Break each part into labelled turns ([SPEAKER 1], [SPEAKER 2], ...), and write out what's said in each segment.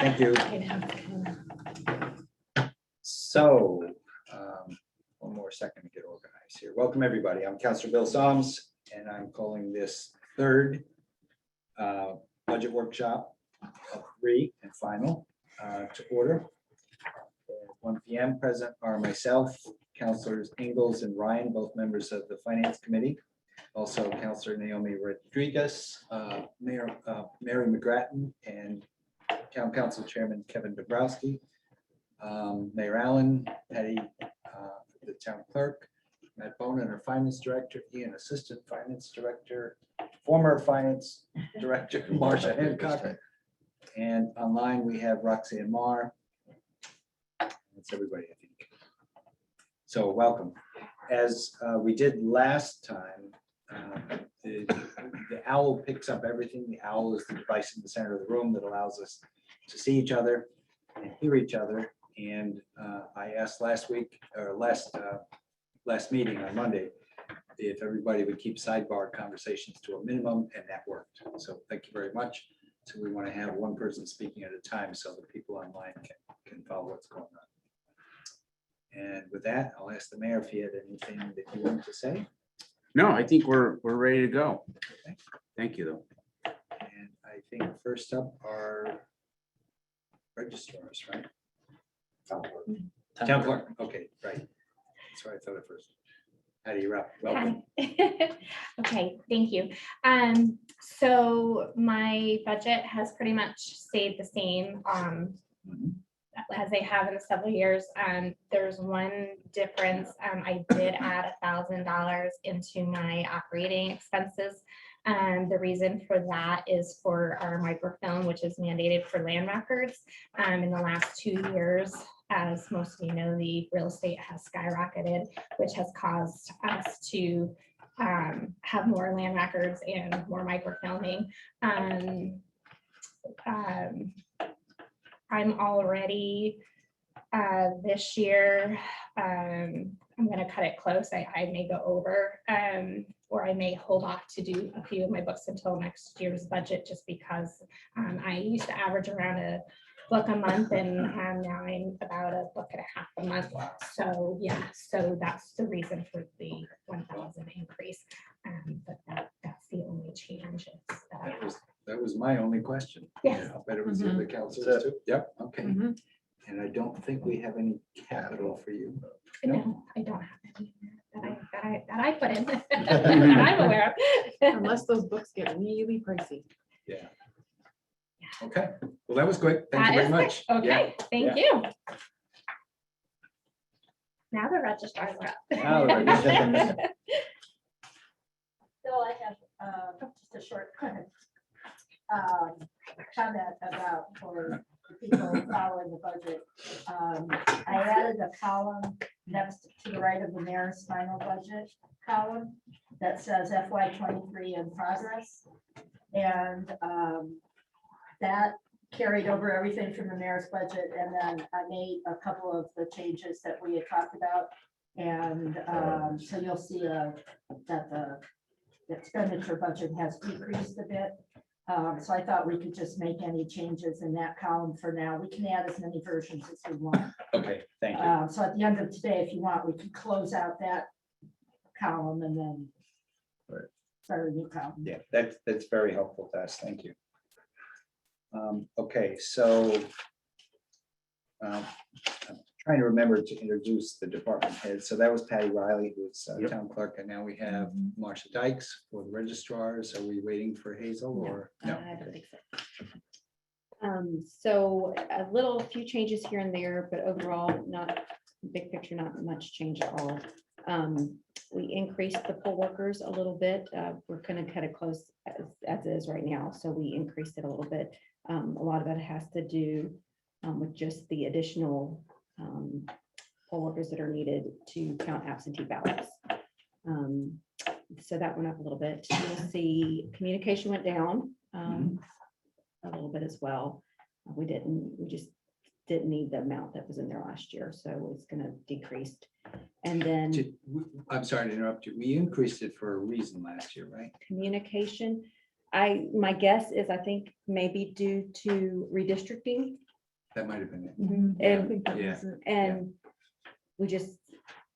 [SPEAKER 1] Thank you. So, one more second to get organized here. Welcome, everybody. I'm Councilor Bill Soms, and I'm calling this third budget workshop of 3 and final to order. At 1 p.m. present are myself, Councilors Ingalls and Ryan, both members of the Finance Committee. Also, Councilor Naomi Rodriguez, Mary McGrattan, and Town Council Chairman Kevin Dabrowski, Mayor Allen, Patty, the Town Clerk, Matt Bonin, our Finance Director, Ian, Assistant Finance Director, former Finance Director Marsha Hancock, and online we have Roxanne Marr. That's everybody, I think. So welcome. As we did last time, the owl picks up everything. The owl is the device in the center of the room that allows us to see each other and hear each other. And I asked last week, or last meeting on Monday, if everybody would keep sidebar conversations to a minimum, and that worked. So thank you very much. So we want to have one person speaking at a time so that people online can follow what's going on. And with that, I'll ask the mayor if he had anything that you wanted to say.
[SPEAKER 2] No, I think we're ready to go.
[SPEAKER 1] Okay.
[SPEAKER 2] Thank you, though.
[SPEAKER 1] And I think first up are registrars, right? Town clerk. Okay, right. That's what I thought at first. How do you wrap? Welcome.
[SPEAKER 3] Hi. Okay, thank you. So my budget has pretty much stayed the same as they have in the several years. There's one difference. I did add $1,000 into my operating expenses. The reason for that is for our microfilm, which is mandated for land records. In the last 2 years, as most of you know, the real estate has skyrocketed, which has caused us to have more land records and more microfilming. I'm already this year, I'm going to cut it close. I may go over, or I may hold off to do a few of my books until next year's budget, just because I used to average around a book a month, and now I'm about a book and a half a month. So yeah, so that's the reason for the 1,000 increase. But that's the only change.
[SPEAKER 1] That was my only question.
[SPEAKER 3] Yes.
[SPEAKER 1] I bet it was the other councilors too. Yep, okay. And I don't think we have any capital for you.
[SPEAKER 3] No, I don't have any that I put in that I'm aware of.
[SPEAKER 4] Unless those books get really pricey.
[SPEAKER 1] Yeah. Okay, well, that was quick. Thank you very much.
[SPEAKER 3] Okay, thank you. Now the registrars are up.
[SPEAKER 1] Now the registrars.
[SPEAKER 5] Bill, I have just a short comment about for the people following the budget. I added a column next to the right of the mayor's final budget column that says FY23 in progress. And that carried over everything from the mayor's budget. And then I made a couple of the changes that we had talked about. And so you'll see that the expenditure budget has decreased a bit. So I thought we could just make any changes in that column for now. We can add as many versions as we want.
[SPEAKER 1] Okay, thank you.
[SPEAKER 5] So at the end of today, if you want, we can close out that column and then start a new column.
[SPEAKER 1] Yeah, that's very helpful to us. Thank you. Okay, so I'm trying to remember to introduce the department head. So that was Patty Riley, who's town clerk, and now we have Marsha Dykes for the registrars. Are we waiting for Hazel or no?
[SPEAKER 6] I don't think so. So a few changes here and there, but overall, not big picture, not much change at all. We increased the poll workers a little bit. We're going to cut it close as is right now, so we increased it a little bit. A lot of it has to do with just the additional poll workers that are needed to count absentee ballots. So that went up a little bit. You'll see communication went down a little bit as well. We just didn't need the amount that was in there last year, so it's going to decrease. And then
[SPEAKER 1] I'm sorry to interrupt you. We increased it for a reason last year, right?
[SPEAKER 6] communication, my guess is I think maybe due to redistricting.
[SPEAKER 1] That might have been it.
[SPEAKER 4] I
[SPEAKER 6] And,
[SPEAKER 4] think that
[SPEAKER 1] Yeah.
[SPEAKER 4] was it.
[SPEAKER 6] and we just,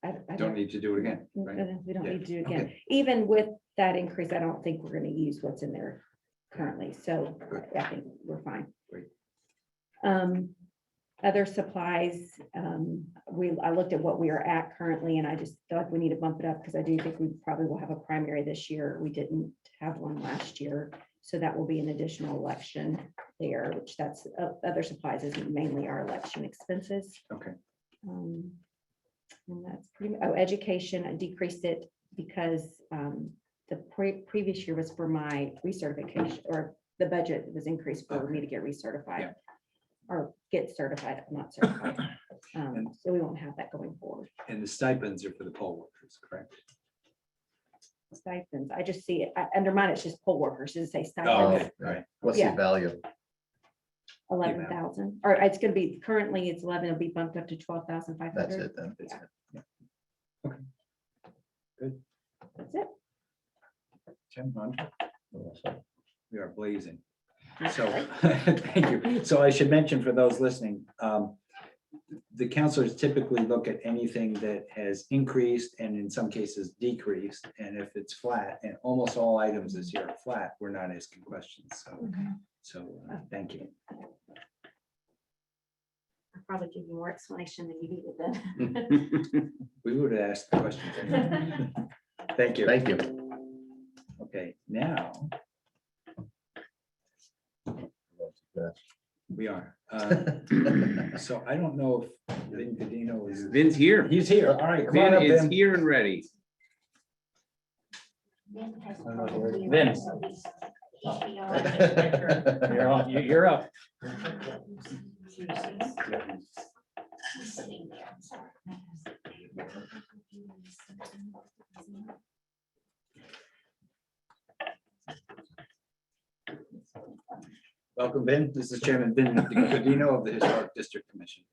[SPEAKER 6] I
[SPEAKER 1] Don't
[SPEAKER 6] don't,
[SPEAKER 1] need to do it again, right?
[SPEAKER 6] we don't
[SPEAKER 1] Yeah.
[SPEAKER 6] need to do it again.
[SPEAKER 1] Okay.
[SPEAKER 6] Even with that increase, I don't think we're gonna use what's in there currently, so I think we're fine.
[SPEAKER 1] Great.
[SPEAKER 6] Other supplies, I looked at what we are at currently, and I just feel like we need to bump it up, because I do think we probably will have a primary this year. We didn't have one last year, so that will be an additional election there, which that's, other supplies is mainly our election expenses.
[SPEAKER 1] Okay.
[SPEAKER 6] And that's pretty, education, I decreased it because the previous year was for my recertification, or the budget was increased for me to get recertified.
[SPEAKER 1] Yeah.
[SPEAKER 6] Or get certified, not certified. So we won't have that going forward.
[SPEAKER 1] And the stipends are for the poll workers, correct?
[SPEAKER 6] Stipends, I just see it, under mine, it's just poll workers, it doesn't say
[SPEAKER 1] Oh,
[SPEAKER 6] stipends,
[SPEAKER 1] okay, all right.
[SPEAKER 7] What's the
[SPEAKER 6] Yeah.
[SPEAKER 7] value?
[SPEAKER 6] 11,000, or it's gonna be, currently it's 11, it'll be bumped up to 12,500.
[SPEAKER 7] That's it then.
[SPEAKER 6] That's it.
[SPEAKER 1] Tim, on. We are blazing. So, thank you. So I should mention for those listening, the counselors typically look at anything that has increased and in some cases decreased. And if it's flat, and almost all items this year are flat, we're not asking questions. So, thank you.
[SPEAKER 6] I'll probably give you more explanation than you needed then.
[SPEAKER 1] We would have asked the questions. anyway. Thank you.
[SPEAKER 7] Thank you.
[SPEAKER 1] Okay, now we are. So I don't know if Vin Cadino is.
[SPEAKER 2] Vin's here.
[SPEAKER 1] He's here. All right, come on
[SPEAKER 2] Vin
[SPEAKER 1] up,
[SPEAKER 2] is
[SPEAKER 1] Vin.
[SPEAKER 2] here and ready.
[SPEAKER 8] Vin. You're on, you're up.
[SPEAKER 1] Welcome, Vin. This is Chairman Vin Cadino of the Historic District Commission.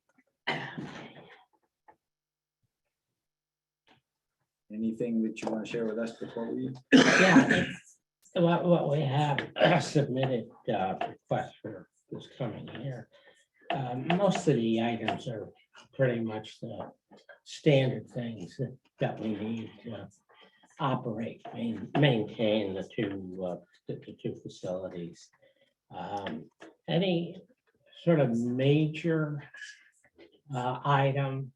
[SPEAKER 1] Anything that you want to share with us before we?
[SPEAKER 8] Yeah, it's what we have submitted request for this coming year. Most of the items are pretty much the standard things that we need to operate, maintain the two facilities. Any sort of major item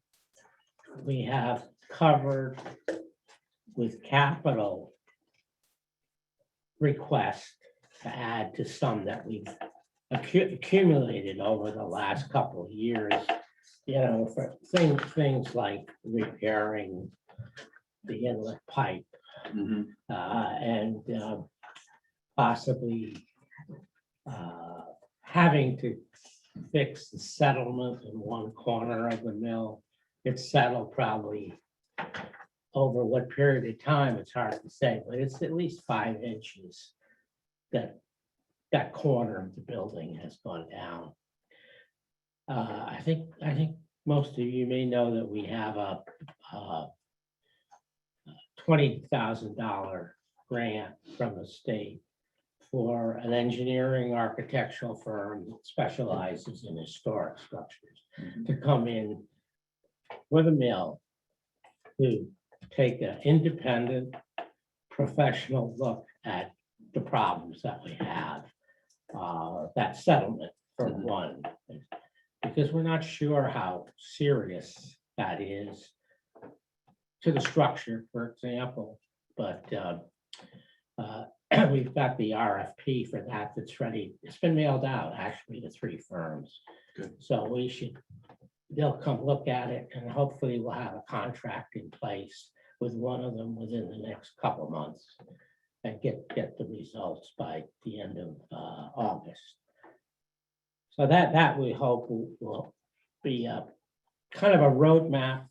[SPEAKER 8] we have covered with capital request to add to some that we've accumulated over the last couple of years. You know, for things like repairing the inlet pipe and possibly having to fix the settlement in one corner of the mill. It's settled probably over what period of time, it's hard to say, but it's at least 5 inches that corner of the building has gone down. I think most of you may know that we have a $20,000 grant from the state for an engineering architectural firm that specializes in historic structures to come in with a mill to take an independent professional look at the problems that we have. That settlement for one, because we're not sure how serious that is to the structure, for example, but we've got the RFP for that that's ready. It's been mailed out actually to 3 firms.
[SPEAKER 1] Good.
[SPEAKER 8] So they'll come look at it and hopefully we'll have a contract in place with one of them within the next couple of months and get the results by the end of August. So that we hope will be a kind of a roadmap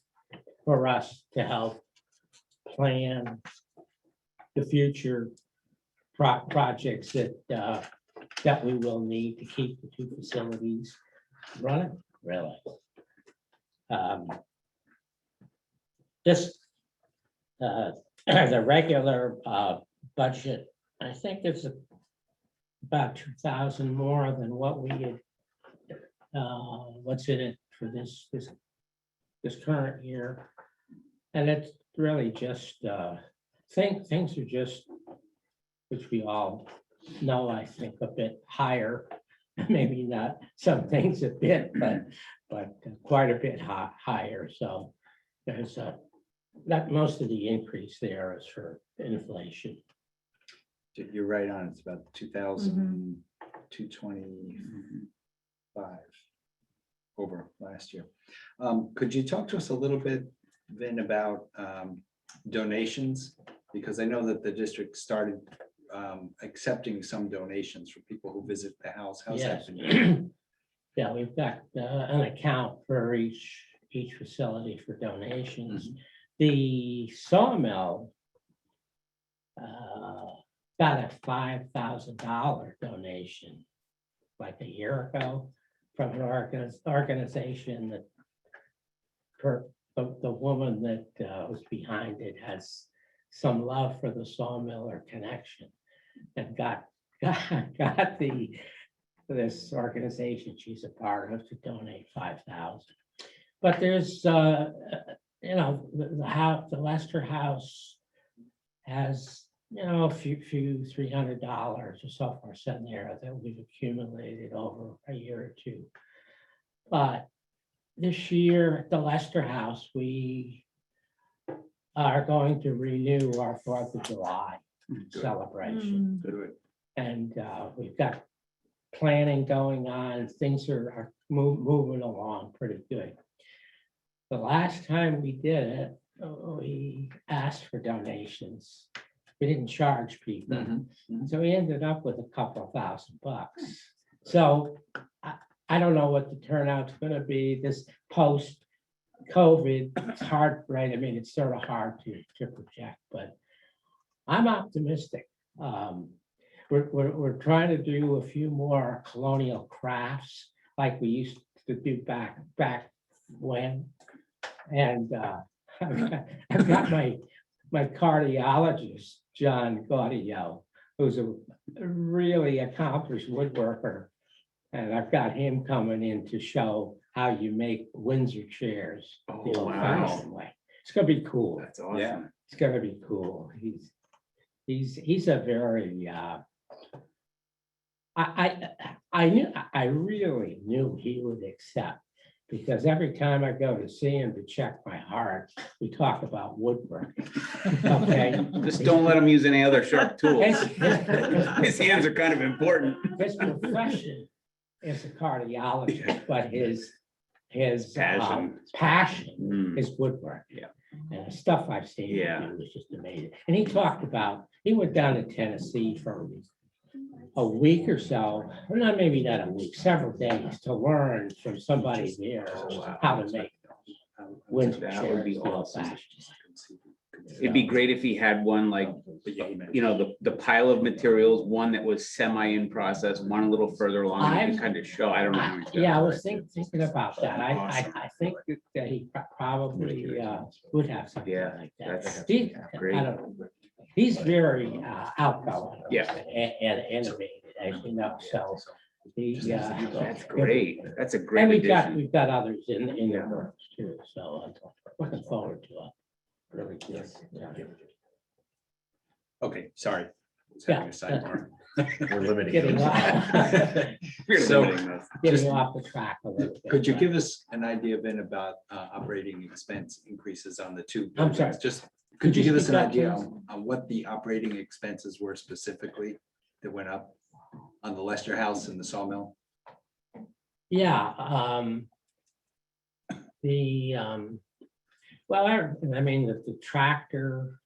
[SPEAKER 8] for us to help plan the future projects that we will need to keep the 2 facilities running, really. This, the regular budget, I think it's about 2,000 more than what we had what's in it for this current year. And it's really just, things are just, which we all know, I think, a bit higher. Maybe not some things a bit, but quite a bit higher. So there's that most of the increase there is for inflation.
[SPEAKER 1] You're right on. It's about 2,225 over last year. Could you talk to us a little bit, Vin, about donations? Because I know that the district started accepting some donations from people who visit the house. How's that
[SPEAKER 8] Yes.
[SPEAKER 1] been going?
[SPEAKER 8] Yeah, we've got an account for each facility for donations. The sawmill got a $5,000 donation like a year ago from an organization that the woman that was behind it has some love for the sawmill or connection, and got this organization she's a part of to donate 5,000. But there's the Lester House has a few $300 or so far sitting there that we've accumulated over a year or two. But this year at the Lester House, we are going to renew our 4th of July celebration.
[SPEAKER 1] Good.
[SPEAKER 8] And we've got planning going on. Things are moving along pretty good. The last time we did it, we asked for donations. We didn't charge people. So we ended up with a couple of $1,000. So I don't know what the turnout's going to be this post-COVID. It's hard, right? I mean, it's sort of hard to project, but I'm optimistic. We're trying to do a few more colonial crafts like we used to do back when. And I've got my cardiologist, John Gaudio, who's a really accomplished woodworker. And I've got him coming in to show how you make Windsor chairs the
[SPEAKER 2] Oh,
[SPEAKER 8] old-fashioned way. It's gonna be cool.
[SPEAKER 2] That's awesome.
[SPEAKER 1] Yeah.
[SPEAKER 8] It's gonna be cool. He's a very I really knew he would accept, because every time I go to see him to check my heart, we talk about woodworking. Okay.
[SPEAKER 2] Just don't let him use any other sharp tools.
[SPEAKER 8] His
[SPEAKER 2] His hands are kind of important.
[SPEAKER 8] profession is a cardiologist, but his
[SPEAKER 2] Passion.
[SPEAKER 8] passion is woodwork.
[SPEAKER 2] Yeah.
[SPEAKER 8] And the stuff I've seen him
[SPEAKER 2] Yeah.
[SPEAKER 8] do was just amazing. And he talked about, he went down to Tennessee for a week or so, or not, maybe not a week, several days, to learn from somebody there how to make Windsor
[SPEAKER 2] That would be
[SPEAKER 8] chairs the
[SPEAKER 2] awesome.
[SPEAKER 8] old-fashioned.
[SPEAKER 2] It'd be great if he had one like, the pile of materials, one that was semi in process, one a little further along, and you could kind of show, I don't know. how he's done
[SPEAKER 8] Yeah, I
[SPEAKER 2] it.
[SPEAKER 8] was thinking about that.
[SPEAKER 2] Awesome.
[SPEAKER 8] I think that he probably would have something
[SPEAKER 2] Yeah,
[SPEAKER 8] like that.
[SPEAKER 2] that's
[SPEAKER 8] He-
[SPEAKER 2] great.
[SPEAKER 8] I don't know. He's very outgoing.
[SPEAKER 2] Yeah.
[SPEAKER 8] And innovative, as you know, so.
[SPEAKER 2] That's great. That's a great
[SPEAKER 8] And
[SPEAKER 2] addition.
[SPEAKER 8] we've got others in the works too, so I'm looking forward to it. Really good.
[SPEAKER 1] Okay, sorry. Was
[SPEAKER 8] Yeah.
[SPEAKER 1] having a sidebar.
[SPEAKER 7] We're limiting.
[SPEAKER 8] Getting off,
[SPEAKER 2] We're
[SPEAKER 1] So-
[SPEAKER 2] limiting this.
[SPEAKER 8] getting off the track a little bit.
[SPEAKER 1] Could you give us an idea, Ben, about operating expense increases on the two?
[SPEAKER 8] I'm sorry.
[SPEAKER 1] buildings? Just, could you give us an
[SPEAKER 8] speak up,
[SPEAKER 1] idea
[SPEAKER 8] please?
[SPEAKER 1] on what the operating expenses were specifically that went up on the Lester House and the sawmill?
[SPEAKER 8] Yeah, well, I mean, the tractor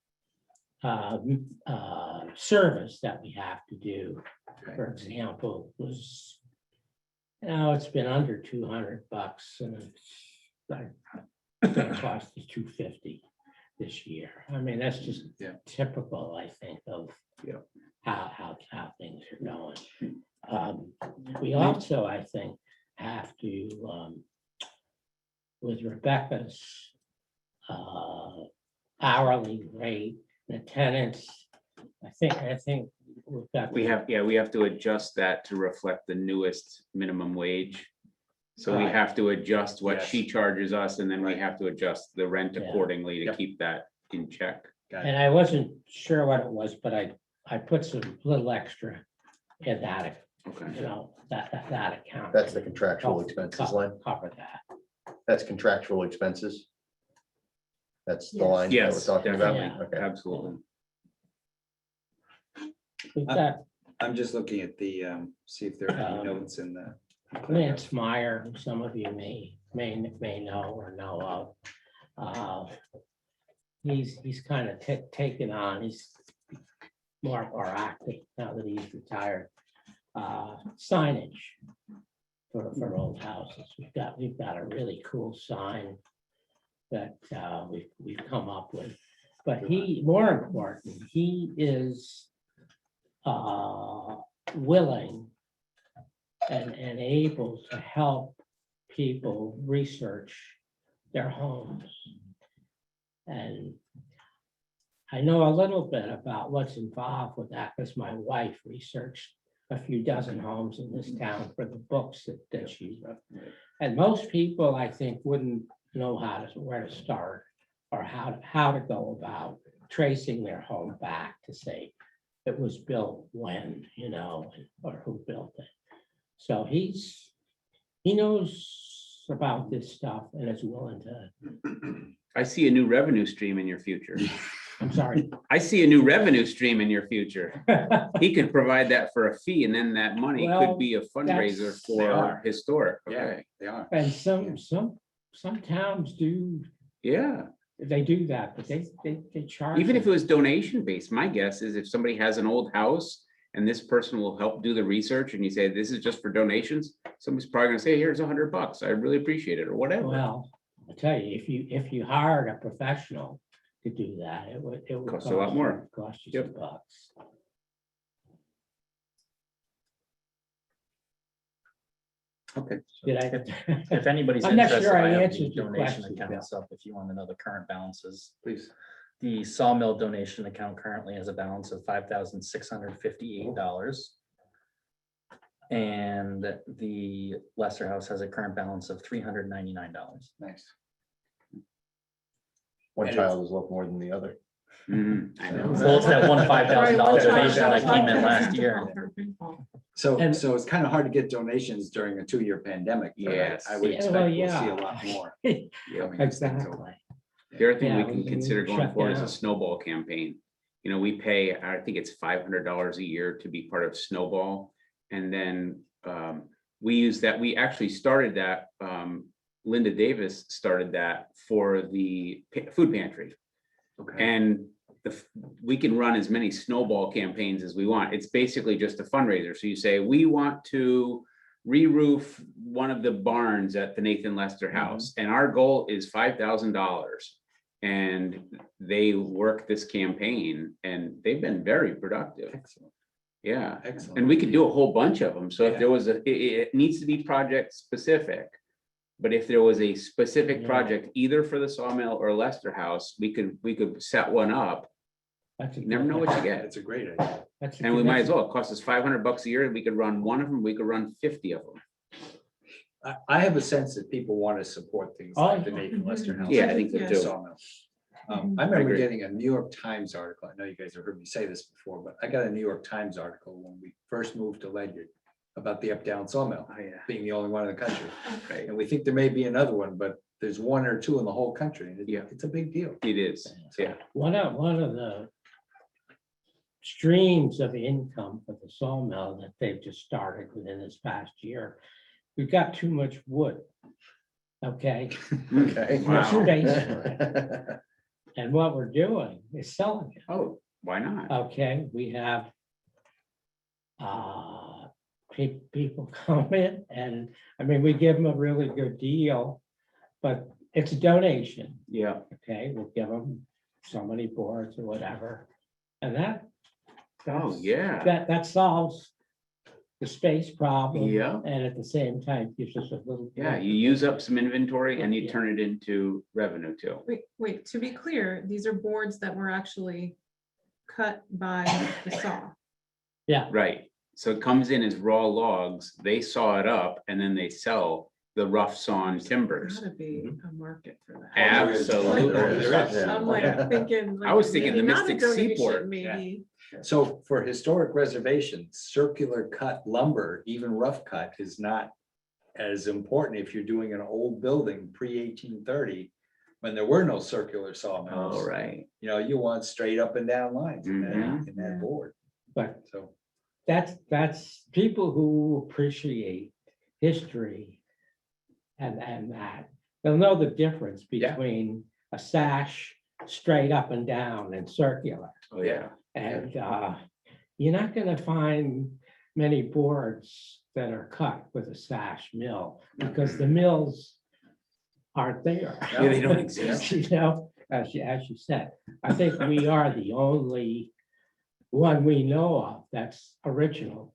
[SPEAKER 8] service that we have to do, for example, was, it's been under $200 and it's gonna cost us $250 this year. I mean, that's just
[SPEAKER 1] Yeah.
[SPEAKER 8] typical, I think, of
[SPEAKER 2] Yeah.
[SPEAKER 8] how things are going. We also, I think, have to, with Rebecca's hourly rate, the tenants, I think we've got.
[SPEAKER 2] We have to adjust that to reflect the newest minimum wage. So we
[SPEAKER 1] Right.
[SPEAKER 2] have to adjust what
[SPEAKER 1] Yes.
[SPEAKER 2] she charges us, and then we
[SPEAKER 1] Right.
[SPEAKER 2] have to adjust the rent
[SPEAKER 8] Yeah.
[SPEAKER 2] accordingly to
[SPEAKER 1] Yep.
[SPEAKER 2] keep that in check.
[SPEAKER 1] Got
[SPEAKER 8] And
[SPEAKER 1] it.
[SPEAKER 8] I wasn't sure what it was, but I put some little extra in that,
[SPEAKER 2] Okay.
[SPEAKER 8] you know, that account.
[SPEAKER 7] That's the contractual
[SPEAKER 8] Help
[SPEAKER 7] expenses line.
[SPEAKER 8] Cover that.
[SPEAKER 7] That's contractual expenses. That's the
[SPEAKER 5] Yes.
[SPEAKER 7] line that we're
[SPEAKER 2] Yes,
[SPEAKER 7] talking about.
[SPEAKER 8] definitely.
[SPEAKER 7] Okay.
[SPEAKER 2] Absolutely.
[SPEAKER 8] We've got
[SPEAKER 1] I'm just looking at the, see if there are any notes in the.
[SPEAKER 8] Lance Meyer, who some of you may know or know of. He's kind of taken on, he's more active now that he's retired. Signage for old houses. We've got a really cool sign that we've come up with. But more important, he is willing and able to help people research their homes. And I know a little bit about what's involved with that because my wife researched a few dozen homes in this town for the books that she wrote. And most people, I think, wouldn't know where to start or how to go about tracing their home back to say it was built when, you know, or who built it. So he knows about this stuff and is willing to,
[SPEAKER 2] I see a new revenue stream in your future.
[SPEAKER 8] I'm sorry.
[SPEAKER 2] I see a new revenue stream in your future. He could provide that for a fee, and then that money
[SPEAKER 8] Well,
[SPEAKER 2] could be a fundraiser
[SPEAKER 8] that's-
[SPEAKER 1] They
[SPEAKER 2] for
[SPEAKER 1] are.
[SPEAKER 2] historic.
[SPEAKER 1] Yeah,
[SPEAKER 2] Okay,
[SPEAKER 1] they are.
[SPEAKER 8] And some towns do,
[SPEAKER 2] yeah.
[SPEAKER 8] they do that, but they charge.
[SPEAKER 2] Even if it
[SPEAKER 8] them.
[SPEAKER 2] was donation based, my guess is if somebody has an old house and this person will help do the research and you say, this is just for donations, somebody's probably gonna say, here's $100. I really appreciate it, or whatever.
[SPEAKER 8] Well, I tell you, if you hired a professional to do that, it would.
[SPEAKER 2] Cost a lot more.
[SPEAKER 8] Cost you
[SPEAKER 2] Yep.
[SPEAKER 8] some bucks.
[SPEAKER 1] Okay.
[SPEAKER 8] Did I?
[SPEAKER 9] If anybody's
[SPEAKER 8] I'm not
[SPEAKER 9] interested,
[SPEAKER 8] sure I
[SPEAKER 9] I have
[SPEAKER 8] answered
[SPEAKER 9] the
[SPEAKER 8] your
[SPEAKER 9] donation
[SPEAKER 8] question,
[SPEAKER 9] accounts up if you want to know the current balances.
[SPEAKER 1] Please.
[SPEAKER 9] The Sawmill donation account currently has a balance of $5,658. And the Lester House has a current balance of $399.
[SPEAKER 1] Nice.
[SPEAKER 7] One
[SPEAKER 1] And
[SPEAKER 7] child is worth more than the other.
[SPEAKER 2] I know.
[SPEAKER 9] Well, it's that one $5,000
[SPEAKER 4] Right,
[SPEAKER 9] donation that came in last year.
[SPEAKER 1] So,
[SPEAKER 8] And-
[SPEAKER 1] so it's kind of hard to get donations during a 2-year pandemic. but
[SPEAKER 2] Yes.
[SPEAKER 1] I would
[SPEAKER 8] Yeah,
[SPEAKER 1] expect
[SPEAKER 8] well,
[SPEAKER 1] we'll see
[SPEAKER 8] yeah.
[SPEAKER 1] a lot more.
[SPEAKER 2] Yeah.
[SPEAKER 1] coming as things open.
[SPEAKER 8] Exactly.
[SPEAKER 2] The other thing
[SPEAKER 8] Yeah,
[SPEAKER 2] we
[SPEAKER 8] we
[SPEAKER 2] can
[SPEAKER 8] can
[SPEAKER 2] consider going
[SPEAKER 8] shut
[SPEAKER 2] forward is a
[SPEAKER 8] down.
[SPEAKER 2] snowball campaign. You know, we pay, I think it's $500 a year to be part of Snowball. And then we use that, we actually started that, Linda Davis started that for the food pantry.
[SPEAKER 1] Okay.
[SPEAKER 2] And we can run as many snowball campaigns as we want. It's basically just a fundraiser. So you say, we want to re-roof one of the barns at the Nathan Lester house. And our goal is $5,000. And they work this campaign and they've been very productive.
[SPEAKER 1] Excellent,
[SPEAKER 2] Yeah.
[SPEAKER 1] excellent.
[SPEAKER 2] And we could do a whole bunch of them. So if
[SPEAKER 1] Yeah.
[SPEAKER 2] there was it needs to be project specific. But if there was a specific
[SPEAKER 8] Yeah.
[SPEAKER 2] project, either for the Sawmill or Lester House, we could set one up.
[SPEAKER 8] That's a
[SPEAKER 2] You never
[SPEAKER 8] good-
[SPEAKER 2] know what you get.
[SPEAKER 1] That's a great idea.
[SPEAKER 8] that's a
[SPEAKER 2] And we
[SPEAKER 8] good-
[SPEAKER 2] might as well, it costs us $500 a year, and we could run one of them, we could run 50 of them.
[SPEAKER 1] I have a sense that people want to support things like the
[SPEAKER 8] Oh,
[SPEAKER 1] Nathan Lester House.
[SPEAKER 2] Yeah, I think so
[SPEAKER 1] and
[SPEAKER 2] too.
[SPEAKER 1] Sawmill. I
[SPEAKER 2] I
[SPEAKER 1] remember
[SPEAKER 2] agree.
[SPEAKER 1] getting a New York Times article. I know you guys have heard me say this before, but I got a New York Times article when we first moved to Ledyard about the Uptown Sawmill
[SPEAKER 2] Oh, yeah.
[SPEAKER 1] being the only one in the country.
[SPEAKER 2] Right.
[SPEAKER 1] And we think there may be another one, but there's one or two in the whole country. and
[SPEAKER 2] Yeah.
[SPEAKER 1] It's a big deal.
[SPEAKER 2] It is, yeah.
[SPEAKER 8] One of the streams of income for the sawmill that they've just started within this past year, we've got too much wood. Okay,
[SPEAKER 7] Okay.
[SPEAKER 8] Wow.
[SPEAKER 2] Wow.
[SPEAKER 8] Space for it. And what we're doing is selling it.
[SPEAKER 2] Oh, why not?
[SPEAKER 8] Okay, we have people come in and, I mean, we give them a really good deal, but it's a donation.
[SPEAKER 2] Yeah,
[SPEAKER 8] Okay, we'll give them so many boards or whatever. And that.
[SPEAKER 2] oh,
[SPEAKER 8] that's-
[SPEAKER 2] yeah,
[SPEAKER 8] That solves the space problem.
[SPEAKER 2] Yeah.
[SPEAKER 8] And at the same time gives us a little.
[SPEAKER 2] yeah, you use up some inventory and you
[SPEAKER 8] Yeah.
[SPEAKER 2] turn it into revenue too.
[SPEAKER 4] Wait, to be clear, these are boards that were actually cut by the saw.
[SPEAKER 8] Yeah,
[SPEAKER 2] Right, so it comes in as raw logs, they saw it up and then they sell the rough sawn timbers.
[SPEAKER 4] Gotta be a market for that.
[SPEAKER 2] Absolutely.
[SPEAKER 1] There is.
[SPEAKER 4] I'm like thinking.
[SPEAKER 2] I was thinking
[SPEAKER 4] maybe
[SPEAKER 2] the
[SPEAKER 4] not a
[SPEAKER 2] Mystic
[SPEAKER 4] donation,
[SPEAKER 2] Seaport.
[SPEAKER 4] Maybe.
[SPEAKER 1] So for historic reservations, circular cut lumber, even rough cut, is not as important if you're doing an old building pre-1830, when there were no circular sawmills.
[SPEAKER 2] All right.
[SPEAKER 1] You know, you want straight up and down lines in
[SPEAKER 2] Mhm.
[SPEAKER 1] that board.
[SPEAKER 8] But
[SPEAKER 1] So,
[SPEAKER 8] that's people who appreciate history and that. They'll know the difference
[SPEAKER 1] Yeah.
[SPEAKER 8] between a sash straight up and down and circular.
[SPEAKER 2] Oh, yeah.
[SPEAKER 8] And you're not gonna find many boards that are cut with a sash mill because the mills aren't there.
[SPEAKER 2] Yeah, they don't exist.
[SPEAKER 8] You know, as you said, I think we are the only one we know of that's original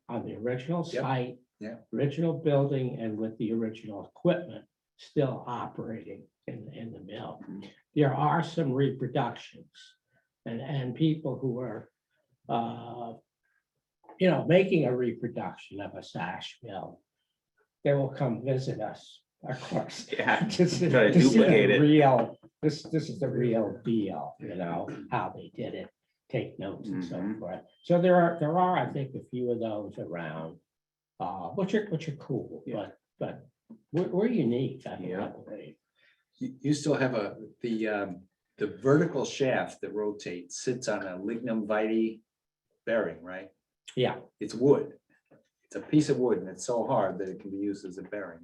[SPEAKER 8] on the original
[SPEAKER 1] Yep.
[SPEAKER 8] site.
[SPEAKER 1] Yeah.
[SPEAKER 8] Original building and with the original equipment still operating in the mill. There are some reproductions and people who are, making a reproduction of a sash mill. They will come visit us, of course.
[SPEAKER 2] Yeah.
[SPEAKER 8] This is
[SPEAKER 2] Try to
[SPEAKER 8] this is the
[SPEAKER 2] duplicate it.
[SPEAKER 8] real, this is the real deal, how they did it, take notes and so
[SPEAKER 2] Mhm.
[SPEAKER 8] forth. So there are, I think, a few of those around, which are cool,
[SPEAKER 2] Yeah.
[SPEAKER 8] but we're unique, I
[SPEAKER 2] Yeah.
[SPEAKER 8] believe.
[SPEAKER 1] you still have the vertical shaft that rotates sits on a lignum vitae bearing, right?
[SPEAKER 8] Yeah,
[SPEAKER 1] It's wood. It's a piece of wood and it's so hard that it can be used as a bearing.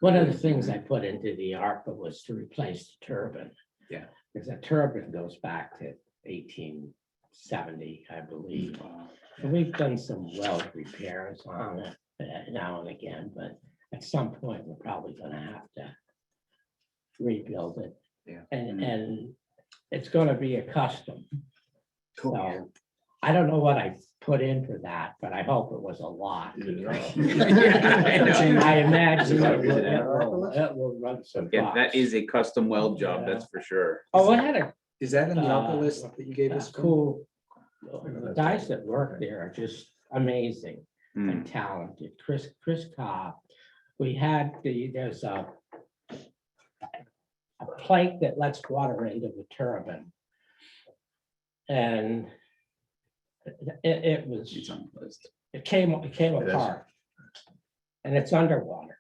[SPEAKER 8] one of the things I put into the ARPA was to replace the turbine.
[SPEAKER 1] Yeah.
[SPEAKER 8] Because the turbine goes back to 1870, I believe. And we've done some weld repairs on it now and again, but at some point, we're probably gonna have to rebuild it.
[SPEAKER 1] Yeah.
[SPEAKER 8] And it's gonna be a custom.
[SPEAKER 1] Cool.
[SPEAKER 8] So I don't know what I put in for that, but I hope it was a lot.
[SPEAKER 7] Yeah.
[SPEAKER 8] I imagine
[SPEAKER 2] Yeah.
[SPEAKER 8] it will run some.
[SPEAKER 2] Yeah, that
[SPEAKER 8] bucks.
[SPEAKER 2] is a custom weld job, that's for sure.
[SPEAKER 8] Oh, I had a
[SPEAKER 1] Is that in the ARPA
[SPEAKER 8] Uh,
[SPEAKER 1] list that you gave us?
[SPEAKER 8] cool, the guys that work there are just amazing
[SPEAKER 2] Hmm.
[SPEAKER 8] and talented. Chris Cobb. We had there's a plate that lets water into the turbine. And it was,
[SPEAKER 2] It's on the list.
[SPEAKER 8] it came
[SPEAKER 7] It is.
[SPEAKER 8] apart. And it's underwater.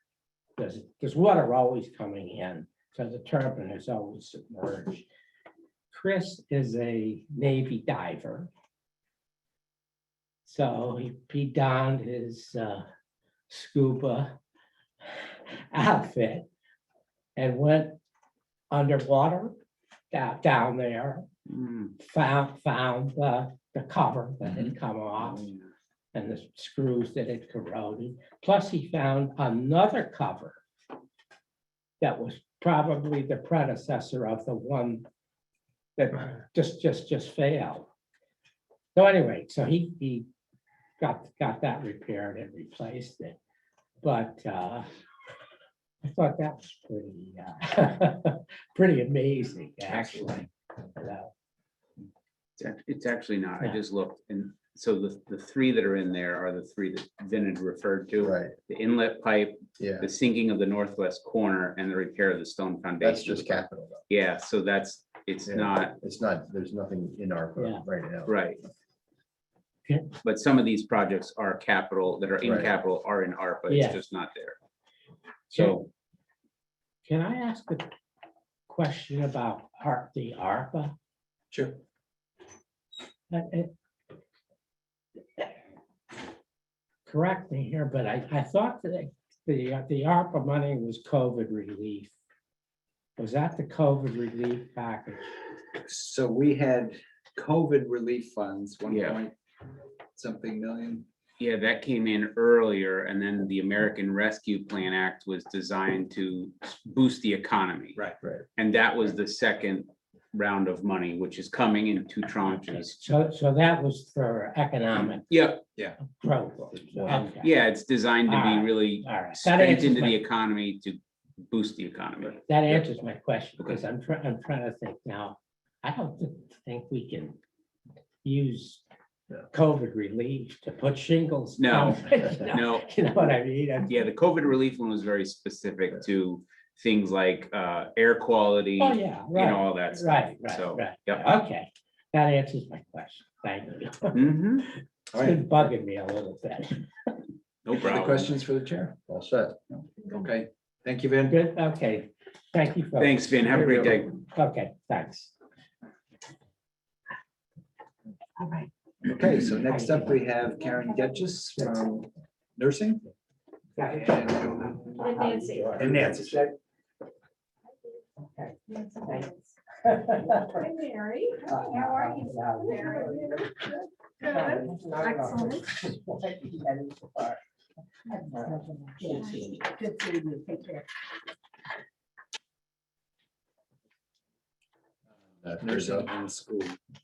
[SPEAKER 8] There's water always coming in, so the turbine is always submerged. Chris is a Navy diver. So he donned his scuba outfit and went underwater down there,
[SPEAKER 2] Hmm.
[SPEAKER 8] found the cover that had come off
[SPEAKER 2] Oh,
[SPEAKER 8] and the screws that had corroded. Plus, he found another cover that was probably the predecessor of the one that just failed. So anyway, so he got that repaired and replaced it. But I thought that was pretty amazing, actually.
[SPEAKER 2] It's actually not. I
[SPEAKER 8] Yeah.
[SPEAKER 2] just looked, and so the three that are in there are the three that Vin had referred to.
[SPEAKER 7] Right,
[SPEAKER 2] The inlet pipe,
[SPEAKER 7] yeah,
[SPEAKER 2] the sinking of the northwest corner, and the repair of the stone foundation.
[SPEAKER 7] that's just capital though.
[SPEAKER 2] Yeah, so it's
[SPEAKER 7] Yeah.
[SPEAKER 2] not,
[SPEAKER 7] It's not, there's nothing in
[SPEAKER 8] Yeah.
[SPEAKER 7] ARPA right now.
[SPEAKER 2] right.
[SPEAKER 8] Yeah.
[SPEAKER 2] But some of these projects are capital, that are in
[SPEAKER 7] Right.
[SPEAKER 2] capital, are in ARPA,
[SPEAKER 8] Yeah.
[SPEAKER 2] it's just not there. So,
[SPEAKER 8] Can I ask a question about the ARPA?
[SPEAKER 1] Sure.
[SPEAKER 8] Correct me here, but I thought that the ARPA money was COVID relief. Was that the COVID relief package?
[SPEAKER 1] So we had COVID relief funds, one
[SPEAKER 2] Yeah.
[SPEAKER 1] point something million.
[SPEAKER 2] yeah, that came in earlier, and then the American Rescue Plan Act was designed to boost the economy.
[SPEAKER 1] Right.
[SPEAKER 7] Right,
[SPEAKER 2] And that was the second round of money, which is coming in two tranches.
[SPEAKER 8] So that was for economic
[SPEAKER 2] Yep,
[SPEAKER 8] growth.
[SPEAKER 7] Yeah.
[SPEAKER 8] Okay.
[SPEAKER 2] yeah, it's designed to be
[SPEAKER 8] Alright.
[SPEAKER 2] really
[SPEAKER 8] All right, that
[SPEAKER 2] spent
[SPEAKER 8] answers
[SPEAKER 2] into the
[SPEAKER 8] my,
[SPEAKER 2] economy to boost the economy.
[SPEAKER 8] that answers my question,
[SPEAKER 2] Okay.
[SPEAKER 8] because I'm trying to think now. I don't think we can use COVID relief to put shingles.
[SPEAKER 2] No,
[SPEAKER 8] on, you know,
[SPEAKER 2] no.
[SPEAKER 8] You know what I mean? And-
[SPEAKER 2] Yeah, the COVID relief one was very specific to things like air quality,
[SPEAKER 8] Oh, yeah,
[SPEAKER 2] you
[SPEAKER 8] right.
[SPEAKER 2] know, all that stuff.
[SPEAKER 8] Right, right,
[SPEAKER 2] So,
[SPEAKER 8] right.
[SPEAKER 2] yep.
[SPEAKER 8] Okay, that answers my question. Thank you. It's
[SPEAKER 2] Mhm.
[SPEAKER 1] All right,
[SPEAKER 8] been bugging me a little bit.
[SPEAKER 2] No
[SPEAKER 1] other
[SPEAKER 2] problem.
[SPEAKER 1] questions for the chair?
[SPEAKER 7] All set.
[SPEAKER 1] Okay, thank you, Vin.
[SPEAKER 8] Good, okay. Thank you. folks.
[SPEAKER 2] Thanks, Vin. Have a great day.
[SPEAKER 8] Okay, thanks.
[SPEAKER 1] Okay, so next up we have Karen Getchis from nursing. And
[SPEAKER 3] Nancy.
[SPEAKER 1] and Nancy.
[SPEAKER 5] Hi, Mary. How are you? Good to you. Take care.
[SPEAKER 1] Nursing and school.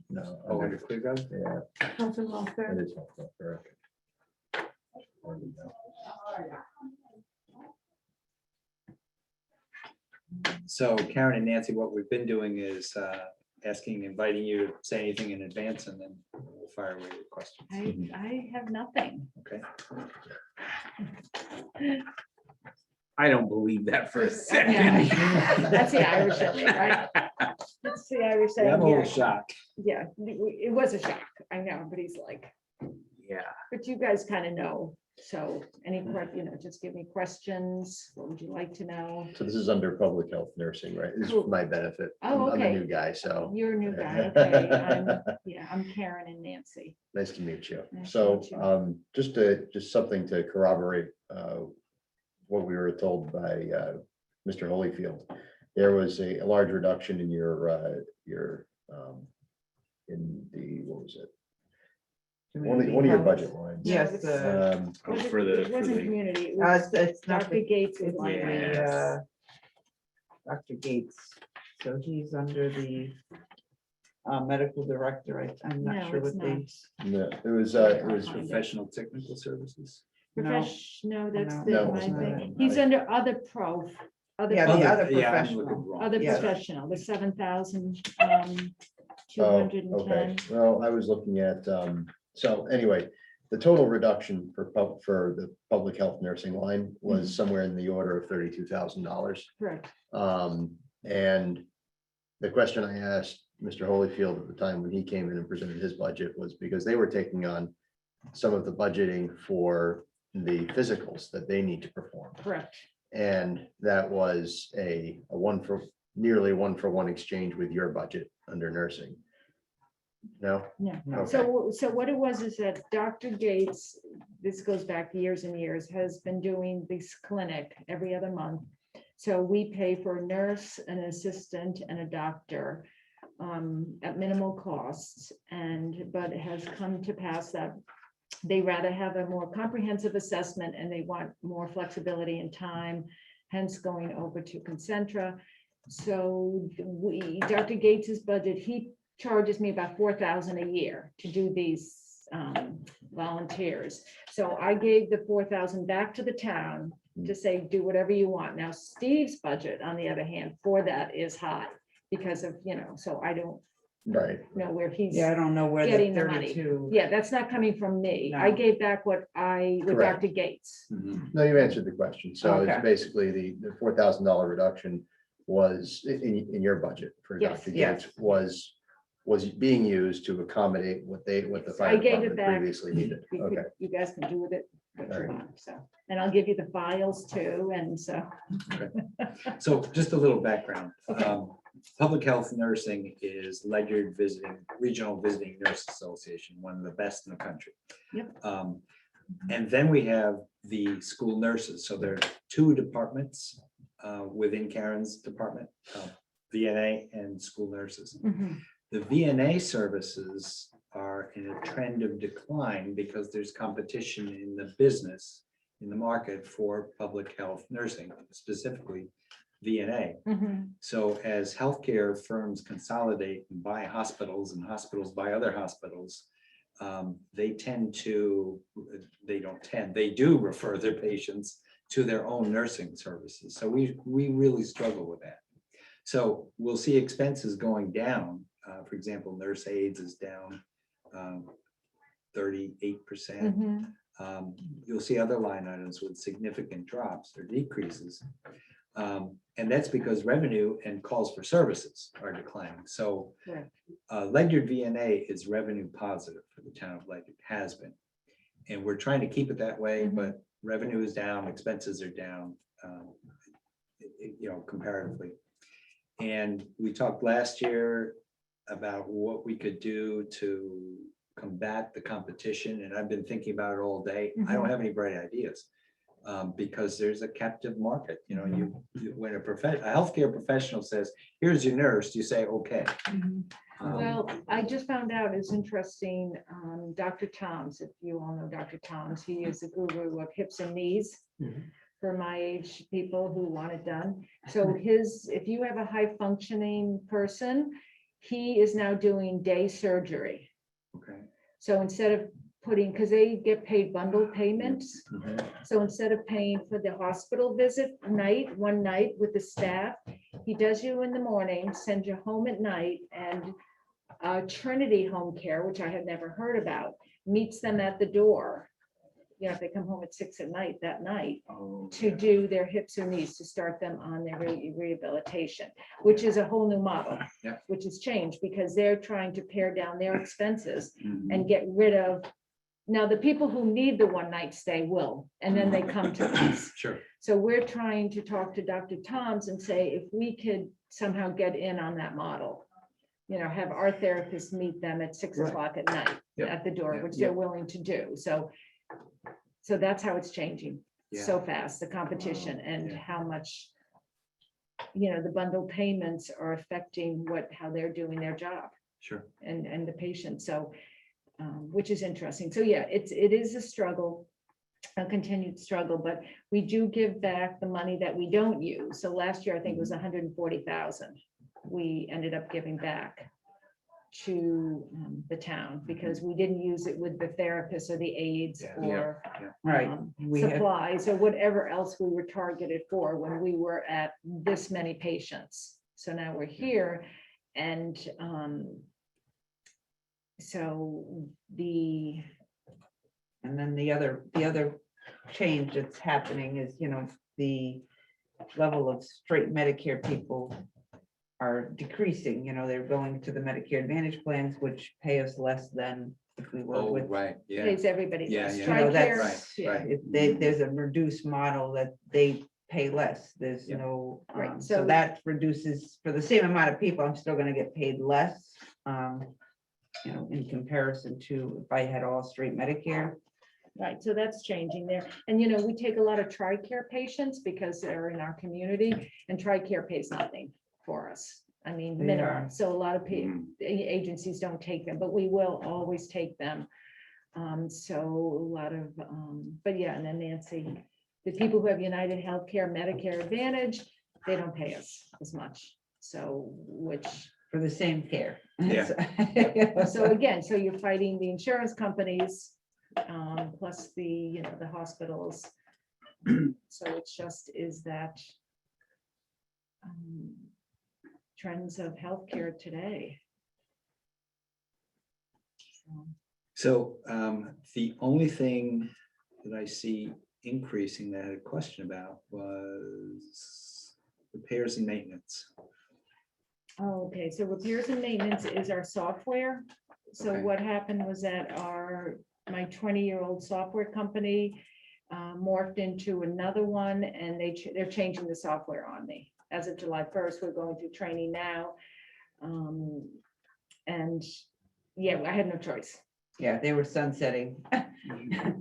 [SPEAKER 7] No.
[SPEAKER 1] Oh, under ClearGov?
[SPEAKER 7] Yeah,
[SPEAKER 4] Health and welfare.
[SPEAKER 7] that is helpful, correct.
[SPEAKER 1] So Karen and Nancy, what we've been doing is inviting you to say anything in advance and then we'll fire away your questions.
[SPEAKER 6] I have nothing.
[SPEAKER 1] Okay.
[SPEAKER 2] I don't believe that for a second.
[SPEAKER 6] That's the Irish in me, right? That's the Irish
[SPEAKER 1] Yeah, I'm a
[SPEAKER 6] saying,
[SPEAKER 1] little
[SPEAKER 6] yeah,
[SPEAKER 1] shocked.
[SPEAKER 6] yeah, it was a shock, I know, but he's like,
[SPEAKER 2] Yeah.
[SPEAKER 6] but you guys kind of know, so just give me questions, what would you like to know?
[SPEAKER 7] So this is under public health nursing, right? This is for my benefit.
[SPEAKER 6] Oh,
[SPEAKER 7] I'm the
[SPEAKER 6] okay.
[SPEAKER 7] new guy, so
[SPEAKER 6] You're a new guy, okay, I'm Karen and Nancy.
[SPEAKER 7] nice to meet you.
[SPEAKER 6] Nice to
[SPEAKER 7] So
[SPEAKER 6] meet you.
[SPEAKER 7] just something to corroborate what we were told by Mr. Holyfield. There was a large reduction in your in the, what was it? One of your budget lines.
[SPEAKER 10] Yes,
[SPEAKER 6] it's-
[SPEAKER 7] Um,
[SPEAKER 2] Oh,
[SPEAKER 6] Was it-
[SPEAKER 2] for the-
[SPEAKER 6] It wasn't
[SPEAKER 2] for the-
[SPEAKER 6] community, it was
[SPEAKER 10] it's not
[SPEAKER 6] Dr.
[SPEAKER 10] the,
[SPEAKER 6] Gates was
[SPEAKER 10] it's
[SPEAKER 6] like,
[SPEAKER 2] Yeah.
[SPEAKER 10] the, Dr. Gates. So he's under the medical director. I'm
[SPEAKER 6] no,
[SPEAKER 10] not sure
[SPEAKER 6] it's
[SPEAKER 10] what they.
[SPEAKER 6] not.
[SPEAKER 7] No, it was
[SPEAKER 1] Professional technical services.
[SPEAKER 10] No.
[SPEAKER 6] No, that's
[SPEAKER 10] No,
[SPEAKER 6] the,
[SPEAKER 7] no,
[SPEAKER 6] my
[SPEAKER 7] it's not.
[SPEAKER 6] thing, he's under other
[SPEAKER 10] Yeah, the other
[SPEAKER 1] Yeah, I'm
[SPEAKER 10] professional.
[SPEAKER 1] looking wrong.
[SPEAKER 6] other
[SPEAKER 10] Yeah.
[SPEAKER 6] professional, the 7,000,
[SPEAKER 7] Oh,
[SPEAKER 6] 210.
[SPEAKER 7] okay. Well, I was looking at, so anyway, the total reduction for the public health nursing line was somewhere in the order of $32,000.
[SPEAKER 6] Correct,
[SPEAKER 7] And the question I asked Mr. Holyfield at the time when he came in and presented his budget was because they were taking on some of the budgeting for the physicals that they need to perform.
[SPEAKER 6] correct.
[SPEAKER 7] And that was a nearly one for one exchange with your budget under nursing. No?
[SPEAKER 6] No,
[SPEAKER 7] Okay.
[SPEAKER 6] so what it was is that Dr. Gates, this goes back years and years, has been doing this clinic every other month. So we pay for a nurse, an assistant, and a doctor at minimal costs. But it has come to pass that they rather have a more comprehensive assessment and they want more flexibility in time, hence going over to Concentra. So Dr. Gates's budget, he charges me about $4,000 a year to do these volunteers. So I gave the $4,000 back to the town to say, do whatever you want. Now Steve's budget, on the other hand, for that is high because of, so I don't
[SPEAKER 7] Right.
[SPEAKER 6] know where he's.
[SPEAKER 10] Yeah, I don't know where the
[SPEAKER 6] Getting the money.
[SPEAKER 10] 32.
[SPEAKER 6] Yeah, that's not coming from me. I
[SPEAKER 10] No.
[SPEAKER 6] gave back with
[SPEAKER 7] Correct.
[SPEAKER 6] Dr. Gates.
[SPEAKER 7] No, you answered the question. So
[SPEAKER 10] Okay.
[SPEAKER 7] it's basically the $4,000 reduction was in your budget for
[SPEAKER 6] Yes.
[SPEAKER 7] Dr.
[SPEAKER 10] Yes.
[SPEAKER 7] Gates was being used to accommodate what the
[SPEAKER 6] I
[SPEAKER 7] fire
[SPEAKER 6] gave it
[SPEAKER 7] department
[SPEAKER 6] back.
[SPEAKER 7] previously needed.
[SPEAKER 6] You
[SPEAKER 7] Okay.
[SPEAKER 6] could- you guys can do with it what you
[SPEAKER 7] Alright.
[SPEAKER 6] want, so, and I'll give you the files too, and so.
[SPEAKER 1] So just a little background.
[SPEAKER 6] Okay.
[SPEAKER 1] Public health nursing is Ledyard Regional Visiting Nurse Association, one of the best in the country.
[SPEAKER 6] Yep.
[SPEAKER 1] And then we have the school nurses. So there are two departments within Karen's department, VNA and school nurses. The VNA services are in a trend of decline because there's competition in the business, in the market for public health nursing, specifically VNA. So as healthcare firms consolidate and buy hospitals and hospitals buy other hospitals, they do refer their patients to their own nursing services. So we really struggle with that. So we'll see expenses going down. For example, nurse aides is down 38%.
[SPEAKER 3] Mhm.
[SPEAKER 1] You'll see other line items with significant drops or decreases. And that's because revenue and calls for services are declining. So
[SPEAKER 6] Correct.
[SPEAKER 1] Ledyard VNA is revenue positive for the town of Ledyard, has been. And we're trying to keep it that way,
[SPEAKER 3] Mhm.
[SPEAKER 1] but revenue is down, expenses are down, comparatively. And we talked last year about what we could do to combat the competition, and I've been thinking about it all day. I don't have any bright ideas. Because there's a captive market, when a healthcare professional says, here's your nurse, you say, okay.
[SPEAKER 5] Well, I just found out, it's interesting, Dr. Tom's, if you all know Dr. Tom's, he is a guru of hips and knees for my age people who want it done. So if you have a high functioning person, he is now doing day surgery.
[SPEAKER 1] Okay.
[SPEAKER 5] So instead of putting, because they get paid bundle payments. So instead of paying for the hospital visit one night with the staff, he does you in the morning, sends you home at night, and Trinity Home Care, which I had never heard about, meets them at the door. If they come home at 6 at night that night to do their hips or knees, to start them on their rehabilitation, which is a whole new model,
[SPEAKER 1] Yeah.
[SPEAKER 5] which has changed because they're trying to pare down their expenses
[SPEAKER 1] Mhm.
[SPEAKER 5] and get rid of. Now, the people who need the one night stay will, and then they come to us.
[SPEAKER 1] Sure.
[SPEAKER 5] So we're trying to talk to Dr. Tom's and say, if we could somehow get in on that model, have our therapists meet them at 6
[SPEAKER 1] Right.
[SPEAKER 5] o'clock at night
[SPEAKER 1] Yep.
[SPEAKER 5] at the door,
[SPEAKER 1] Yep.
[SPEAKER 5] which they're willing to do. So that's how it's changing so fast, the competition and
[SPEAKER 1] Yeah.
[SPEAKER 5] how much, the bundle payments are affecting how they're doing their job
[SPEAKER 1] Sure.
[SPEAKER 5] and the patient. So which is interesting. So yeah, it is a struggle, a continued struggle, but we do give back the money that we don't use. So last year, I think it was 140,000. We ended up giving back to the town because we didn't use it with the therapists or the aides
[SPEAKER 1] Yeah.
[SPEAKER 5] or
[SPEAKER 10] Right. We have,
[SPEAKER 5] supplies or whatever else we were targeted for when we were at this many patients. So now we're here and so
[SPEAKER 10] and then the other change that's happening is, the level of straight Medicare people are decreasing, they're going to the Medicare Advantage plans, which pay us less than if we were
[SPEAKER 1] Oh,
[SPEAKER 10] with.
[SPEAKER 1] right, yeah.
[SPEAKER 5] pays everybody.
[SPEAKER 1] Yeah,
[SPEAKER 5] less.
[SPEAKER 1] yeah.
[SPEAKER 5] TRICARE,
[SPEAKER 1] Right,
[SPEAKER 5] yeah.
[SPEAKER 1] right.
[SPEAKER 10] There's a reduced model that they pay less. There's
[SPEAKER 1] Yeah.
[SPEAKER 10] no,
[SPEAKER 5] Right,
[SPEAKER 10] so
[SPEAKER 5] so-
[SPEAKER 10] that reduces, for the same amount of people, I'm still gonna get paid less. In comparison to if I had all straight Medicare.
[SPEAKER 5] Right, so that's changing there. And, we take a lot of TRICARE patients because they're in our community and TRICARE pays nothing for us. I mean,
[SPEAKER 10] They
[SPEAKER 5] minimum.
[SPEAKER 10] are.
[SPEAKER 5] So a lot of agencies don't take them, but we will always take them. So a lot of, but yeah, and then Nancy, the people who have United Healthcare, Medicare Advantage, they don't pay us as much. So, which,
[SPEAKER 10] For the same care.
[SPEAKER 1] Yeah.
[SPEAKER 5] so again, so you're fighting the insurance companies, plus the hospitals. So it's just is that trends of healthcare today.
[SPEAKER 1] So the only thing that I see increasing that I had a question about was repairs and maintenance.
[SPEAKER 5] Oh, okay, so repairs and maintenance is our software. So
[SPEAKER 1] Okay.
[SPEAKER 5] what happened was that my 20-year-old software company morphed into another one and they're changing the software on me. As of July 1st, we're going through training now. And yeah, I had no choice.
[SPEAKER 10] Yeah, they were sunsetting.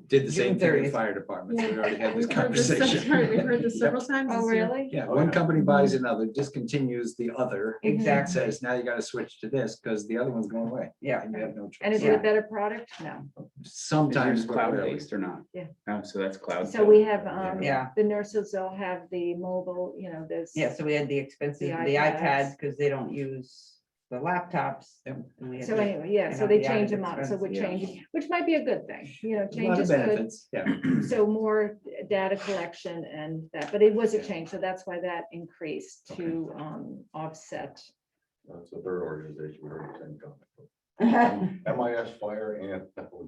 [SPEAKER 1] Did the same
[SPEAKER 10] June
[SPEAKER 1] thing in
[SPEAKER 10] 30th.
[SPEAKER 1] fire departments. We already had this
[SPEAKER 4] We've heard this
[SPEAKER 1] conversation.
[SPEAKER 4] right, we've heard this several times.
[SPEAKER 5] Oh,
[SPEAKER 4] this year.
[SPEAKER 5] really?
[SPEAKER 1] Yeah, one company buys another, discontinues the other. And
[SPEAKER 10] Exactly.
[SPEAKER 1] says, now you gotta switch to this because the other one's going away.
[SPEAKER 10] Yeah.
[SPEAKER 1] And you have no
[SPEAKER 5] And is
[SPEAKER 1] choice.
[SPEAKER 5] it a better product? No.
[SPEAKER 2] Is
[SPEAKER 1] Sometimes.
[SPEAKER 2] yours
[SPEAKER 1] but
[SPEAKER 2] cloud
[SPEAKER 1] rarely.
[SPEAKER 2] based or not?
[SPEAKER 5] Yeah.
[SPEAKER 2] Oh, so that's cloud.
[SPEAKER 5] So we have,
[SPEAKER 10] Yeah.
[SPEAKER 5] the nurses, they'll have the mobile, there's.
[SPEAKER 10] Yeah, so we had the expensive,
[SPEAKER 5] The
[SPEAKER 10] the
[SPEAKER 5] iPads.
[SPEAKER 10] iPads, because they don't use the laptops.
[SPEAKER 1] Yep.
[SPEAKER 10] and we had
[SPEAKER 5] So
[SPEAKER 10] the-
[SPEAKER 5] anyway, yeah,
[SPEAKER 10] you
[SPEAKER 5] so
[SPEAKER 10] know,
[SPEAKER 5] they
[SPEAKER 10] the
[SPEAKER 5] change
[SPEAKER 10] added
[SPEAKER 5] them out, so we're
[SPEAKER 10] expense, yeah.
[SPEAKER 5] changing, which might be a good thing,
[SPEAKER 1] A lot
[SPEAKER 5] change
[SPEAKER 1] of
[SPEAKER 5] is good.
[SPEAKER 1] benefits, yeah.
[SPEAKER 5] So more data collection and that, but it was a
[SPEAKER 1] Yeah.
[SPEAKER 5] change, so that's why that increased to offset.
[SPEAKER 11] It's a bird organization, we already send comment. MIS fire and.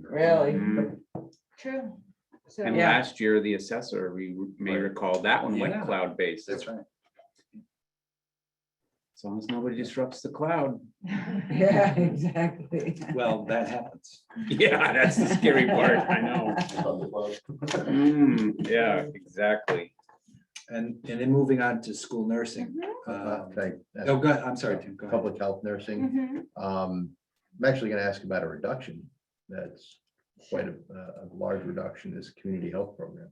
[SPEAKER 10] Really?
[SPEAKER 2] Mm.
[SPEAKER 3] True. So,
[SPEAKER 2] And
[SPEAKER 10] Yeah.
[SPEAKER 2] last year, the assessor, we may recall, that one went
[SPEAKER 1] Yeah.
[SPEAKER 2] cloud-based.
[SPEAKER 1] That's right.
[SPEAKER 2] As long as nobody disrupts the cloud.
[SPEAKER 10] Yeah, exactly.
[SPEAKER 1] Well, that happens.
[SPEAKER 2] Yeah, that's the scary part, I know. Yeah, exactly.
[SPEAKER 1] And then moving on to school nursing.
[SPEAKER 7] Okay.
[SPEAKER 1] Oh, go ahead. I'm sorry, Tim, go ahead.
[SPEAKER 7] Public health nursing.
[SPEAKER 3] mhm.
[SPEAKER 7] I'm actually gonna ask about a reduction. That's quite a large reduction, this community health program.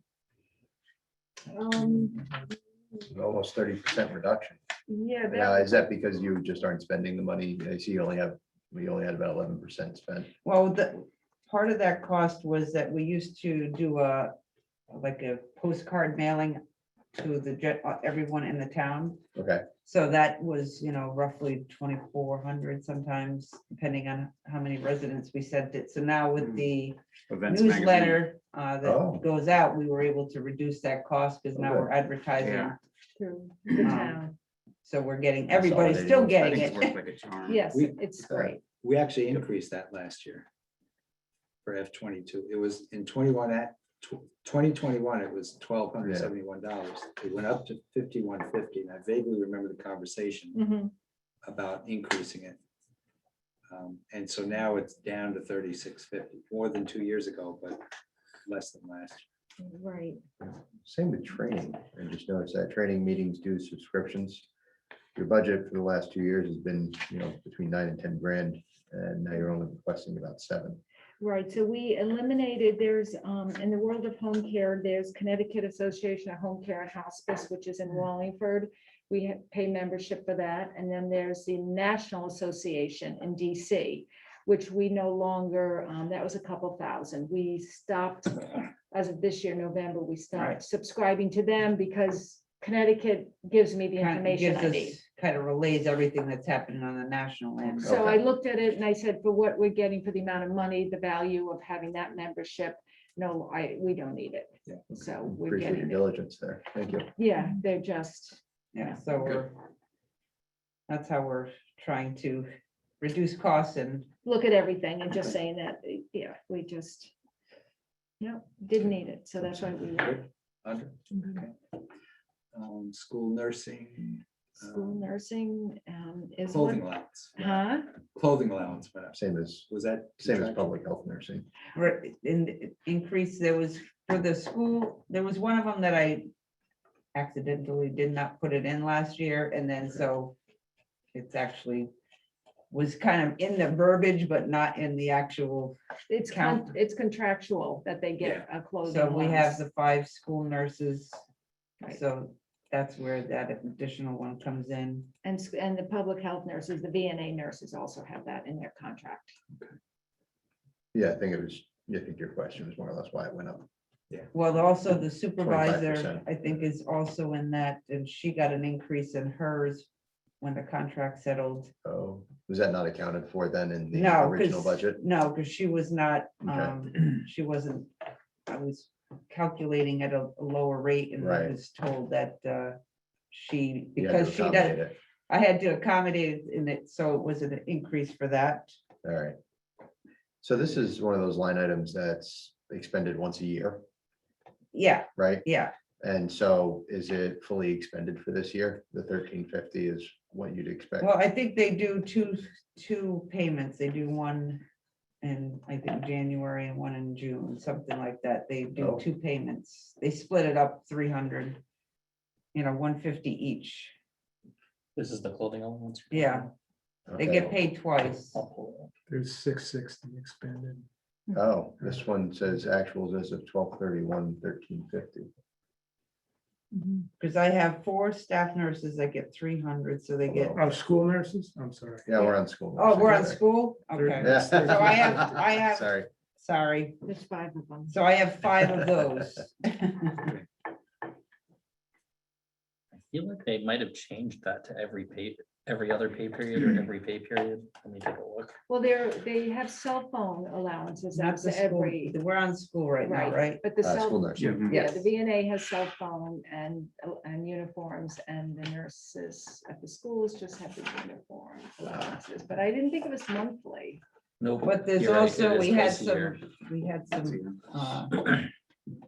[SPEAKER 7] Almost 30% reduction.
[SPEAKER 6] Yeah,
[SPEAKER 7] Now, is that because you just aren't spending the money? I see we only had about 11% spent.
[SPEAKER 10] Well, part of that cost was that we used to do like a postcard mailing to everyone in the town.
[SPEAKER 7] Okay,
[SPEAKER 10] So that was, roughly 2,400 sometimes, depending on how many residents we sent it. So now with the
[SPEAKER 2] Events magazine.
[SPEAKER 10] newsletter
[SPEAKER 7] Oh.
[SPEAKER 10] that goes out, we were able to reduce that cost because now
[SPEAKER 7] Okay.
[SPEAKER 10] we're advertising.
[SPEAKER 2] Yeah.
[SPEAKER 6] through the town.
[SPEAKER 10] So we're getting, everybody's still
[SPEAKER 7] Consolidating
[SPEAKER 2] I
[SPEAKER 10] getting
[SPEAKER 2] think it's
[SPEAKER 10] it.
[SPEAKER 2] worked like a charm.
[SPEAKER 6] Yes,
[SPEAKER 1] We-
[SPEAKER 6] it's great.
[SPEAKER 1] We actually increased that last year for F-22. It was in 2021, it was $1,271. It went up to $5,150. And I vaguely remember the conversation
[SPEAKER 6] Mhm.
[SPEAKER 1] about increasing it. And so now it's down to $3,650, more than 2 years ago, but less than last year.
[SPEAKER 6] Right.
[SPEAKER 7] same with training. I just noticed that training meetings do subscriptions. Your budget for the last 2 years has been, between 9 and 10 grand, and now you're only requesting about 7.
[SPEAKER 6] Right, so we eliminated, there's, in the world of home care, there's Connecticut Association of Home Care and Hospice, which is in Wallingford. We pay membership for that, and then there's the National Association in DC, which we no longer, that was a couple thousand. We stopped, as of this year, November, we stopped
[SPEAKER 10] Right.
[SPEAKER 6] subscribing to them because Connecticut gives me the information I need.
[SPEAKER 10] Kind of relays everything that's happening on the national end.
[SPEAKER 6] So I
[SPEAKER 7] Okay.
[SPEAKER 6] looked at it and I said, for what we're getting for the amount of money, the value of having that membership, no, we don't need it.
[SPEAKER 1] Yeah.
[SPEAKER 6] So we're
[SPEAKER 7] Appreciate your
[SPEAKER 6] getting it.
[SPEAKER 7] diligence there. Thank you.
[SPEAKER 6] Yeah, they're just,
[SPEAKER 10] Yeah, so that's how we're trying to reduce costs and
[SPEAKER 6] look at everything and just saying that, yeah, we just, no, didn't need it. So that's why we,
[SPEAKER 1] Good. Andre? Okay. School nursing,
[SPEAKER 6] school nursing is
[SPEAKER 1] clothing
[SPEAKER 6] one.
[SPEAKER 1] allowance.
[SPEAKER 6] Huh?
[SPEAKER 1] Clothing allowance, but
[SPEAKER 7] Same as
[SPEAKER 1] was that?
[SPEAKER 7] public health nursing.
[SPEAKER 10] increase, there was, for the school, there was one of them that I accidentally did not put it in last year, and then so it's actually was kind of in the verbiage, but not in the actual.
[SPEAKER 6] It's
[SPEAKER 10] Count.
[SPEAKER 6] it's contractual that they get a clothing.
[SPEAKER 10] So we have
[SPEAKER 6] allowance.
[SPEAKER 10] the 5 school nurses.
[SPEAKER 6] Right.
[SPEAKER 10] So that's where that additional one comes in.
[SPEAKER 6] And the public health nurses, the VNA nurses also have that in their contract.
[SPEAKER 7] Yeah, I think your question was more or less why it went up.
[SPEAKER 10] Well, also the supervisor,
[SPEAKER 7] 25%.
[SPEAKER 10] I think, is also in that, and she got an increase in hers when the contract settled.
[SPEAKER 7] Oh, was that not accounted for then in the
[SPEAKER 10] No,
[SPEAKER 7] original
[SPEAKER 10] because,
[SPEAKER 7] budget?
[SPEAKER 10] no, because she was not,
[SPEAKER 7] Okay.
[SPEAKER 10] she wasn't, I was calculating at a lower rate and I
[SPEAKER 7] Right.
[SPEAKER 10] was told that she,
[SPEAKER 7] You had to
[SPEAKER 10] because she
[SPEAKER 7] accommodate
[SPEAKER 10] does,
[SPEAKER 7] it.
[SPEAKER 10] I had to accommodate it in it, so it was an increase for that.
[SPEAKER 7] All right. So this is one of those line items that's expended once a year,
[SPEAKER 10] Yeah,
[SPEAKER 7] right?
[SPEAKER 10] yeah,
[SPEAKER 7] And so is it fully expended for this year? The 1350 is what you'd expect?
[SPEAKER 10] well, I think they do two payments. They do one in, I think, January and one in June, something like that. They do
[SPEAKER 7] Oh.
[SPEAKER 10] 2 payments. They split it up 300, 150 each.
[SPEAKER 9] This is the clothing allowance.
[SPEAKER 10] Yeah, they
[SPEAKER 7] Okay.
[SPEAKER 10] get paid twice.
[SPEAKER 9] I'll pull it up.
[SPEAKER 11] There's 660 expended.
[SPEAKER 7] Oh, this one says actuals as of 12/31/1350.
[SPEAKER 10] Because I have 4 staff nurses that get 300, so they get,
[SPEAKER 11] Oh, school nurses? I'm sorry.
[SPEAKER 7] Yeah, we're on school.
[SPEAKER 10] oh, we're on
[SPEAKER 7] nurses,
[SPEAKER 10] school?
[SPEAKER 11] Third-
[SPEAKER 10] Okay,
[SPEAKER 7] Yeah.
[SPEAKER 10] So I have-
[SPEAKER 7] Sorry.
[SPEAKER 10] sorry.
[SPEAKER 6] There's 5 of them.
[SPEAKER 10] So I have 5 of those.
[SPEAKER 9] I feel like they might have changed that to every other pay period or every pay period. Let me take a look.
[SPEAKER 6] Well, they have cell phone allowances.
[SPEAKER 10] Not
[SPEAKER 6] That's
[SPEAKER 10] the school,
[SPEAKER 6] every,
[SPEAKER 10] we're on school right now, right?
[SPEAKER 6] but the
[SPEAKER 7] School
[SPEAKER 6] cell,
[SPEAKER 7] nurse.
[SPEAKER 2] Yeah.
[SPEAKER 6] yeah, the
[SPEAKER 10] Yes.
[SPEAKER 6] VNA has cell phone and uniforms, and the nurses at the schools just have the uniform allowances, but I didn't think it was monthly.
[SPEAKER 9] Nope.
[SPEAKER 10] But there's
[SPEAKER 9] you're right,
[SPEAKER 10] also,
[SPEAKER 9] it is twice a year.
[SPEAKER 10] we had some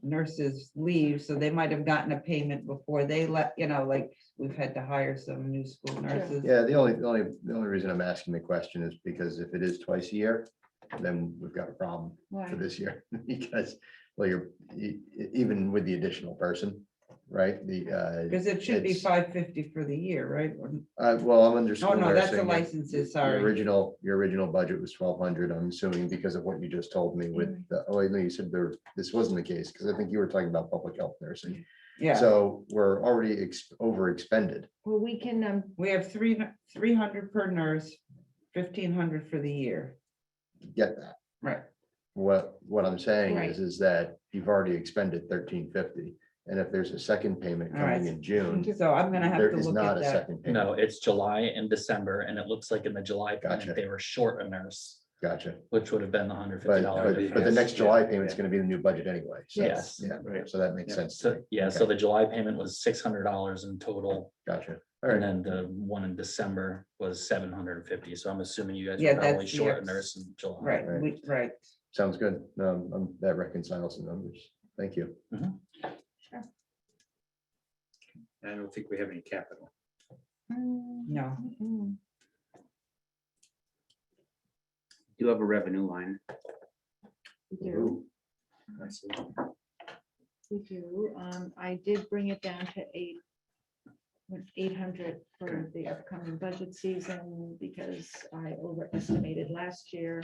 [SPEAKER 10] nurses leave, so they might have gotten a payment before they left, like we've had to hire some new school nurses.
[SPEAKER 7] Yeah, the only reason I'm asking the question is because if it is twice a year, then we've got a problem
[SPEAKER 6] Why?
[SPEAKER 7] for this year. Because, well, even with the additional person, right?
[SPEAKER 10] Because it should be
[SPEAKER 7] it's-
[SPEAKER 10] 550 for the year, right?
[SPEAKER 7] Well, I'm under.
[SPEAKER 10] Oh,
[SPEAKER 7] school
[SPEAKER 10] no, that's the
[SPEAKER 7] nursing.
[SPEAKER 10] licenses,
[SPEAKER 7] Your
[SPEAKER 10] sorry.
[SPEAKER 7] your original budget was 1,200, I'm assuming because of what you just told me with, I know you said this wasn't the case, because I think you were talking about public health nursing.
[SPEAKER 10] Yeah,
[SPEAKER 7] So we're already over expended.
[SPEAKER 6] Well, we can,
[SPEAKER 10] we have 300 per nurse, 1,500 for the year.
[SPEAKER 7] Get that.
[SPEAKER 10] Right.
[SPEAKER 7] What I'm saying
[SPEAKER 6] Right.
[SPEAKER 7] is that you've already expended 1,350. And if there's a second payment
[SPEAKER 10] All right.
[SPEAKER 7] coming in June,
[SPEAKER 10] So I'm gonna have
[SPEAKER 7] there
[SPEAKER 10] to
[SPEAKER 7] is
[SPEAKER 10] look
[SPEAKER 7] not
[SPEAKER 10] at
[SPEAKER 7] a
[SPEAKER 10] that.
[SPEAKER 7] second payment.
[SPEAKER 9] No, it's July and December, and it looks like in the July
[SPEAKER 7] Gotcha.
[SPEAKER 9] payment, they were short a nurse,
[SPEAKER 7] Gotcha.
[SPEAKER 9] which would have been the $150
[SPEAKER 7] But the
[SPEAKER 9] difference.
[SPEAKER 7] next July payment's gonna be the new budget anyway. So,
[SPEAKER 9] Yes.
[SPEAKER 7] Yeah,
[SPEAKER 1] Right.
[SPEAKER 7] so that makes
[SPEAKER 1] Yeah.
[SPEAKER 7] sense. to
[SPEAKER 9] So,
[SPEAKER 7] me.
[SPEAKER 9] yeah, so
[SPEAKER 7] Okay.
[SPEAKER 9] the July payment was $600 in total,
[SPEAKER 7] Gotcha. All
[SPEAKER 9] and
[SPEAKER 7] right.
[SPEAKER 9] then the one in December was 750. So I'm assuming you guys
[SPEAKER 10] Yeah,
[SPEAKER 9] were probably
[SPEAKER 10] that's-
[SPEAKER 9] short a
[SPEAKER 10] yes.
[SPEAKER 9] nurse in July.
[SPEAKER 10] Right,
[SPEAKER 7] Right.
[SPEAKER 10] right.
[SPEAKER 7] Sounds good. That reconciles the numbers. Thank you.
[SPEAKER 1] I don't think we have any capital.
[SPEAKER 10] No,
[SPEAKER 6] mm,
[SPEAKER 2] Do have a revenue line.
[SPEAKER 6] we do,
[SPEAKER 1] I see.
[SPEAKER 6] we do. I did bring it down to 800 for the upcoming budget season because I overestimated last year.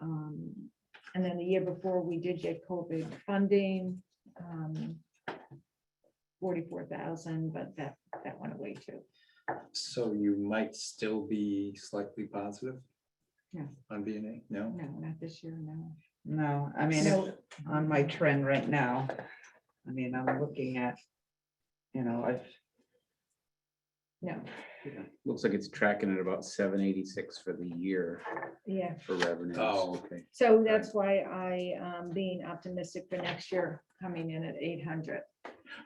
[SPEAKER 6] And then the year before, we did get COVID funding, 44,000, but that went away too.
[SPEAKER 1] So you might still be slightly positive?
[SPEAKER 6] No.
[SPEAKER 1] On BNA? No?
[SPEAKER 6] No, not this year, no.
[SPEAKER 10] no, I mean,
[SPEAKER 6] So-
[SPEAKER 10] on my trend right now, I mean, I'm looking at, I've,
[SPEAKER 6] No,
[SPEAKER 2] Looks like it's tracking at about 786 for the year
[SPEAKER 6] yeah.
[SPEAKER 2] for revenues.
[SPEAKER 1] Oh, okay.
[SPEAKER 6] So that's why I being optimistic for next year, coming in at 800.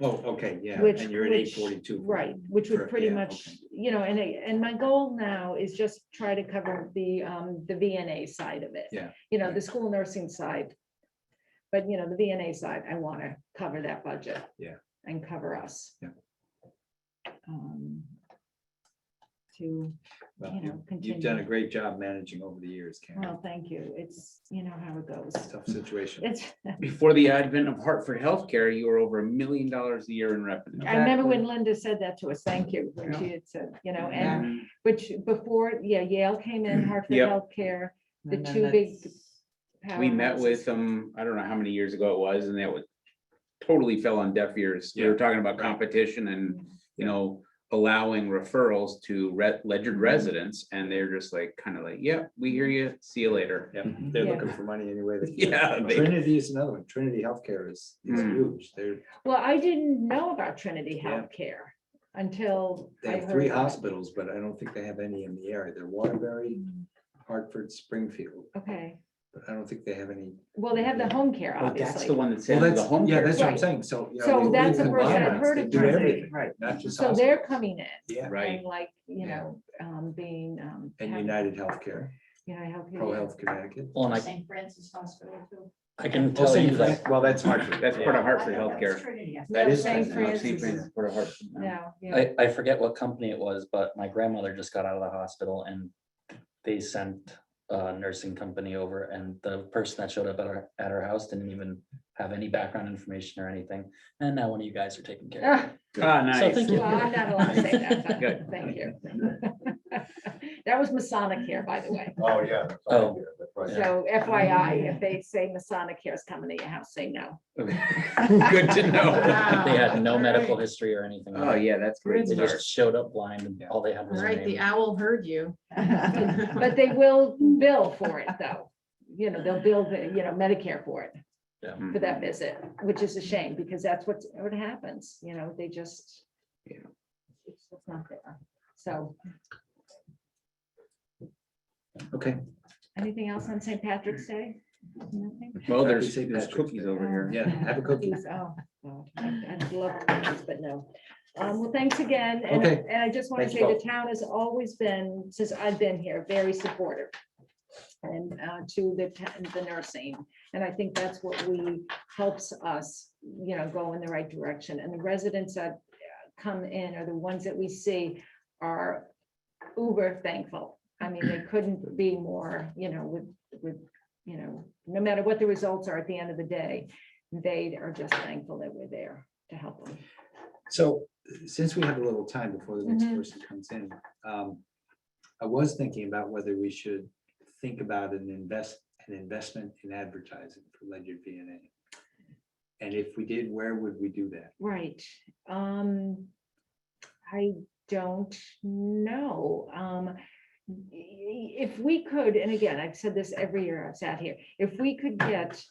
[SPEAKER 1] Oh, okay, yeah,
[SPEAKER 6] Which-
[SPEAKER 1] and you're at
[SPEAKER 6] which-
[SPEAKER 1] 842.
[SPEAKER 6] Right, which would
[SPEAKER 1] Correct,
[SPEAKER 6] pretty
[SPEAKER 1] yeah,
[SPEAKER 6] much,
[SPEAKER 1] okay.
[SPEAKER 6] and my goal now is just try to cover the VNA side of it.
[SPEAKER 1] Yeah,
[SPEAKER 6] The school nursing side. But, the VNA side, I want to cover that budget.
[SPEAKER 1] Yeah.
[SPEAKER 6] And cover us.
[SPEAKER 1] Yeah.
[SPEAKER 6] To,
[SPEAKER 1] Well,
[SPEAKER 6] You know,
[SPEAKER 1] you've done a
[SPEAKER 6] continue.
[SPEAKER 1] great job managing over the years, Karen.
[SPEAKER 6] well, thank you. It's, how it goes.
[SPEAKER 1] Tough situation.
[SPEAKER 6] It's,
[SPEAKER 2] Before the advent of Hartford Healthcare, you were over $1 million a year in revenue.
[SPEAKER 6] I remember when Linda said that to us, thank you, when she had said, and which before, Yale came in, Hartford
[SPEAKER 2] Yep.
[SPEAKER 6] Healthcare, the
[SPEAKER 10] and then
[SPEAKER 6] two big.
[SPEAKER 10] that's-
[SPEAKER 2] We met
[SPEAKER 6] powerhouses.
[SPEAKER 2] with them, I don't know how many years ago it was, and that was totally fell on deaf ears. We were
[SPEAKER 1] Yeah,
[SPEAKER 2] talking about
[SPEAKER 1] right.
[SPEAKER 2] competition and, allowing referrals to ledgered residents, and they're just kind of like, yep, we hear you, see you later.
[SPEAKER 1] Yeah, they're
[SPEAKER 6] Yeah.
[SPEAKER 1] looking for money anyway. they can.
[SPEAKER 2] Yeah, they-
[SPEAKER 1] Trinity is another one. Trinity Healthcare is
[SPEAKER 2] Mm.
[SPEAKER 1] huge. They're,
[SPEAKER 6] Well, I didn't know about Trinity
[SPEAKER 1] Yeah.
[SPEAKER 6] Healthcare until
[SPEAKER 1] they
[SPEAKER 6] I
[SPEAKER 1] have 3
[SPEAKER 6] heard. about it.
[SPEAKER 1] hospitals, but I don't think they have any in the area. They're Waterbury, Hartford, Springfield,
[SPEAKER 6] Okay,
[SPEAKER 1] but I don't think they have any.
[SPEAKER 6] well, they have the home care,
[SPEAKER 2] Oh, that's the
[SPEAKER 6] obviously.
[SPEAKER 2] one that
[SPEAKER 1] Well,
[SPEAKER 2] said the
[SPEAKER 1] that's,
[SPEAKER 2] home
[SPEAKER 1] yeah,
[SPEAKER 2] care.
[SPEAKER 1] that's what I'm
[SPEAKER 6] Right.
[SPEAKER 1] saying. So.
[SPEAKER 6] So
[SPEAKER 1] they
[SPEAKER 6] that's the
[SPEAKER 1] do
[SPEAKER 6] first I've
[SPEAKER 1] conglomerates.
[SPEAKER 6] heard
[SPEAKER 1] They
[SPEAKER 6] of
[SPEAKER 1] do
[SPEAKER 6] Trinity.
[SPEAKER 1] everything,
[SPEAKER 10] Right.
[SPEAKER 1] not just
[SPEAKER 6] So they're
[SPEAKER 1] hospitals.
[SPEAKER 6] coming in.
[SPEAKER 1] Yeah,
[SPEAKER 2] Right.
[SPEAKER 6] And like, being.
[SPEAKER 1] and
[SPEAKER 6] having-
[SPEAKER 1] United Healthcare,
[SPEAKER 6] Healthcare,
[SPEAKER 1] Pro
[SPEAKER 6] yeah.
[SPEAKER 1] Health Connecticut.
[SPEAKER 9] Well, and
[SPEAKER 5] St. Francis Hospital too.
[SPEAKER 9] I can
[SPEAKER 1] Oh,
[SPEAKER 9] tell
[SPEAKER 1] St.
[SPEAKER 9] you
[SPEAKER 1] Fran-
[SPEAKER 9] that,
[SPEAKER 1] Well, that's Hartford.
[SPEAKER 2] That's part of Hartford Healthcare.
[SPEAKER 1] That
[SPEAKER 6] No,
[SPEAKER 1] is
[SPEAKER 6] St.
[SPEAKER 1] St.
[SPEAKER 6] Francis.
[SPEAKER 2] Francis, part of Hartford now.
[SPEAKER 6] No, yeah.
[SPEAKER 9] I forget what company it was, but my grandmother just got out of the hospital and they sent a nursing company over, and the person that showed up at her house didn't even have any background information or anything. And now one of you guys are taking care of it.
[SPEAKER 6] Ah,
[SPEAKER 2] Ah, nice.
[SPEAKER 9] So thank you.
[SPEAKER 6] well, I'm not allowed to say that. but
[SPEAKER 2] Good.
[SPEAKER 6] Thank you. That was Masonic care, by the way.
[SPEAKER 7] Oh, yeah.
[SPEAKER 9] Oh.
[SPEAKER 6] So FYI, if they say Masonic care is coming to your house, say no.
[SPEAKER 2] Good to know.
[SPEAKER 9] They had no medical history or anything.
[SPEAKER 2] Oh, yeah, that's great.
[SPEAKER 9] They
[SPEAKER 2] start.
[SPEAKER 9] just showed up blind and
[SPEAKER 1] Yeah.
[SPEAKER 9] all they had
[SPEAKER 4] All
[SPEAKER 9] was their
[SPEAKER 4] right, the
[SPEAKER 9] name.
[SPEAKER 4] owl heard you.
[SPEAKER 6] But they will bill for it, though. They'll bill the, Medicare for it, for that visit, which is a shame, because that's what happens, they just.
[SPEAKER 2] Yeah.
[SPEAKER 6] It's just not there. So,
[SPEAKER 1] Okay,
[SPEAKER 6] anything else on St. Patrick's Day? Nothing?
[SPEAKER 2] Well,
[SPEAKER 1] Happy
[SPEAKER 2] there's
[SPEAKER 1] St. Patrick's
[SPEAKER 2] cookies
[SPEAKER 1] Day.
[SPEAKER 2] over here.
[SPEAKER 1] yeah, have a cookie.
[SPEAKER 6] Cookies, oh, God, I'd love cookies, but no. Well, thanks again, and
[SPEAKER 1] Okay.
[SPEAKER 6] I just want to
[SPEAKER 1] Thank
[SPEAKER 6] say
[SPEAKER 1] you
[SPEAKER 6] the town has always been, since I've been here, very supportive.
[SPEAKER 12] and to the nursing. And I think that's what helps us, go in the right direction. And the residents that come in are the ones that we see are uber thankful. I mean, they couldn't be more, with, no matter what the results are at the end of the day, they are just thankful that we're there to help them.
[SPEAKER 1] So since we have a little time before the next
[SPEAKER 12] Mhm.
[SPEAKER 1] person comes in, I was thinking about whether we should think about an investment in advertising for Ledyard VNA. And if we did, where would we do that?
[SPEAKER 12] Right. I don't know. If we could, and again, I've said this every year I've sat here, if we could get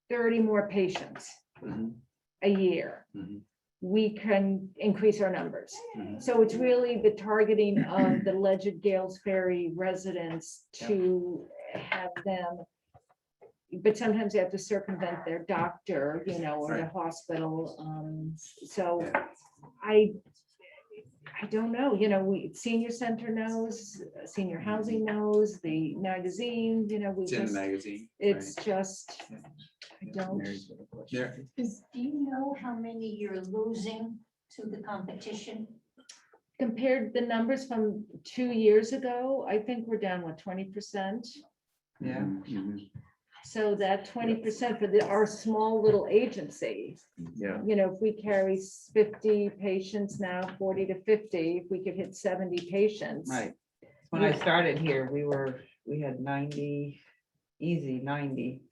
[SPEAKER 12] 30 more patients
[SPEAKER 1] Mhm,
[SPEAKER 12] a year,
[SPEAKER 1] mhm,
[SPEAKER 12] we can increase our numbers.
[SPEAKER 1] mhm.
[SPEAKER 12] So it's really the targeting of the Ledyard Gales Ferry residents to have them. But sometimes they have to circumvent their doctor, or the
[SPEAKER 1] Right.
[SPEAKER 12] hospital. So
[SPEAKER 1] Yeah.
[SPEAKER 12] I don't know, senior center knows, senior housing knows, the magazine, we
[SPEAKER 1] It's in the
[SPEAKER 12] just,
[SPEAKER 1] magazine.
[SPEAKER 12] it's just,
[SPEAKER 1] Yeah.
[SPEAKER 12] I don't.
[SPEAKER 1] Mary's got a question. There-
[SPEAKER 5] Do you know how many you're losing to the competition?
[SPEAKER 12] Compared the numbers from 2 years ago, I think we're down, 20%?
[SPEAKER 10] Yeah.
[SPEAKER 2] Mhm.
[SPEAKER 12] So that 20% for our small little agency,
[SPEAKER 2] Yeah.
[SPEAKER 12] if we carry 50 patients now, 40 to 50, if we could hit 70 patients.
[SPEAKER 10] Right. When I started here, we had 90, easy 90.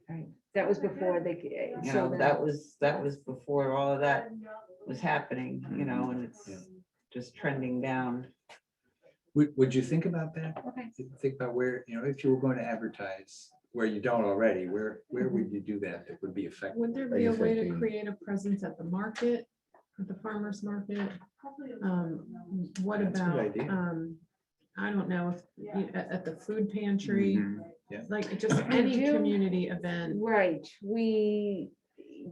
[SPEAKER 12] That was before they.
[SPEAKER 10] You
[SPEAKER 12] so
[SPEAKER 10] know,
[SPEAKER 12] then-
[SPEAKER 10] that was before all of that was happening, and
[SPEAKER 1] Yeah.
[SPEAKER 10] it's just trending down.
[SPEAKER 1] Would you think about that?
[SPEAKER 12] Okay.
[SPEAKER 1] Think about where, if you were going to advertise, where you don't already, where would you do that? That would be effective.
[SPEAKER 4] Would there
[SPEAKER 7] Are
[SPEAKER 4] be
[SPEAKER 7] you
[SPEAKER 4] a way to
[SPEAKER 7] thinking-
[SPEAKER 4] create a presence at the market, at the farmer's market? What
[SPEAKER 1] That's a good
[SPEAKER 4] about,
[SPEAKER 1] idea.
[SPEAKER 4] I don't know, at the food pantry,
[SPEAKER 2] Mhm.
[SPEAKER 4] like just
[SPEAKER 12] We
[SPEAKER 4] any
[SPEAKER 12] do.
[SPEAKER 4] community event?
[SPEAKER 12] Right, we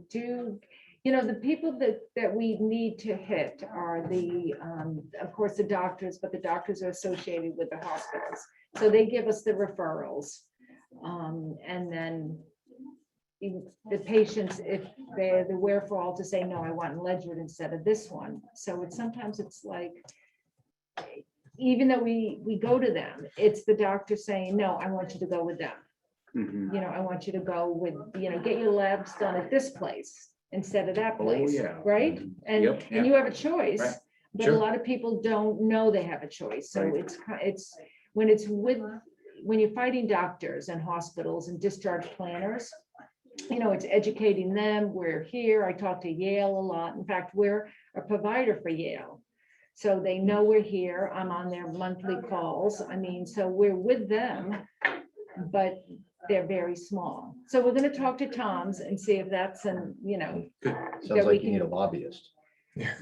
[SPEAKER 12] do, the people that we need to hit are of course, the doctors, but the doctors are associated with the hospitals. So they give us the referrals. And then the patients, if they're the wherefore to say, no, I want Ledyard instead of this one. So sometimes it's like, even though we go to them, it's the doctor saying, no, I want you to go with them.
[SPEAKER 2] Mhm.
[SPEAKER 12] I want you to go with, get your labs done at this place instead of that
[SPEAKER 2] Oh,
[SPEAKER 12] place,
[SPEAKER 2] yeah.
[SPEAKER 12] right?
[SPEAKER 2] Mhm.
[SPEAKER 12] And,
[SPEAKER 2] Yep.
[SPEAKER 12] and you have a choice,
[SPEAKER 1] Right.
[SPEAKER 12] but a
[SPEAKER 1] Sure.
[SPEAKER 12] lot of people don't know they have a choice. So
[SPEAKER 1] Right.
[SPEAKER 12] it's, when you're fighting doctors and hospitals and discharge planners, it's educating them. We're here. I talk to Yale a lot. In fact, we're a provider for Yale. So they know we're here. I'm on their monthly calls. I mean, so we're with them, but they're very small. So we're gonna talk to Tom's and see if that's
[SPEAKER 1] Good.
[SPEAKER 7] Sounds
[SPEAKER 12] we
[SPEAKER 7] like you
[SPEAKER 12] can-
[SPEAKER 7] need a lobbyist.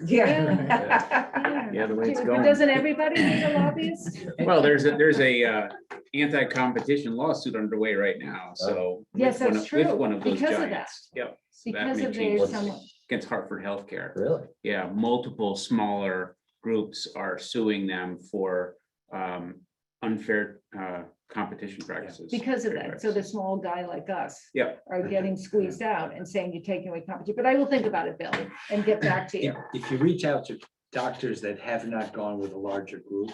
[SPEAKER 2] Yeah, the way it's
[SPEAKER 12] But
[SPEAKER 2] going.
[SPEAKER 12] doesn't everybody need a lobbyist?
[SPEAKER 2] Well, there's a anti-competition lawsuit underway right now, so. with
[SPEAKER 12] Yes,
[SPEAKER 2] one
[SPEAKER 12] that's
[SPEAKER 2] of- with
[SPEAKER 12] true,
[SPEAKER 2] one of those
[SPEAKER 12] because of that.
[SPEAKER 2] giants. Yep. So that
[SPEAKER 12] Because
[SPEAKER 2] may
[SPEAKER 12] of
[SPEAKER 2] change
[SPEAKER 12] there's
[SPEAKER 2] things
[SPEAKER 12] someone,
[SPEAKER 2] against Hartford Healthcare.
[SPEAKER 7] Really?
[SPEAKER 2] Yeah, multiple smaller groups are suing them for unfair competition practices.
[SPEAKER 12] because of
[SPEAKER 2] trade
[SPEAKER 12] that. So the
[SPEAKER 2] practices.
[SPEAKER 12] small guy like us
[SPEAKER 2] Yep.
[SPEAKER 12] are getting squeezed out and saying you're taking away competition. But I will think about it, Bill, and get back to you.
[SPEAKER 1] If you reach out to doctors that have not gone with a larger group,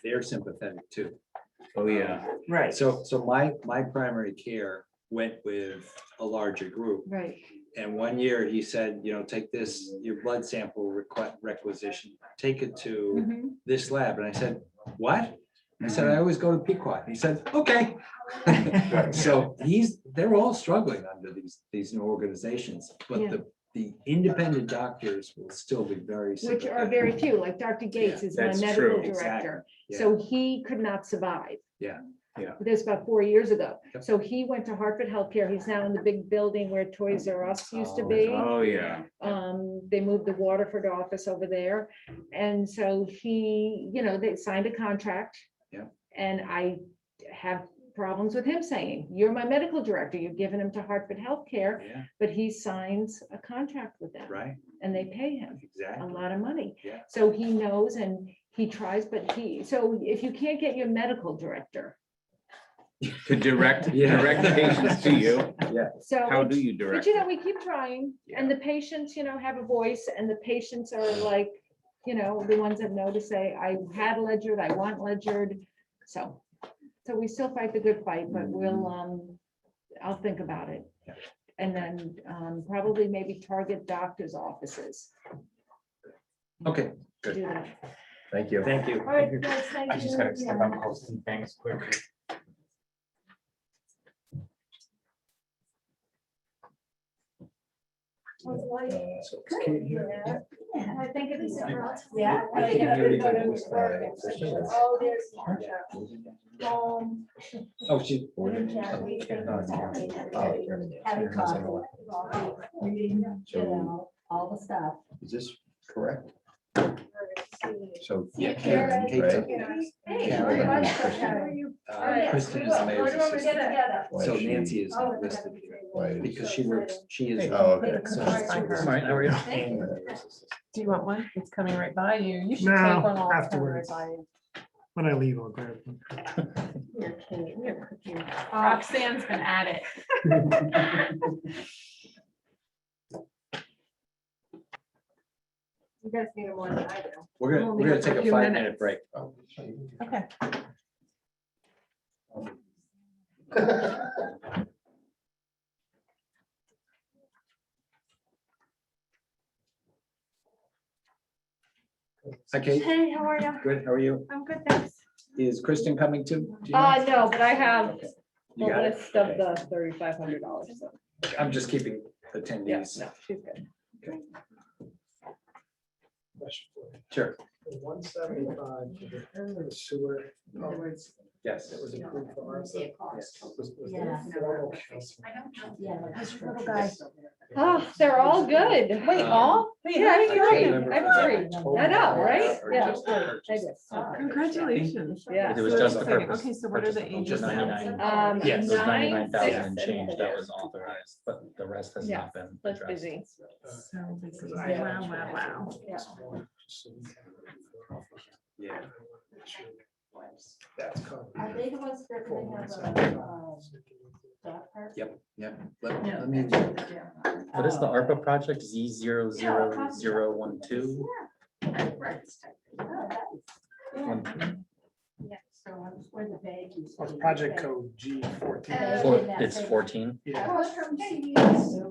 [SPEAKER 1] they're sympathetic too.
[SPEAKER 2] Oh, yeah.
[SPEAKER 10] Right.
[SPEAKER 1] So my primary care went with a larger group.
[SPEAKER 12] Right.
[SPEAKER 1] And one year he said, take this, your blood sample requisition, take it to
[SPEAKER 12] Mhm.
[SPEAKER 1] this lab. And I said, what? I said, I always go to Pequot. He said, okay. So they're all struggling under these new organizations, but
[SPEAKER 12] Yeah.
[SPEAKER 1] the independent doctors will still be very
[SPEAKER 12] Which are
[SPEAKER 1] sympathetic.
[SPEAKER 12] very few, like Dr. Gates is my
[SPEAKER 2] that's
[SPEAKER 12] medical
[SPEAKER 2] true.
[SPEAKER 12] director.
[SPEAKER 1] Exactly.
[SPEAKER 12] So he could not survive.
[SPEAKER 1] Yeah, yeah.
[SPEAKER 12] This about 4 years ago.
[SPEAKER 1] Yep.
[SPEAKER 12] So he went to Hartford Healthcare. He's now in the big building where Toys R Us used to be.
[SPEAKER 2] Oh, yeah.
[SPEAKER 12] They moved the Waterford office over there. And so they signed a contract.
[SPEAKER 1] Yeah.
[SPEAKER 12] And I have problems with him saying, you're my medical director, you're giving him to Hartford Healthcare,
[SPEAKER 1] Yeah,
[SPEAKER 12] but he signs a contract with them
[SPEAKER 1] right,
[SPEAKER 12] and they pay him a
[SPEAKER 1] exactly.
[SPEAKER 12] lot of money.
[SPEAKER 1] Yeah.
[SPEAKER 12] So he knows and he tries, so if you can't get your medical director,
[SPEAKER 2] to direct
[SPEAKER 1] Yeah.
[SPEAKER 2] patients to you.
[SPEAKER 12] So.
[SPEAKER 2] How do you
[SPEAKER 12] But
[SPEAKER 2] direct?
[SPEAKER 12] you know, we keep trying, and the patients, you know, have a voice, and the patients are like, you know, the ones that know to say, I had ledgered, I want ledgered. So we still fight the good fight, but I'll think about it.
[SPEAKER 1] Yeah.
[SPEAKER 12] And then probably maybe target doctors' offices
[SPEAKER 1] Okay,
[SPEAKER 12] to
[SPEAKER 1] good.
[SPEAKER 12] do that.
[SPEAKER 7] Thank you.
[SPEAKER 1] Thank you.
[SPEAKER 5] All right, guys, thank
[SPEAKER 13] I just
[SPEAKER 5] you.
[SPEAKER 13] gotta step
[SPEAKER 5] Yeah.
[SPEAKER 13] on posting things quickly.
[SPEAKER 1] So it's Kate here.
[SPEAKER 5] Yeah.
[SPEAKER 3] I think it'd be somewhere else.
[SPEAKER 5] Yeah.
[SPEAKER 1] I think everybody was,
[SPEAKER 5] Oh, there's.
[SPEAKER 1] Oh, she.
[SPEAKER 5] Having coffee, reading, you know, all the stuff.
[SPEAKER 7] Is this correct? So.
[SPEAKER 1] Yeah,
[SPEAKER 5] Karen,
[SPEAKER 1] Kate's up
[SPEAKER 5] right?
[SPEAKER 1] next.
[SPEAKER 5] Hey,
[SPEAKER 1] Yeah,
[SPEAKER 5] very
[SPEAKER 1] we're
[SPEAKER 5] much.
[SPEAKER 1] gonna do
[SPEAKER 5] How are you?
[SPEAKER 1] Kristen is the mayor's assistant.
[SPEAKER 7] Why
[SPEAKER 1] So
[SPEAKER 7] is she-
[SPEAKER 1] Nancy is not listed here
[SPEAKER 7] why is-
[SPEAKER 1] because she works, she is.
[SPEAKER 7] Oh, okay.
[SPEAKER 1] So she's-
[SPEAKER 4] Hi, Karen.
[SPEAKER 9] All right, how are you?
[SPEAKER 4] Do you want one? It's coming right by you. You should
[SPEAKER 11] No,
[SPEAKER 4] take one while it's coming right
[SPEAKER 11] afterwards.
[SPEAKER 4] by you.
[SPEAKER 11] When I leave, I'll grab one.
[SPEAKER 4] Roxanne's been at it.
[SPEAKER 12] You guys need more than I do.
[SPEAKER 1] We're
[SPEAKER 4] Only
[SPEAKER 1] gonna
[SPEAKER 4] have a
[SPEAKER 1] take a
[SPEAKER 4] few
[SPEAKER 1] 5-minute
[SPEAKER 4] minutes.
[SPEAKER 1] break.
[SPEAKER 4] Okay.
[SPEAKER 1] Hi, Kate.
[SPEAKER 3] Hey, how are you?
[SPEAKER 1] Good, how are you?
[SPEAKER 3] I'm good, thanks.
[SPEAKER 1] Is Kristen coming too? Do you know?
[SPEAKER 12] No, but I have
[SPEAKER 1] You
[SPEAKER 12] the
[SPEAKER 1] got it?
[SPEAKER 12] list of the $3,500. So,
[SPEAKER 1] I'm just keeping
[SPEAKER 12] yeah,
[SPEAKER 1] attendees.
[SPEAKER 12] no, she's good.
[SPEAKER 1] Sure,
[SPEAKER 11] 175 for the sewer.
[SPEAKER 1] yes.
[SPEAKER 11] That was approved for ours.
[SPEAKER 5] See a cost.
[SPEAKER 11] Was
[SPEAKER 5] Yeah.
[SPEAKER 11] there a formal council?
[SPEAKER 5] Yeah. that's
[SPEAKER 4] little
[SPEAKER 5] true.
[SPEAKER 4] guy.
[SPEAKER 12] Oh, they're all good.
[SPEAKER 4] Wait,
[SPEAKER 1] Um,
[SPEAKER 4] all? Wait,
[SPEAKER 12] Yeah,
[SPEAKER 4] how
[SPEAKER 12] I
[SPEAKER 4] did you
[SPEAKER 12] have
[SPEAKER 4] get
[SPEAKER 12] three.
[SPEAKER 4] them?
[SPEAKER 12] I have three. I know, right?
[SPEAKER 1] Or
[SPEAKER 12] Yeah.
[SPEAKER 1] just the purchase?
[SPEAKER 4] Congratulations.
[SPEAKER 12] Yeah.
[SPEAKER 9] It was
[SPEAKER 4] So
[SPEAKER 9] just
[SPEAKER 4] that's
[SPEAKER 9] the
[SPEAKER 4] exciting.
[SPEAKER 9] purpose.
[SPEAKER 4] Okay, so what are the
[SPEAKER 9] purchase.
[SPEAKER 4] ages?
[SPEAKER 9] Just
[SPEAKER 4] now?
[SPEAKER 9] 99.
[SPEAKER 1] Yes.
[SPEAKER 9] It was
[SPEAKER 12] 9,
[SPEAKER 9] 99,000
[SPEAKER 12] 6,
[SPEAKER 9] and change that was authorized, but the rest has
[SPEAKER 12] Yeah,
[SPEAKER 9] not been
[SPEAKER 12] That's
[SPEAKER 9] addressed.
[SPEAKER 12] busy.
[SPEAKER 4] So busy.
[SPEAKER 11] Yeah.
[SPEAKER 4] Wow, wow, wow.
[SPEAKER 12] Yeah.
[SPEAKER 1] Yeah.
[SPEAKER 11] That's covered.
[SPEAKER 5] Are they the ones that are
[SPEAKER 11] For
[SPEAKER 5] gonna have
[SPEAKER 11] 175.
[SPEAKER 5] a dog park?
[SPEAKER 1] Yep, yep. Let me,
[SPEAKER 9] What is the ARPA project? Z00012?
[SPEAKER 5] Yeah, so I'm where the bag used to
[SPEAKER 11] Or
[SPEAKER 5] be.
[SPEAKER 11] project code G14.
[SPEAKER 9] It's 14.
[SPEAKER 11] Yeah.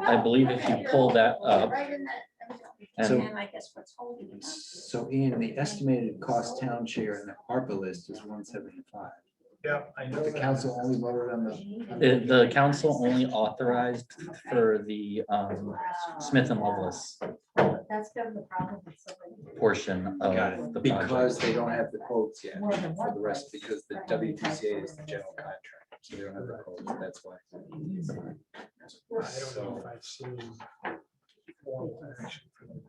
[SPEAKER 9] I believe if you pull that up,
[SPEAKER 1] So-
[SPEAKER 9] and
[SPEAKER 5] I guess what's holding it up.
[SPEAKER 1] so Ian, the estimated cost town share in the ARPA list is 175.
[SPEAKER 11] Yeah, I know.
[SPEAKER 1] But the
[SPEAKER 11] that.
[SPEAKER 1] council only voted on
[SPEAKER 9] the council only authorized for the Smith and Loveless
[SPEAKER 5] That's been the problem with so many.
[SPEAKER 9] portion
[SPEAKER 1] Got
[SPEAKER 9] of
[SPEAKER 1] it,
[SPEAKER 9] the
[SPEAKER 1] because
[SPEAKER 9] project.
[SPEAKER 1] they don't have the quotes yet
[SPEAKER 5] More than
[SPEAKER 1] for
[SPEAKER 5] one
[SPEAKER 1] the rest,
[SPEAKER 5] place.
[SPEAKER 1] because the WPCA is the general contract, so they don't have the quotes, that's why.
[SPEAKER 11] I don't know if I've seen formal action for them.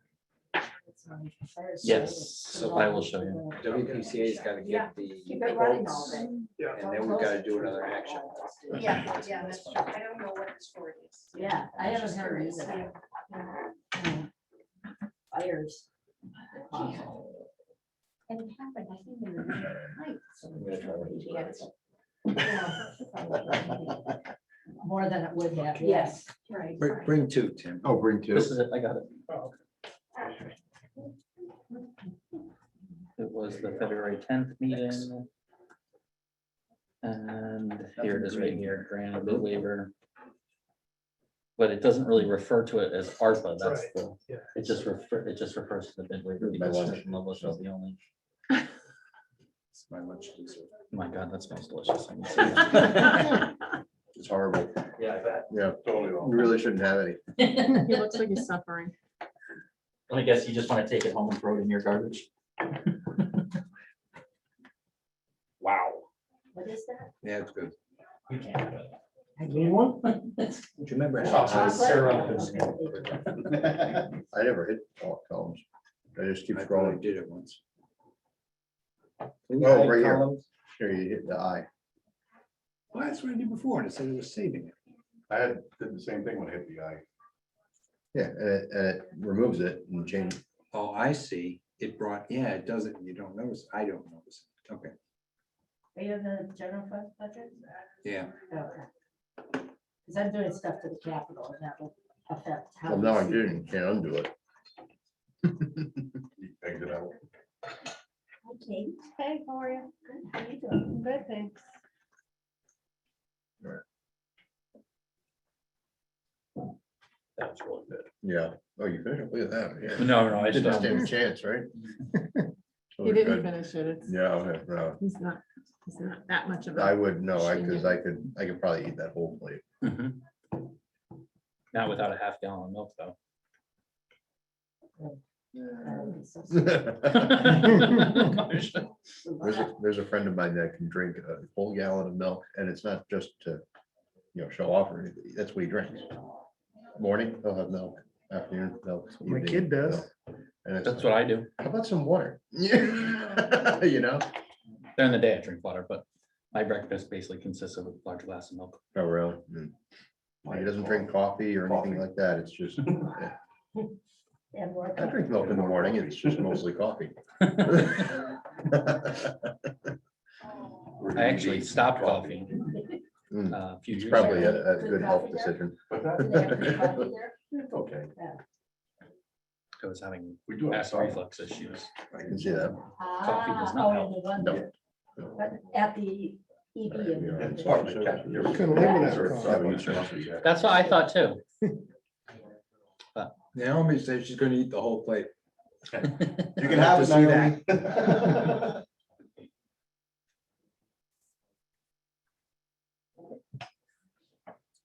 [SPEAKER 9] Yes, so I will show you.
[SPEAKER 1] WPCA's gotta get the
[SPEAKER 5] Keep it running all
[SPEAKER 1] quotes,
[SPEAKER 5] day.
[SPEAKER 11] Yeah.
[SPEAKER 1] and then we've gotta do another action.
[SPEAKER 5] Yeah, that's true. I don't know what the story is. Yeah, I haven't heard either. Fires. And it happened, I think, in the middle of the night. So we had to- More than it would have, yes, right.
[SPEAKER 1] Bring two, Tim.
[SPEAKER 7] Oh, bring two.
[SPEAKER 9] This is it, I got it.
[SPEAKER 11] Oh,
[SPEAKER 9] It was the February 10th meeting. And here it is right here, grant bid waiver. But it doesn't really refer to it as ARPA, that's
[SPEAKER 11] Right,
[SPEAKER 9] the,
[SPEAKER 11] yeah.
[SPEAKER 9] it just refers to the bid waiver
[SPEAKER 7] My
[SPEAKER 9] because
[SPEAKER 7] lunch.
[SPEAKER 9] Smith and Loveless is the only,
[SPEAKER 1] It's my lunch dessert.
[SPEAKER 9] my God, that smells delicious. I can see that.
[SPEAKER 7] It's horrible.
[SPEAKER 9] Yeah, I bet.
[SPEAKER 7] Yeah, we really shouldn't have any.
[SPEAKER 4] He looks like he's suffering.
[SPEAKER 9] I guess you just want to take it home and throw it in your garbage. Wow.
[SPEAKER 5] What is that?
[SPEAKER 1] Yeah, it's good.
[SPEAKER 9] You can't have it.
[SPEAKER 5] I need one.
[SPEAKER 1] Do you remember?
[SPEAKER 7] I never hit columns. I just keep
[SPEAKER 1] I probably
[SPEAKER 7] scrolling.
[SPEAKER 1] did it once.
[SPEAKER 7] Oh, right here.
[SPEAKER 1] Columns?
[SPEAKER 7] Here, you hit the I.
[SPEAKER 1] Well, that's what I did before, and it said it was saving it.
[SPEAKER 14] I had, did the same thing when I hit the eye.
[SPEAKER 7] Yeah, and it removes it and changes.
[SPEAKER 1] Oh, I see. It brought, yeah, it does it, and you don't notice. I don't notice. Okay.
[SPEAKER 5] Are you in the general fund budget?
[SPEAKER 1] Yeah.
[SPEAKER 5] Okay. Because I'm doing stuff to the capital and that will affect. how
[SPEAKER 7] Well,
[SPEAKER 5] we
[SPEAKER 7] no, I
[SPEAKER 5] see
[SPEAKER 7] didn't, can't undo it.
[SPEAKER 14] Exit out.
[SPEAKER 5] Okay.
[SPEAKER 3] Hey, how are you?
[SPEAKER 5] Good. How you doing?
[SPEAKER 3] Good, thanks.
[SPEAKER 9] That was really good.
[SPEAKER 7] Yeah, oh, you finished, look at that, yeah.
[SPEAKER 9] No, no, I
[SPEAKER 7] Didn't
[SPEAKER 9] stopped.
[SPEAKER 7] stand a chance, right?
[SPEAKER 4] He didn't finish it. It's,
[SPEAKER 7] Yeah, okay, no,
[SPEAKER 4] he's not that much of
[SPEAKER 7] I
[SPEAKER 4] a.
[SPEAKER 7] would, no, because I could probably eat that whole plate.
[SPEAKER 9] Mhm. Not without a half gallon of milk, though.
[SPEAKER 7] There's a friend of mine that can drink a whole gallon of milk, and it's not just to, show off or anything, that's what he drinks. Morning, he'll have milk, afternoon, milk.
[SPEAKER 11] My
[SPEAKER 7] evening,
[SPEAKER 11] kid does.
[SPEAKER 7] milk. And it's,
[SPEAKER 9] That's what I do.
[SPEAKER 7] how about some water? You know?
[SPEAKER 9] During the day, I drink water, but my breakfast basically consists of a large glass of milk.
[SPEAKER 7] Oh, really? He doesn't drink coffee or anything like that, it's just, yeah.
[SPEAKER 5] And more.
[SPEAKER 7] I drink milk in the morning, it's just mostly coffee.
[SPEAKER 9] I actually stopped coffee
[SPEAKER 7] Mm,
[SPEAKER 9] a few
[SPEAKER 7] It's
[SPEAKER 9] years
[SPEAKER 7] probably
[SPEAKER 9] ago.
[SPEAKER 7] a good health decision.
[SPEAKER 14] But that-
[SPEAKER 5] Do they have good coffee there?
[SPEAKER 14] Okay.
[SPEAKER 9] I was having
[SPEAKER 14] We do have
[SPEAKER 9] acid
[SPEAKER 14] some.
[SPEAKER 9] reflux issues.
[SPEAKER 7] I can see that.
[SPEAKER 9] Coffee does not
[SPEAKER 5] Oh,
[SPEAKER 9] help.
[SPEAKER 5] in the one
[SPEAKER 7] No.
[SPEAKER 5] there. But at the ED.
[SPEAKER 14] It's part of the cat.
[SPEAKER 11] You couldn't live without
[SPEAKER 14] coffee.
[SPEAKER 9] That's what I thought too.
[SPEAKER 1] Naomi says she's gonna eat the whole plate.
[SPEAKER 14] You
[SPEAKER 1] I'd
[SPEAKER 14] can
[SPEAKER 1] like
[SPEAKER 14] have
[SPEAKER 1] to
[SPEAKER 14] it,
[SPEAKER 1] see
[SPEAKER 14] Naomi.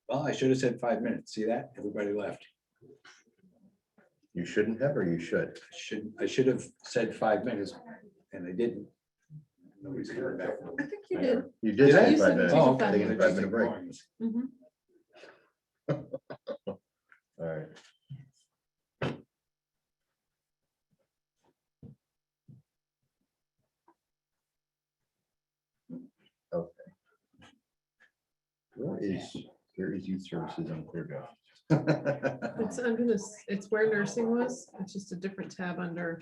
[SPEAKER 1] Well, I should have said 5 minutes. See that? Everybody left.
[SPEAKER 7] You shouldn't have, or you should?
[SPEAKER 1] I should have said 5 minutes and I didn't. Nobody's coming back.
[SPEAKER 4] I think you did.
[SPEAKER 7] You did
[SPEAKER 1] Did I?
[SPEAKER 7] say
[SPEAKER 4] You
[SPEAKER 7] 5
[SPEAKER 4] said
[SPEAKER 7] minutes.
[SPEAKER 4] take a
[SPEAKER 1] Oh, okay.
[SPEAKER 7] Taking a
[SPEAKER 1] They're
[SPEAKER 7] 5-minute break.
[SPEAKER 1] ignoring us.
[SPEAKER 4] Mhm.
[SPEAKER 7] All right. Okay. Where is youth services on Clear
[SPEAKER 4] It's under this, it's where nursing was. It's just a different tab under.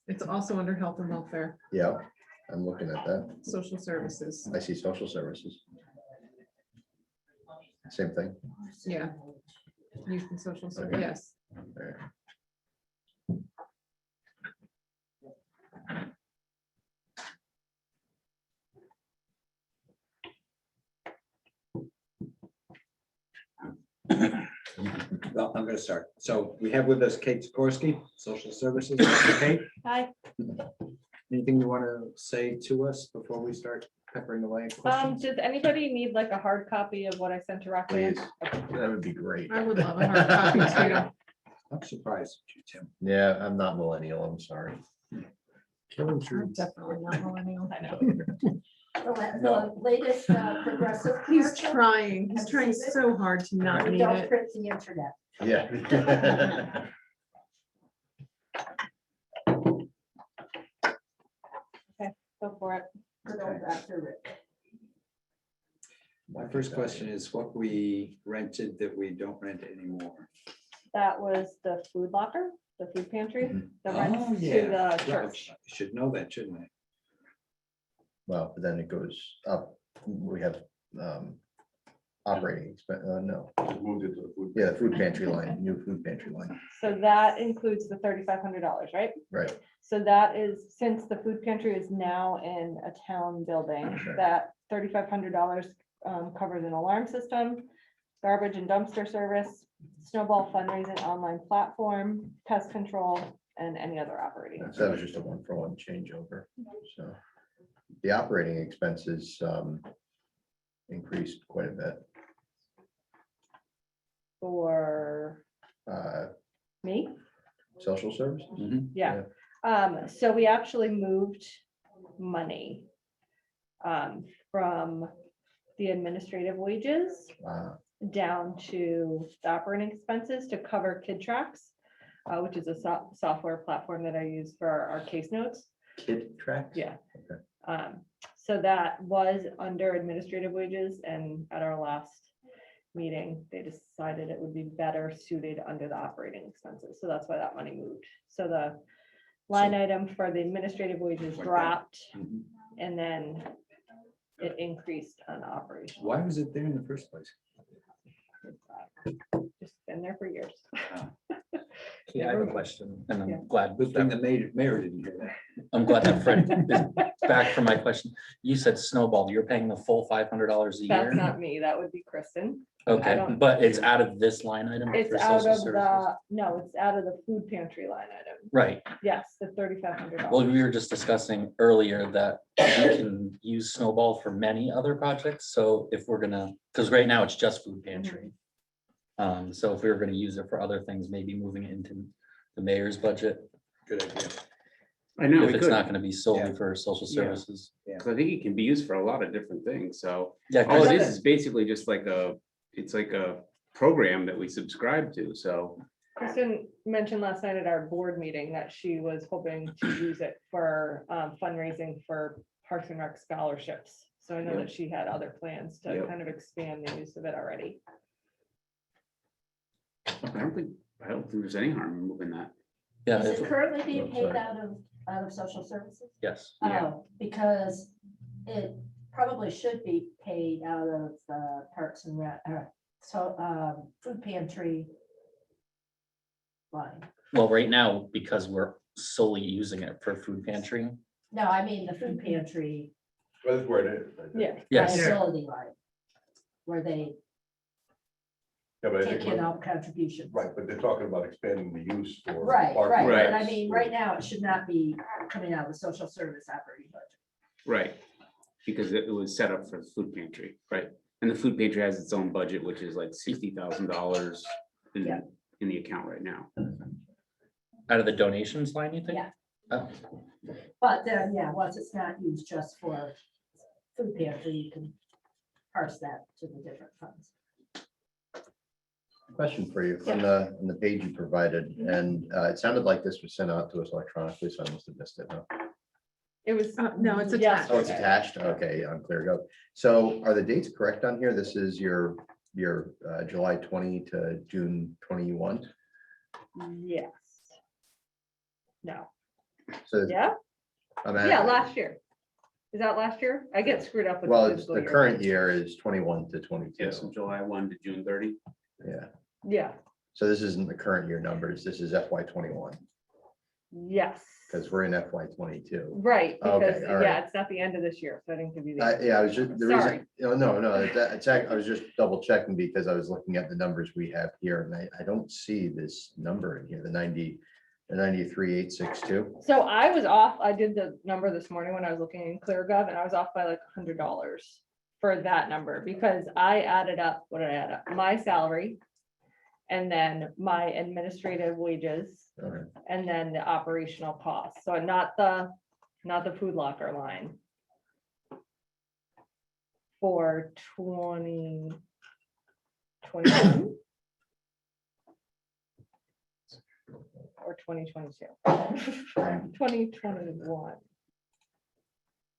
[SPEAKER 4] It's also under health and welfare,
[SPEAKER 7] Yeah, I'm looking at that.
[SPEAKER 4] social services.
[SPEAKER 7] I see social services. Same thing.
[SPEAKER 4] Yeah. Youth and social service,
[SPEAKER 7] Okay.
[SPEAKER 4] yes.
[SPEAKER 7] There.
[SPEAKER 1] Well, I'm gonna start. So we have with us Kate Sikorsky, Social Services. Kate,
[SPEAKER 3] Hi,
[SPEAKER 1] anything you want to say to us before we start peppering away? questions?
[SPEAKER 3] does anybody need like a hard copy of what I sent to Roxanne?
[SPEAKER 7] Please, that would be great.
[SPEAKER 4] I would love a hard copy too.
[SPEAKER 1] I'm surprised at you, Tim.
[SPEAKER 7] Yeah, I'm not millennial, I'm sorry.
[SPEAKER 11] Killing
[SPEAKER 4] I'm
[SPEAKER 11] trees.
[SPEAKER 4] definitely not millennial.
[SPEAKER 3] I know.
[SPEAKER 5] The latest progressive.
[SPEAKER 4] He's
[SPEAKER 5] care check,
[SPEAKER 4] trying, he's trying so hard to not
[SPEAKER 5] and
[SPEAKER 4] need
[SPEAKER 5] don't
[SPEAKER 4] it.
[SPEAKER 5] print the internet.
[SPEAKER 7] Yeah.
[SPEAKER 3] Go for it.
[SPEAKER 5] Good old Dr. Rick.
[SPEAKER 1] My first question is what we rented that we don't rent anymore.
[SPEAKER 3] That was the food locker, the food pantry,
[SPEAKER 7] Mhm.
[SPEAKER 3] the
[SPEAKER 1] Oh,
[SPEAKER 3] rent to
[SPEAKER 1] yeah.
[SPEAKER 3] the
[SPEAKER 1] Right.
[SPEAKER 3] church.
[SPEAKER 1] I should know that, shouldn't I?
[SPEAKER 7] Well, but then it goes up, we have operating expense, no,
[SPEAKER 14] Moved into the food.
[SPEAKER 7] yeah, food pantry line, new food pantry line,
[SPEAKER 3] So that includes the $3,500, right?
[SPEAKER 7] right?
[SPEAKER 3] So that is, since the food pantry is now in a town building,
[SPEAKER 7] Sure.
[SPEAKER 3] that $3,500 covers an alarm system, garbage and dumpster service, snowball fundraising online platform, pest control, and any other operating.
[SPEAKER 7] So that was just a 1-for-1 changeover, so. The operating expenses increased quite a bit.
[SPEAKER 3] For me?
[SPEAKER 7] Social services?
[SPEAKER 3] Yeah. So we actually moved money from the administrative wages down to the operating expenses to cover Kid Tracks, which is a software platform that I use for our case notes.
[SPEAKER 7] Kid tracks?
[SPEAKER 3] Yeah.
[SPEAKER 7] Okay.
[SPEAKER 3] So that was under administrative wages, and at our last meeting, they decided it would be better suited under the operating expenses. So that's why that money moved. So
[SPEAKER 12] line item for the administrative wages
[SPEAKER 1] Went down.
[SPEAKER 12] dropped,
[SPEAKER 1] Mhm.
[SPEAKER 12] and then it increased on operations.
[SPEAKER 1] Why was it there in the first place?
[SPEAKER 12] Just been there for years.
[SPEAKER 9] Yeah, I have a question, and
[SPEAKER 12] Yeah.
[SPEAKER 9] I'm glad,
[SPEAKER 1] Good thing the mayor didn't hear that.
[SPEAKER 9] I'm glad that Fred is back for my question. You said Snowball, you're paying the full $500 a
[SPEAKER 12] That's
[SPEAKER 9] year?
[SPEAKER 12] not me, that would be Kristen. I
[SPEAKER 9] Okay,
[SPEAKER 12] don't-
[SPEAKER 9] but it's out of this line item
[SPEAKER 12] It's
[SPEAKER 9] for
[SPEAKER 12] out
[SPEAKER 9] social
[SPEAKER 12] of
[SPEAKER 9] services?
[SPEAKER 12] the, no, it's out of the food pantry line item.
[SPEAKER 9] Right,
[SPEAKER 12] Yes, the $3,500.
[SPEAKER 9] well, we were just discussing earlier that we can use Snowball for many other projects, so if we're gonna, because right now it's just food pantry. So if we were gonna use it for other things, maybe moving it into the mayor's budget,
[SPEAKER 1] Good idea.
[SPEAKER 2] I know,
[SPEAKER 9] if
[SPEAKER 2] we
[SPEAKER 9] it's
[SPEAKER 2] could,
[SPEAKER 9] not gonna be solely
[SPEAKER 1] Yeah.
[SPEAKER 9] for social
[SPEAKER 2] Yeah.
[SPEAKER 9] services.
[SPEAKER 2] 'cause I think it can be used for a lot of different things, so.
[SPEAKER 9] Yeah,
[SPEAKER 2] All it
[SPEAKER 9] Chris-
[SPEAKER 2] is basically just like it's like a program that we subscribe to, so.
[SPEAKER 12] Kristen mentioned last night at our board meeting that she was hoping to use it for fundraising for Parks and Rec scholarships. So I know
[SPEAKER 2] Yep.
[SPEAKER 12] that she had other plans to
[SPEAKER 2] Yep.
[SPEAKER 12] kind of expand the use of it already.
[SPEAKER 2] I don't think there's any harm in moving that.
[SPEAKER 9] Yeah,
[SPEAKER 5] Is it
[SPEAKER 9] if-
[SPEAKER 5] currently being
[SPEAKER 7] Oh,
[SPEAKER 5] paid
[SPEAKER 7] sorry.
[SPEAKER 5] out of social services?
[SPEAKER 9] yes,
[SPEAKER 2] Yeah.
[SPEAKER 5] Oh, because it probably should be paid out of the Parks and Rec, food pantry line.
[SPEAKER 9] well, right now, because we're solely using it for food pantry.
[SPEAKER 5] No, I mean the food pantry
[SPEAKER 14] Well, that's where it is. I think.
[SPEAKER 12] Yeah.
[SPEAKER 9] Yes,
[SPEAKER 5] liability line, where they
[SPEAKER 14] Yeah, but I
[SPEAKER 5] take
[SPEAKER 14] think,
[SPEAKER 5] in all contributions.
[SPEAKER 14] right, but they're talking about expanding the use for.
[SPEAKER 5] Right,
[SPEAKER 14] park
[SPEAKER 5] right,
[SPEAKER 2] Right.
[SPEAKER 5] but I mean, right now, it should not be coming out of the social service operating budget.
[SPEAKER 2] Right, because it was set up for the food pantry, right? And the food pantry has its own budget, which is like $60,000
[SPEAKER 5] Yeah.
[SPEAKER 2] in the account right now.
[SPEAKER 9] out of the donations line, you think?
[SPEAKER 5] Yeah.
[SPEAKER 9] Oh,
[SPEAKER 5] But then, yeah, once it's not used just for food pantry, you can parse that to the different funds.
[SPEAKER 7] Question for you on the page you provided, and it sounded like this was sent out to us electronically, so I must have missed it. Huh?
[SPEAKER 12] It was.
[SPEAKER 4] No, it's
[SPEAKER 12] yesterday.
[SPEAKER 7] Oh, it's attached? Okay, yeah, I'm clear to go. So are the dates correct on here? This is your July 20 to June 21.
[SPEAKER 12] Yes. No,
[SPEAKER 7] So
[SPEAKER 12] yeah,
[SPEAKER 7] I'm
[SPEAKER 12] yeah,
[SPEAKER 7] at,
[SPEAKER 12] last year. Is that last year? I get screwed up with.
[SPEAKER 7] well,
[SPEAKER 12] the
[SPEAKER 7] it's
[SPEAKER 12] fiscal
[SPEAKER 7] the
[SPEAKER 12] year.
[SPEAKER 7] current year is 21 to
[SPEAKER 2] Yeah,
[SPEAKER 7] 22.
[SPEAKER 2] from July 1 to June 30.
[SPEAKER 7] Yeah,
[SPEAKER 12] Yeah,
[SPEAKER 7] so this isn't the current year numbers. This is FY 21
[SPEAKER 12] yes,
[SPEAKER 7] because we're in FY 22.
[SPEAKER 12] right,
[SPEAKER 7] Okay,
[SPEAKER 12] because,
[SPEAKER 7] all right.
[SPEAKER 12] yeah, it's not the end of this year, so I didn't give you the.
[SPEAKER 7] Yeah, I was just, the
[SPEAKER 12] Sorry.
[SPEAKER 7] reason, I was just double checking because I was looking at the numbers we have here and I don't see this number in here, the 93,862.
[SPEAKER 12] So I was off, I did the number this morning when I was looking in ClearGov, and I was off by like $100 for that number, because I added up, what did I add up? My salary, and then my administrative wages,
[SPEAKER 7] Okay.
[SPEAKER 12] and then the operational costs, so not the food locker line. For 2021. Or 2022. 2021.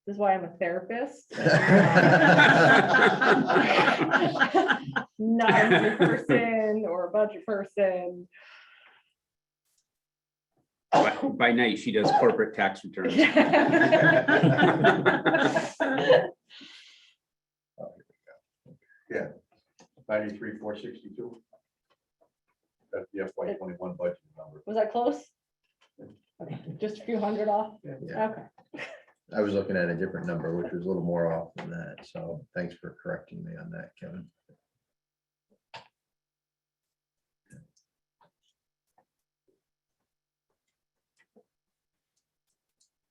[SPEAKER 12] This is why I'm a therapist. Not a money person or a budget person.
[SPEAKER 2] By night, she does corporate tax returns.
[SPEAKER 14] Yeah, 93,462. That's the FY 21 budget number.
[SPEAKER 12] Was that close? Okay, just a few hundred off?
[SPEAKER 7] Yeah,
[SPEAKER 12] Okay.
[SPEAKER 7] I was looking at a different number, which was a little more off than that. So thanks for correcting me on that, Kevin.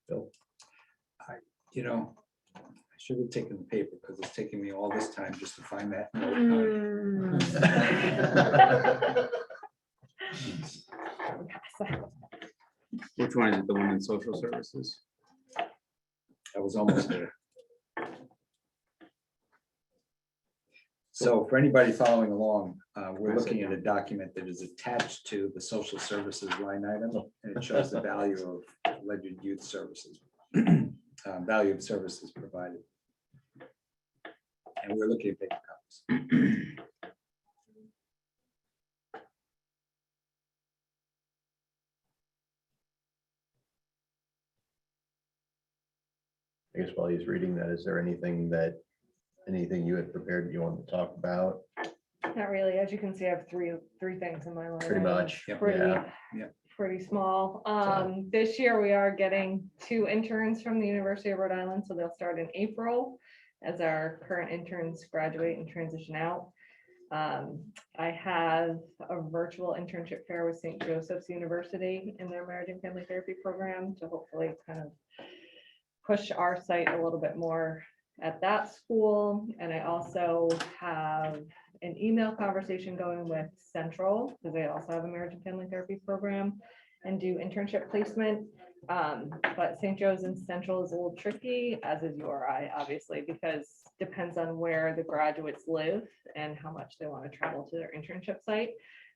[SPEAKER 7] Bill?
[SPEAKER 1] You know, I should have taken the paper because it's taking me all this time just to find that note.
[SPEAKER 2] Which one is it? The one in social services?
[SPEAKER 1] I was almost there. So for anybody following along, we're looking at a document that is attached to the social services line item, and it shows the value of alleged youth services, value of services provided. And we're looking at paper copies.
[SPEAKER 7] I guess while he's reading that, is there anything you had prepared that you wanted to talk about?
[SPEAKER 12] Not really. As you can see, I have three things in my line.
[SPEAKER 7] Pretty
[SPEAKER 12] item.
[SPEAKER 7] much,
[SPEAKER 12] Pretty,
[SPEAKER 7] yeah.
[SPEAKER 12] pretty small. This year we are getting 2 interns from the University of Rhode Island, so they'll start in April as our current interns graduate and transition out. I have a virtual internship fair with St. Joseph's University in their marriage and family therapy program to hopefully kind of push our site a little bit more at that school. And I also have an email conversation going with Central, because they also have a marriage and family therapy program and do internship placement. But St. Joe's and Central is a little tricky, as is URI, obviously, because depends on where the graduates live and how much they want to travel to their internship site.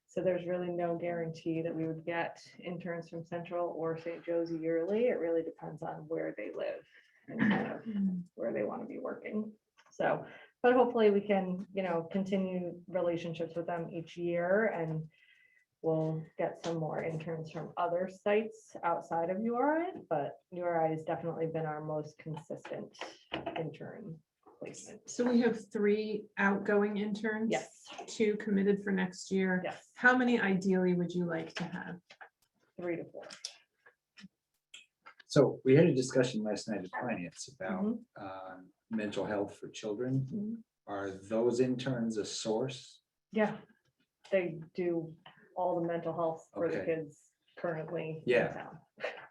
[SPEAKER 12] So there's really no guarantee that we would get interns from Central or St. Joe's yearly. It really depends on where they live and kind of where they want to be working. So, but hopefully we can, continue relationships with them each year, and we'll get some more interns from other sites outside of URI, but URI has definitely been our most consistent intern placement.
[SPEAKER 4] So we have 3 outgoing interns.
[SPEAKER 12] Yes,
[SPEAKER 4] 2 committed for next year.
[SPEAKER 12] yes,
[SPEAKER 4] How many ideally would you like to have?
[SPEAKER 12] 3 to 4.
[SPEAKER 1] So we had a discussion last night at finance about
[SPEAKER 12] Mhm.
[SPEAKER 1] mental health for children.
[SPEAKER 12] Mhm.
[SPEAKER 1] Are those interns a source?
[SPEAKER 12] Yeah, they do all the mental health for the
[SPEAKER 1] Okay.
[SPEAKER 12] kids currently in
[SPEAKER 1] Yeah.
[SPEAKER 12] town.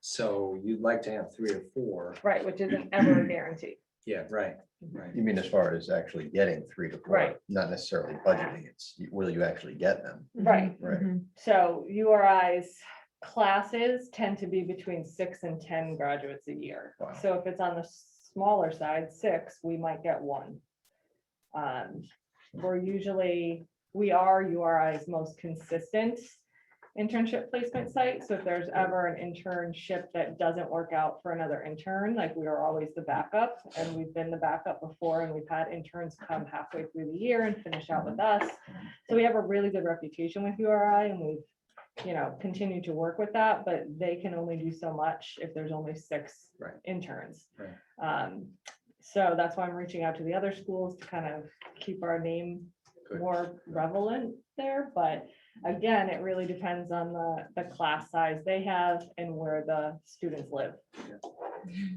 [SPEAKER 1] So you'd like to have 3 or 4?
[SPEAKER 12] Right, which isn't ever a guarantee.
[SPEAKER 1] Yeah, right, right.
[SPEAKER 7] You mean as far as actually getting 3 to 4?
[SPEAKER 12] Right.
[SPEAKER 7] Not necessarily budgeting, it's, will you actually get them?
[SPEAKER 12] Right.
[SPEAKER 7] Right.
[SPEAKER 4] Mhm.
[SPEAKER 12] So URI's classes tend to be between 6 and 10 graduates a year.
[SPEAKER 7] Wow.
[SPEAKER 12] So if it's on the smaller side, 6, we might get 1. We are URI's most consistent internship placement site. So if there's ever an internship that doesn't work out for another intern, like we are always the backup, and we've been the backup before, and we've had interns come halfway through the year and finish out with us. So we have a really good reputation with URI, and we've, continued to work with that, but they can only do so much if there's only 6
[SPEAKER 1] Right.
[SPEAKER 12] interns.
[SPEAKER 1] Right.
[SPEAKER 12] So that's why I'm reaching out to the other schools to kind of keep our name
[SPEAKER 1] Good.
[SPEAKER 12] more relevant there. But again, it really depends on the class size they have and where the students live.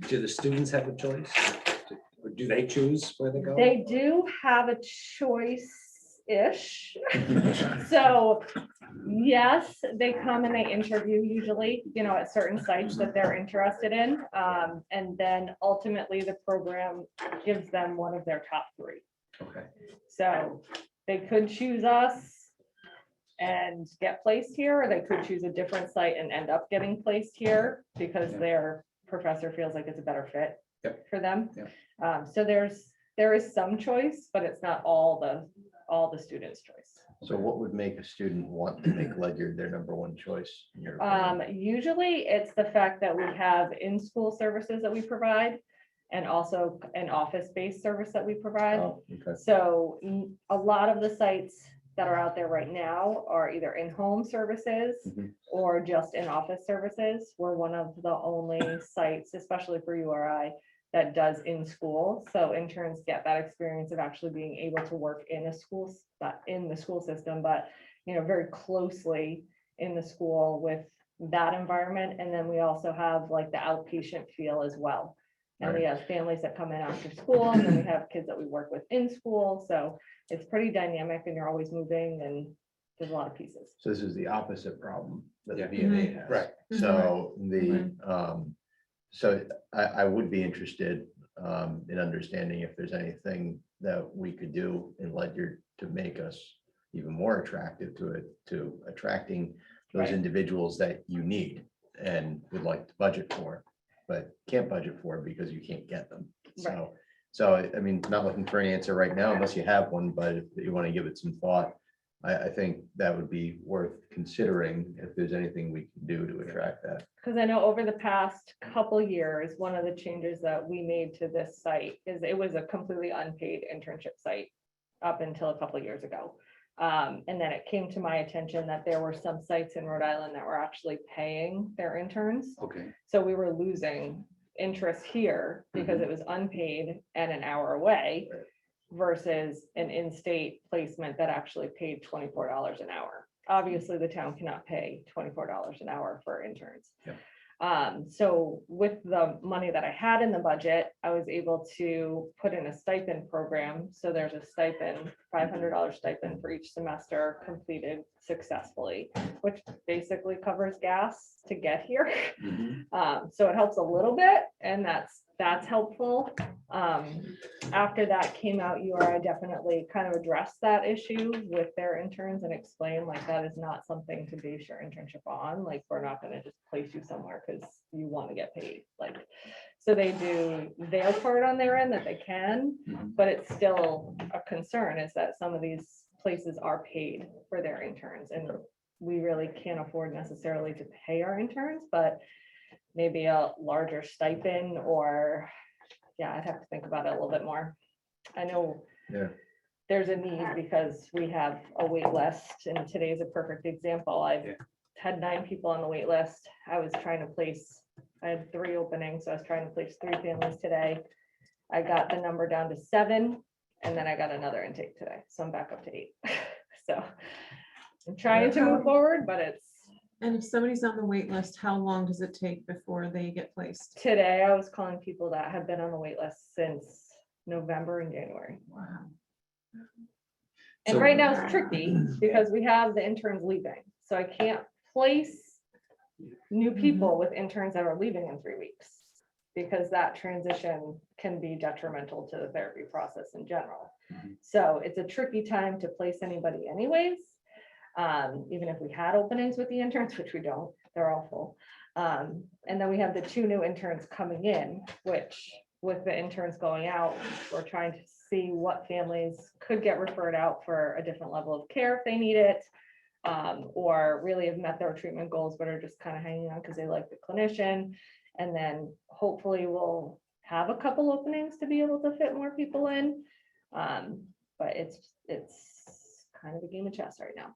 [SPEAKER 1] Do the students have a choice? Or do they choose where they go?
[SPEAKER 12] They do have a choice-ish. So yes, they come and they interview usually, at certain sites that they're interested in. And then ultimately the program gives them one of their top 3.
[SPEAKER 1] Okay.
[SPEAKER 12] So they could choose us and get placed here, or they could choose a different site and end up getting placed here because their professor feels like it's a better fit
[SPEAKER 1] Yep.
[SPEAKER 12] for them.
[SPEAKER 1] Yep.
[SPEAKER 12] So there is some choice, but it's not all the students' choice.
[SPEAKER 7] So what would make a student want to make Ledyard their number 1 choice? In your opinion?
[SPEAKER 12] Usually it's the fact that we have in-school services that we provide and also an office-based service that we provide.
[SPEAKER 7] Oh, okay.
[SPEAKER 12] So a lot of the sites that are out there right now are either in-home services
[SPEAKER 7] Mhm.
[SPEAKER 12] or just in-office services. We're one of the only sites, especially for URI, that does in school. So interns get that experience of actually being able to work in a school, in the school system, but, very closely in the school with that environment. And then we also have like the outpatient feel as well. And we have families that come in after school, and then we have kids that we work with in school. So it's pretty dynamic, and you're always moving, and there's a lot of pieces.
[SPEAKER 7] So this is the opposite problem that the
[SPEAKER 1] Yeah.
[SPEAKER 7] VNA has.
[SPEAKER 1] Right.
[SPEAKER 7] So so I would be interested in understanding if there's anything that we could do in Ledyard to make us even more attractive to attracting those
[SPEAKER 12] Right.
[SPEAKER 7] individuals that you need and would like to budget for, but can't budget for because you can't get them.
[SPEAKER 12] Right.
[SPEAKER 7] So I mean, not looking for an answer right now unless you have one, but if you want to give it some thought, I think that would be worth considering if there's anything we can do to attract that.
[SPEAKER 12] Because I know over the past couple years, one of the changes that we made to this site is it was a completely unpaid internship site up until a couple years ago. And then it came to my attention that there were some sites in Rhode Island that were actually paying their interns.
[SPEAKER 1] Okay.
[SPEAKER 12] So we were losing interest here because it was unpaid and an hour away versus an in-state placement that actually paid $24 an hour. Obviously, the town cannot pay $24 an hour for interns.
[SPEAKER 1] Yep.
[SPEAKER 12] So with the money that I had in the budget, I was able to put in a stipend program. So there's a stipend, $500 stipend for each semester completed successfully, which basically covers gas to get here. So it helps a little bit, and that's helpful. After that came out, URI definitely kind of addressed that issue with their interns and explained like that is not something to base your internship on. Like, we're not gonna just place you somewhere because you want to get paid. Like, so they do their part on their end that they can, but it's still a concern is that some of these places are paid for their interns, and we really can't afford necessarily to pay our interns, but maybe a larger stipend, or, yeah, I'd have to think about it a little bit more. I know
[SPEAKER 7] Yeah.
[SPEAKER 12] there's a need because we have a wait list, and today's a perfect example. I've had 9 people on the wait list. I had 3 openings, so I was trying to place 3 families today. I got the number down to 7, and then I got another intake today, so I'm back up to 8. So I'm trying to move forward, but it's,
[SPEAKER 4] And if somebody's on the wait list, how long does it take before they get placed?
[SPEAKER 12] today I was calling people that have been on the wait list since November and January.
[SPEAKER 4] Wow.
[SPEAKER 12] And
[SPEAKER 1] So-
[SPEAKER 12] right now it's tricky because we have the interns leaving, so I can't place new people with interns that are leaving in 3 weeks, because that transition can be detrimental to the therapy process in general. So it's a tricky time to place anybody anyways. Even if we had openings with the interns, which we don't, they're all full. And then we have the 2 new interns coming in, which with the interns going out, we're trying to see what families could get referred out for a different level of care if they need it. Or really have met their treatment goals, but are just kind of hanging on because they like the clinician. And then hopefully we'll have a couple openings to be able to fit more people in. But it's kind of a game of chess right now.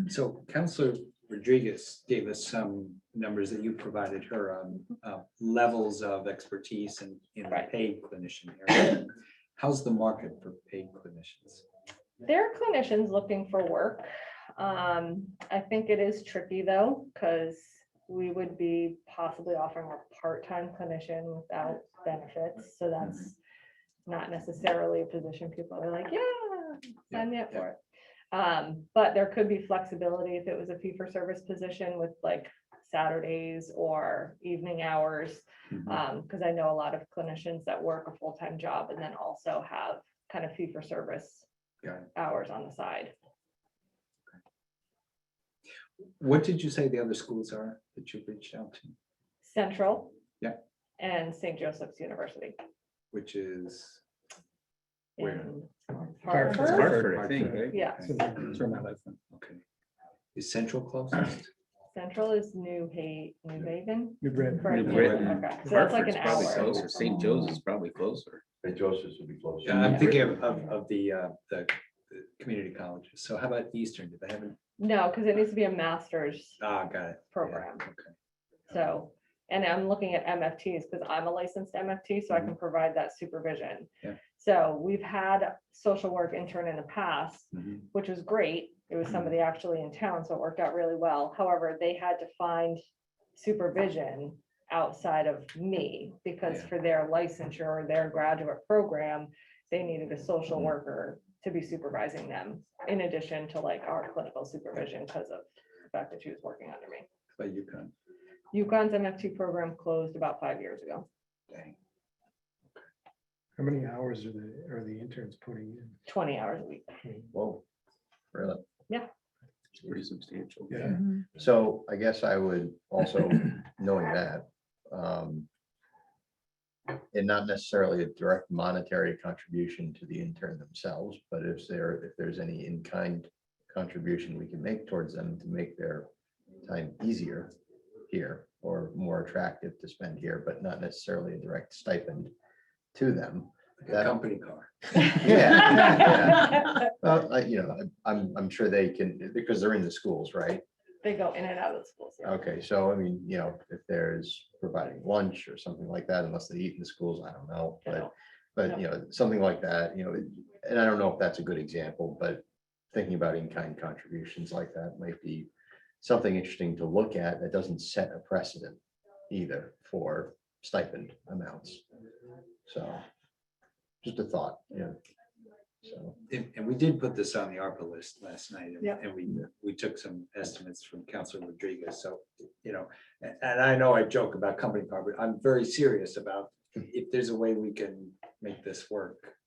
[SPEAKER 1] So Counselor Rodriguez gave us some numbers that you provided her on levels of expertise in the
[SPEAKER 12] Right.
[SPEAKER 1] paid clinician area. How's the market for paid clinicians?
[SPEAKER 12] There are clinicians looking for work. I think it is tricky though, because we would be possibly offering a part-time clinician without benefits. So that's not necessarily a position people are like, yeah, sign me up for it. But there could be flexibility if it was a fee-for-service position with like Saturdays or evening hours. Because I know a lot of clinicians that work a full-time job and then also have kind of fee-for-service
[SPEAKER 1] Got it.
[SPEAKER 12] hours on the side.
[SPEAKER 1] What did you say the other schools are that you've reached out to?
[SPEAKER 12] Central.
[SPEAKER 1] Yeah.
[SPEAKER 12] And St. Joseph's University.
[SPEAKER 1] Which is where?
[SPEAKER 12] in
[SPEAKER 2] Hartford,
[SPEAKER 12] Hartford.
[SPEAKER 2] I think, right?
[SPEAKER 12] Yeah,
[SPEAKER 1] Okay. Is Central closest?
[SPEAKER 12] Central is New Haven.
[SPEAKER 11] New Britain.
[SPEAKER 12] Right,
[SPEAKER 2] New Britain.
[SPEAKER 12] okay, so that's like
[SPEAKER 2] Hartford's
[SPEAKER 12] an
[SPEAKER 2] probably
[SPEAKER 12] hour.
[SPEAKER 2] closer. St. Joe's is probably closer.
[SPEAKER 14] St. Joseph's would be close.
[SPEAKER 1] Yeah, I'm thinking of the community colleges. So how about Eastern? Do they have an?
[SPEAKER 12] No, because it needs to be a master's
[SPEAKER 1] Got it.
[SPEAKER 12] program.
[SPEAKER 1] Yeah, okay.
[SPEAKER 12] So, and I'm looking at MFTs because I'm a licensed MFT, so I can provide that supervision.
[SPEAKER 1] Yeah.
[SPEAKER 12] So we've had social work intern in the past,
[SPEAKER 1] Mhm.
[SPEAKER 12] which was great. It was somebody actually in town, so it worked out really well. However, they had to find supervision outside of me because
[SPEAKER 1] Yeah.
[SPEAKER 12] for their licensure or their graduate program, they needed a social
[SPEAKER 1] Mhm.
[SPEAKER 12] worker to be supervising them in addition to like our clinical supervision because of the fact that she was working under me.
[SPEAKER 1] By UConn.
[SPEAKER 12] UConn's MFT program closed about 5 years ago,
[SPEAKER 1] Dang.
[SPEAKER 11] How many hours are the interns putting in?
[SPEAKER 12] 20 hours a week.
[SPEAKER 7] Whoa, really?
[SPEAKER 2] It's pretty substantial.
[SPEAKER 11] Yeah.
[SPEAKER 7] So I guess I would also, knowing that, and not necessarily a direct monetary contribution to the intern themselves, but if there's any in-kind contribution we can make towards them to make their time easier here or more attractive to spend here, but not necessarily a direct stipend to them.
[SPEAKER 1] Like a
[SPEAKER 7] That-
[SPEAKER 1] company car.
[SPEAKER 7] Yeah. Well, I'm sure they can, because they're in the schools, right?
[SPEAKER 12] They go in and out of the schools. yeah.
[SPEAKER 7] Okay, so I mean, you know, if there's providing lunch or something like that, unless they eat in the schools, I don't know,
[SPEAKER 12] They don't.
[SPEAKER 7] but, you know, something like that, you know, and I don't know if that's a good example, but thinking about in-kind contributions like that might be something interesting to look at that doesn't set a precedent either for stipend amounts. So just a thought, yeah. So,
[SPEAKER 1] And we did put this on the ARPA list last night, and-
[SPEAKER 12] Yep.
[SPEAKER 1] and we took some estimates from Councilor Rodriguez, so, you know, and I know I joke about company car, but I'm very serious about if there's a way we can make this work.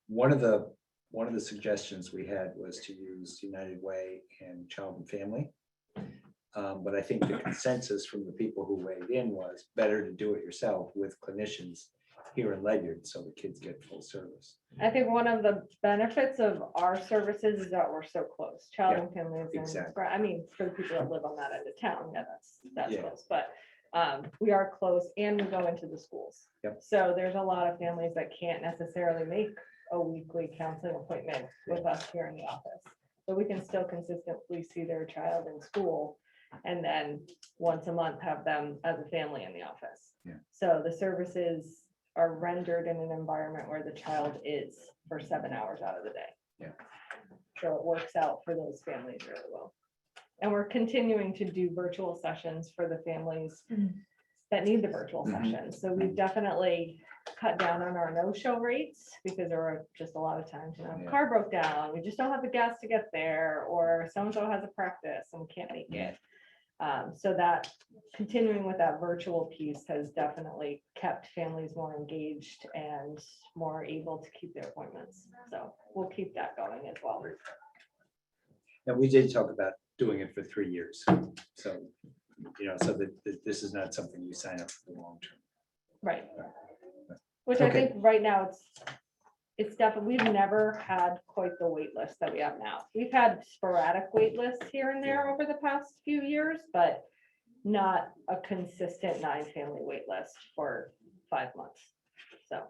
[SPEAKER 1] One of the suggestions we had was to use United Way and Child and Family. But I think the consensus from the people who weighed in was better to do it yourself with clinicians here in Ledyard, so the kids get full service.
[SPEAKER 12] I think one of the benefits of our services is that we're so close, child and families. And
[SPEAKER 1] exactly.
[SPEAKER 12] I mean, for the people that live on that end of town, yeah, that's
[SPEAKER 1] Yeah.
[SPEAKER 12] close, but we are close and we go into the schools.
[SPEAKER 1] Yep.
[SPEAKER 12] So there's a lot of families that can't necessarily make a weekly counseling appointment with us here in the office. So we can still consistently see their child in school and then once a month have them as a family in the office.
[SPEAKER 1] Yeah.
[SPEAKER 12] So the services are rendered in an environment where the child is for 7 hours out of the day.
[SPEAKER 1] Yeah.
[SPEAKER 12] So it works out for those families really well. And we're continuing to do virtual sessions for the families that need the virtual
[SPEAKER 1] Mhm.
[SPEAKER 12] sessions. So we've definitely cut down on our no-show rates because there are just a lot of times, you know,
[SPEAKER 1] Yeah.
[SPEAKER 12] car broke down, we just don't have the gas to get there, or so-and-so has a practice and we can't make it. So that continuing with that virtual piece has definitely kept families more engaged and more able to keep their appointments. So we'll keep that going as well.
[SPEAKER 1] And we did talk about doing it for 3 years. So, you know, so that this is not something you sign up for the long term.
[SPEAKER 12] Right. Which I
[SPEAKER 1] Okay.
[SPEAKER 12] think right now it's definitely, we've never had quite the wait list that we have now. We've had sporadic wait lists here and there over the past few years, but not a consistent 9-family wait list for 5 months. So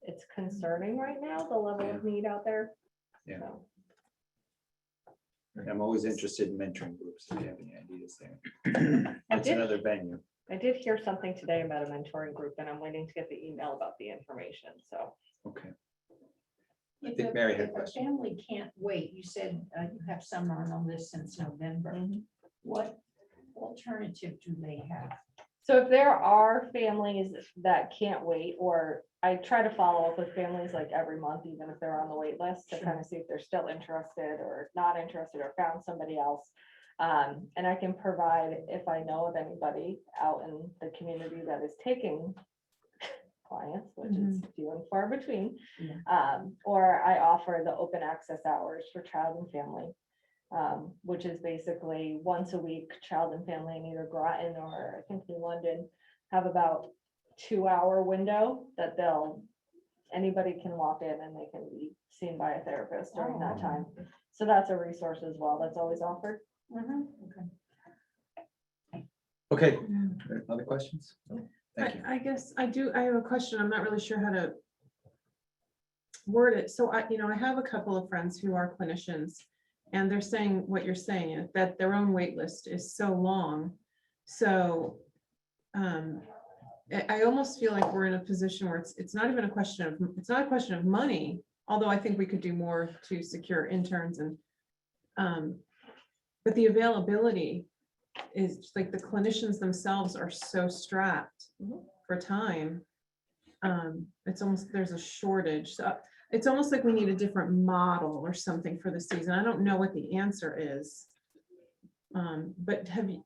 [SPEAKER 12] it's concerning right now, the level of need out there.
[SPEAKER 1] Yeah.
[SPEAKER 12] So,
[SPEAKER 1] I'm always interested in mentoring groups, if you have any ideas there.
[SPEAKER 12] I
[SPEAKER 1] That's
[SPEAKER 12] did-
[SPEAKER 1] another venue.
[SPEAKER 12] I did hear something today about a mentoring group and I'm waiting to get the email about the information. So
[SPEAKER 1] Okay. I
[SPEAKER 5] If
[SPEAKER 1] think
[SPEAKER 5] a-
[SPEAKER 1] Mary had a
[SPEAKER 5] if a
[SPEAKER 1] question.
[SPEAKER 5] family can't wait, you said you have some on this since November.
[SPEAKER 12] Mhm.
[SPEAKER 5] What alternative do they have?
[SPEAKER 12] So if there are families that can't wait, or I try to follow up with families like every month, even if they're on the wait list, to kind of see if they're still interested or not interested or found somebody else. And I can provide, if I know of anybody out in the community that is taking clients, which is few and far between. Or I offer the open access hours for child and family. Which is basically once a week, child and family in either Groton or I think New London have about 2-hour window that anybody can walk in and they can be seen by a therapist during that time. So that's a resource as well that's always offered.
[SPEAKER 1] Okay, other questions? Thank you.
[SPEAKER 4] I guess I have a question. I'm not really sure how to word it. So I have a couple of friends who are clinicians and they're saying what you're saying, that their own wait list is so long. So I almost feel like we're in a position where it's not even a question of money, although I think we could do more to secure interns and but the availability is just like the clinicians themselves are so strapped for time. It's almost, there's a shortage. So it's almost like we need a different model or something for the season. I don't know what the answer is. But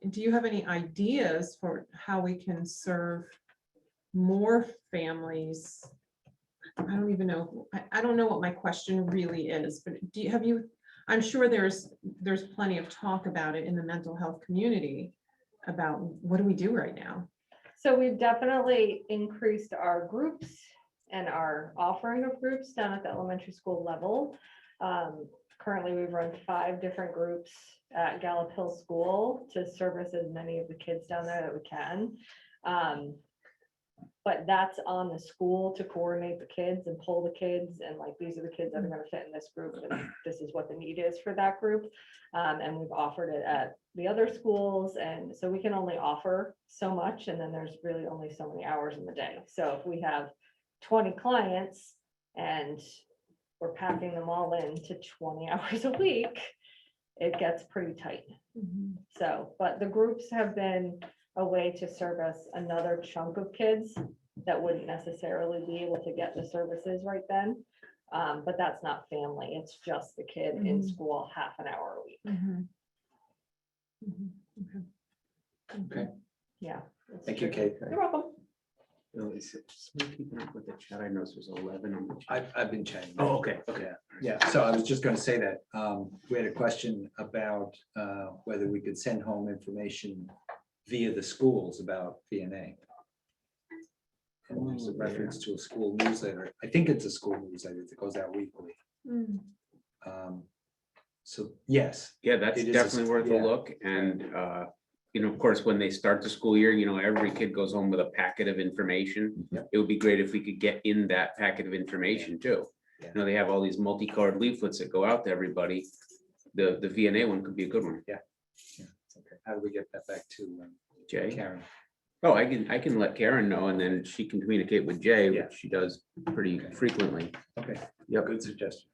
[SPEAKER 4] do you have any ideas for how we can serve more families? I don't even know. I don't know what my question really is, but I'm sure there's plenty of talk about it in the mental health community about what do we do right now?
[SPEAKER 12] So we've definitely increased our groups and our offering of groups down at the elementary school level. Currently, we run 5 different groups at Gallup Hill School to service as many of the kids down there that we can.
[SPEAKER 13] But that's on the school to coordinate the kids and pull the kids and like, these are the kids that are gonna fit in this group and this is what the need is for that group. And we've offered it at the other schools, and so we can only offer so much, and then there's really only so many hours in the day. So if we have 20 clients and we're packing them all into 20 hours a week, it gets pretty tight. So, but the groups have been a way to service another chunk of kids that wouldn't necessarily be able to get the services right then. But that's not family, it's just the kid in school half an hour a week.
[SPEAKER 1] Okay,
[SPEAKER 13] Yeah. it's
[SPEAKER 1] thank you,
[SPEAKER 13] tricky.
[SPEAKER 1] Kate.
[SPEAKER 13] You're welcome.
[SPEAKER 2] Bill, is it just me keeping up with the chat? I know there's 11 on the chat.
[SPEAKER 1] I've been chatting.
[SPEAKER 2] Oh, okay, okay.
[SPEAKER 1] Yeah, so I was just gonna say that, we had a question about, whether we could send home information via the schools about VNA. And there's a reference to a school newsletter. I think it's a school newsletter that goes out weekly. So, yes,
[SPEAKER 2] Yeah, that's
[SPEAKER 1] It is a
[SPEAKER 2] definitely worth a
[SPEAKER 1] yeah.
[SPEAKER 2] look. And, you know, of course, when they start the school year, you know, every kid goes home with a packet of information.
[SPEAKER 1] Yep.
[SPEAKER 2] It would be great if we could get in that packet of information too.
[SPEAKER 1] Yeah.
[SPEAKER 2] You know, they have all these multicolored leaflets that go out to everybody. The VNA one could be a good one.
[SPEAKER 1] okay. How do we get that back to
[SPEAKER 2] Jay?
[SPEAKER 1] Karen?
[SPEAKER 2] Oh, I can let Karen know, and then she can communicate with Jay,
[SPEAKER 1] Yeah.
[SPEAKER 2] which she does pretty frequently.
[SPEAKER 1] Okay,
[SPEAKER 2] Yep.
[SPEAKER 1] good suggestion.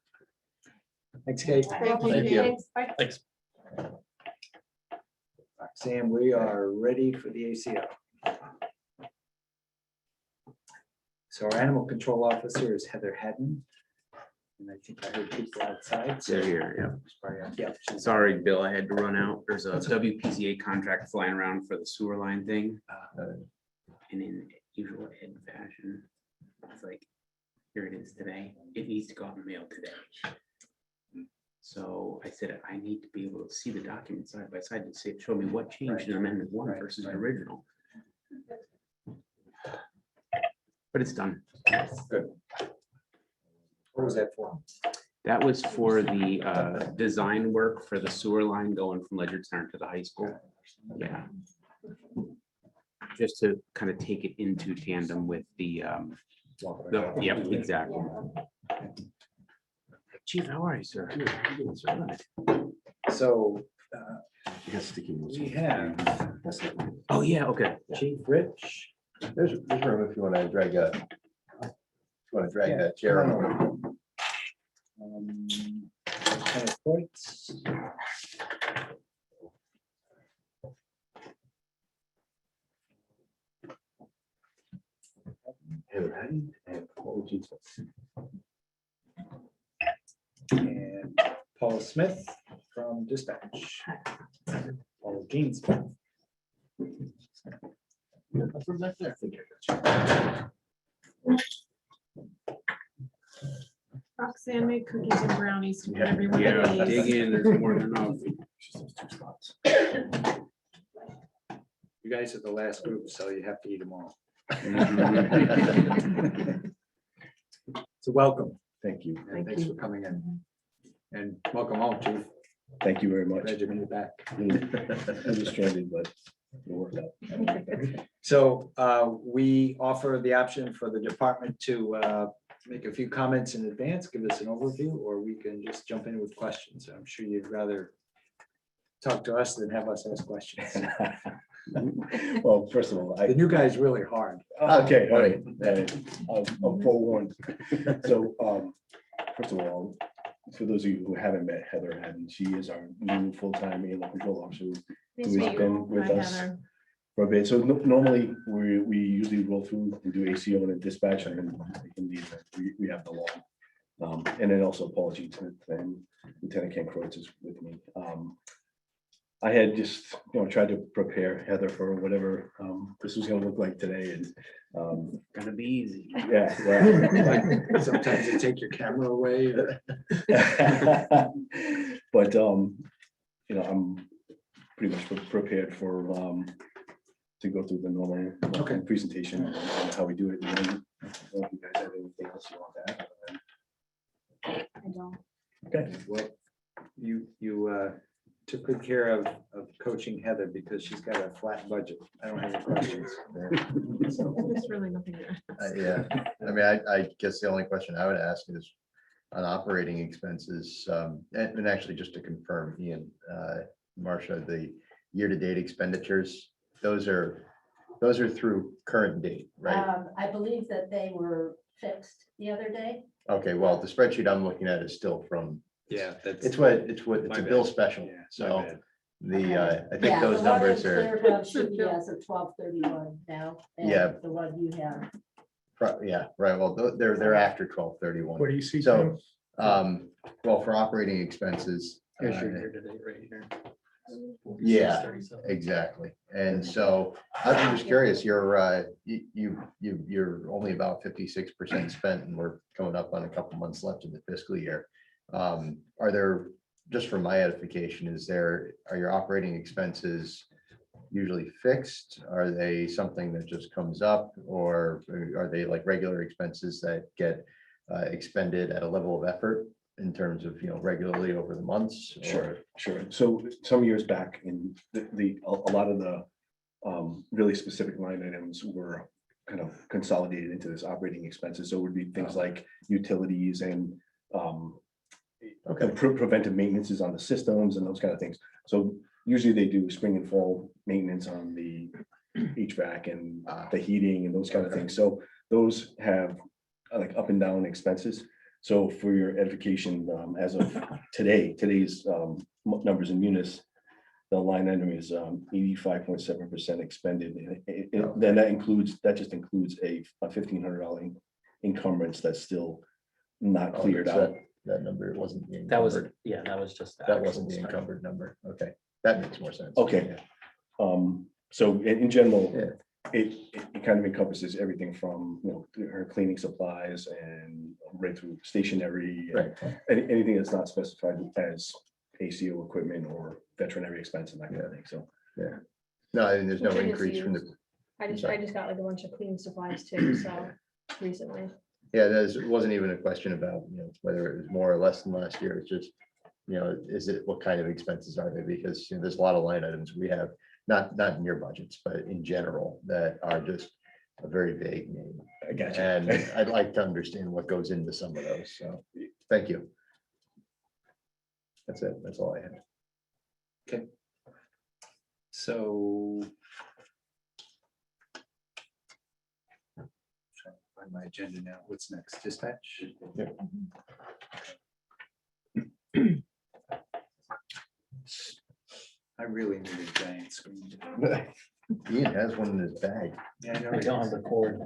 [SPEAKER 1] Thanks, Kate.
[SPEAKER 13] Thank
[SPEAKER 4] you.
[SPEAKER 13] Thanks. Bye.
[SPEAKER 9] Thanks.
[SPEAKER 1] Sam, we are ready for the ACO. So our animal control officer is Heather Haddon. And I think I heard people outside. so-
[SPEAKER 2] They're here, yeah.
[SPEAKER 1] Yeah. she's-
[SPEAKER 2] Sorry, Bill, I had to run out. There's a WPCA contract flying around for the sewer line thing. And in usual Ed fashion, it's like, here it is today. It needs to go out in the mail today. So I said, I need to be able to see the document side by side to see, show me what changed in amendment one
[SPEAKER 1] Right,
[SPEAKER 2] versus
[SPEAKER 1] right.
[SPEAKER 2] the original. But it's done.
[SPEAKER 1] Good. What was that for?
[SPEAKER 2] That was for the design work for the sewer line going from Ledyard Center to the high school. Yeah. Just to kind of take it into tandem with the, yep, exactly. Chief, how are you, sir?
[SPEAKER 1] So
[SPEAKER 7] We
[SPEAKER 1] we have
[SPEAKER 2] Oh, yeah, okay.
[SPEAKER 1] Chief Rich.
[SPEAKER 7] There's room if you want to drag
[SPEAKER 1] Yeah,
[SPEAKER 7] that chair
[SPEAKER 1] come
[SPEAKER 7] over.
[SPEAKER 1] on Kenneth Coates. And Paul Smith from dispatch. Paul Jean Smith.
[SPEAKER 4] Roxanne made cookies and brownies for everyone.
[SPEAKER 2] Yeah, dig in, there's more than enough.
[SPEAKER 1] You guys are the last group, so you have to eat them all. So welcome.
[SPEAKER 15] Thank you.
[SPEAKER 1] And thanks for coming in. And welcome home, Chief.
[SPEAKER 15] Thank you very much.
[SPEAKER 1] Glad you made it back.
[SPEAKER 15] I was stranded, but it worked out.
[SPEAKER 1] So we offer the option for the department to make a few comments in advance, give us an overview, or we can just jump in with questions. I'm sure you'd rather talk to us than have us ask questions.
[SPEAKER 15] Well, first of all,
[SPEAKER 1] The new guy's really hard.
[SPEAKER 15] okay, all right. I'm forewarned. So, first of all, for those of you who haven't met Heather Haddon, she is our new full-time animal control officer who
[SPEAKER 4] Nice
[SPEAKER 15] has
[SPEAKER 4] to meet you.
[SPEAKER 15] been with
[SPEAKER 4] Hi,
[SPEAKER 15] us
[SPEAKER 4] Heather.
[SPEAKER 15] for a bit. So normally, we usually roll through and do ACO and then dispatch, and then in the event, we have the law. And then also Paul G. Smith and Lieutenant Ken Kreutz is with me. I had just, tried to prepare Heather for whatever this was gonna look like today, and
[SPEAKER 2] Gonna be easy.
[SPEAKER 15] yeah. Well,
[SPEAKER 1] Sometimes they take your camera away.
[SPEAKER 15] but I'm pretty much prepared for to go through the normal
[SPEAKER 1] Okay.
[SPEAKER 15] presentation and how we do it. And then, if you guys have anything else you want to add?
[SPEAKER 13] I don't.
[SPEAKER 15] Okay.
[SPEAKER 1] Well, you took good care of coaching Heather because she's got a flat budget. I don't have any questions. So,
[SPEAKER 4] There's really nothing there.
[SPEAKER 7] Yeah, I mean, I guess the only question I would ask is on operating expenses, and actually just to confirm, Ian, Marcia, the year-to-date expenditures, those are through current date, right?
[SPEAKER 5] I believe that they were fixed the other day.
[SPEAKER 7] Okay, well, the spreadsheet I'm looking at is still from,
[SPEAKER 1] yeah, that's.
[SPEAKER 7] it's
[SPEAKER 1] My
[SPEAKER 7] a bill
[SPEAKER 1] bad.
[SPEAKER 7] special,
[SPEAKER 1] Yeah, my
[SPEAKER 7] so
[SPEAKER 1] bad.
[SPEAKER 7] I think
[SPEAKER 5] Yeah,
[SPEAKER 7] those
[SPEAKER 5] the one
[SPEAKER 7] numbers
[SPEAKER 5] in
[SPEAKER 7] are,
[SPEAKER 5] Clearfield should be as of 12/31 now. and
[SPEAKER 7] Yeah.
[SPEAKER 5] The one you have.
[SPEAKER 7] yeah, right, well, they're after 12/31.
[SPEAKER 11] What do you see?
[SPEAKER 7] So,
[SPEAKER 11] Tim?
[SPEAKER 7] well, for operating expenses.
[SPEAKER 9] Here's your year-to-date right here.
[SPEAKER 7] Yeah,
[SPEAKER 9] 637.
[SPEAKER 7] exactly. And so I'm just curious, you're only about 56% spent and we're coming up on a couple months left in the fiscal year. Are there, just for my edification, are your operating expenses usually fixed? Are they something that just comes up, or are they like regular expenses that get expended at a level of effort in terms of, regularly over the months?
[SPEAKER 15] Sure, sure. So some years back in a lot of the really specific line items were kind of consolidated into this operating expenses. So it would be things like utilities and
[SPEAKER 7] Okay.
[SPEAKER 15] preventive maintenances on the systems and those kind of things. So usually they do spring and fall maintenance on the HVAC and the heating and those kind of things. So those have like up and down expenses. So for your edification, as of today's numbers in Munis, the line item is 85.7% expended. Then that just includes a $1,500 encumbrance that's still not cleared out.
[SPEAKER 7] That number wasn't. the
[SPEAKER 9] That was,
[SPEAKER 7] encumbered.
[SPEAKER 9] yeah, that was just.
[SPEAKER 7] That wasn't the
[SPEAKER 9] actual spend.
[SPEAKER 7] encumbered number. Okay, that makes more sense.
[SPEAKER 15] Okay. So in general,
[SPEAKER 7] Yeah.
[SPEAKER 15] it kind of encompasses everything from, her cleaning supplies and right through stationery. and
[SPEAKER 7] Right.
[SPEAKER 15] Anything that's not specified as ACO equipment or veterinary expense and that kind of thing. So,
[SPEAKER 7] No, I mean, there's no
[SPEAKER 3] Which I just
[SPEAKER 7] increase from the,
[SPEAKER 3] used. I
[SPEAKER 7] sorry.
[SPEAKER 3] just got like a bunch of cleaning supplies too, so recently.
[SPEAKER 7] yeah, it wasn't even a question about, whether it was more or less than last year. It's just, what kind of expenses are they? Because there's a lot of line items we have, not in your budgets, but in general, that are just a very vague name.
[SPEAKER 15] I got you.
[SPEAKER 7] And I'd like to understand what goes into some of those. So, thank you. That's it. That's all I have.
[SPEAKER 1] So. Trying to find my agenda now. What's next? Dispatch?
[SPEAKER 7] Yep.
[SPEAKER 1] I really need a giant screen.
[SPEAKER 7] Ian has one in his bag.
[SPEAKER 1] Yeah, I know.
[SPEAKER 9] I don't have the cord.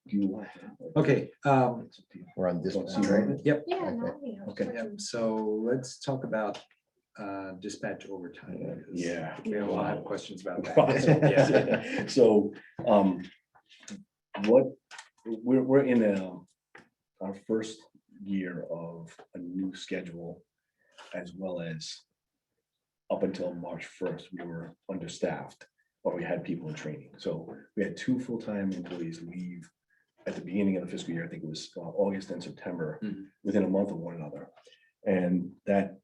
[SPEAKER 15] do you want?
[SPEAKER 1] Okay,
[SPEAKER 7] We're on this one,
[SPEAKER 15] See,
[SPEAKER 7] right?
[SPEAKER 1] yep.
[SPEAKER 3] Yeah,
[SPEAKER 7] Okay.
[SPEAKER 3] no, we have
[SPEAKER 15] Okay.
[SPEAKER 3] certain-
[SPEAKER 1] Yep, so let's talk about dispatch overtime. because
[SPEAKER 15] Yeah.
[SPEAKER 1] We all have questions about that. Yeah.
[SPEAKER 15] So, we're in our first year of a new schedule, as well as up until March 1st, we were understaffed, but we had people in training. So we had 2 full-time employees leave at the beginning of the fiscal year. I think it was August and September,
[SPEAKER 1] Mhm.
[SPEAKER 15] within a month of one another. And that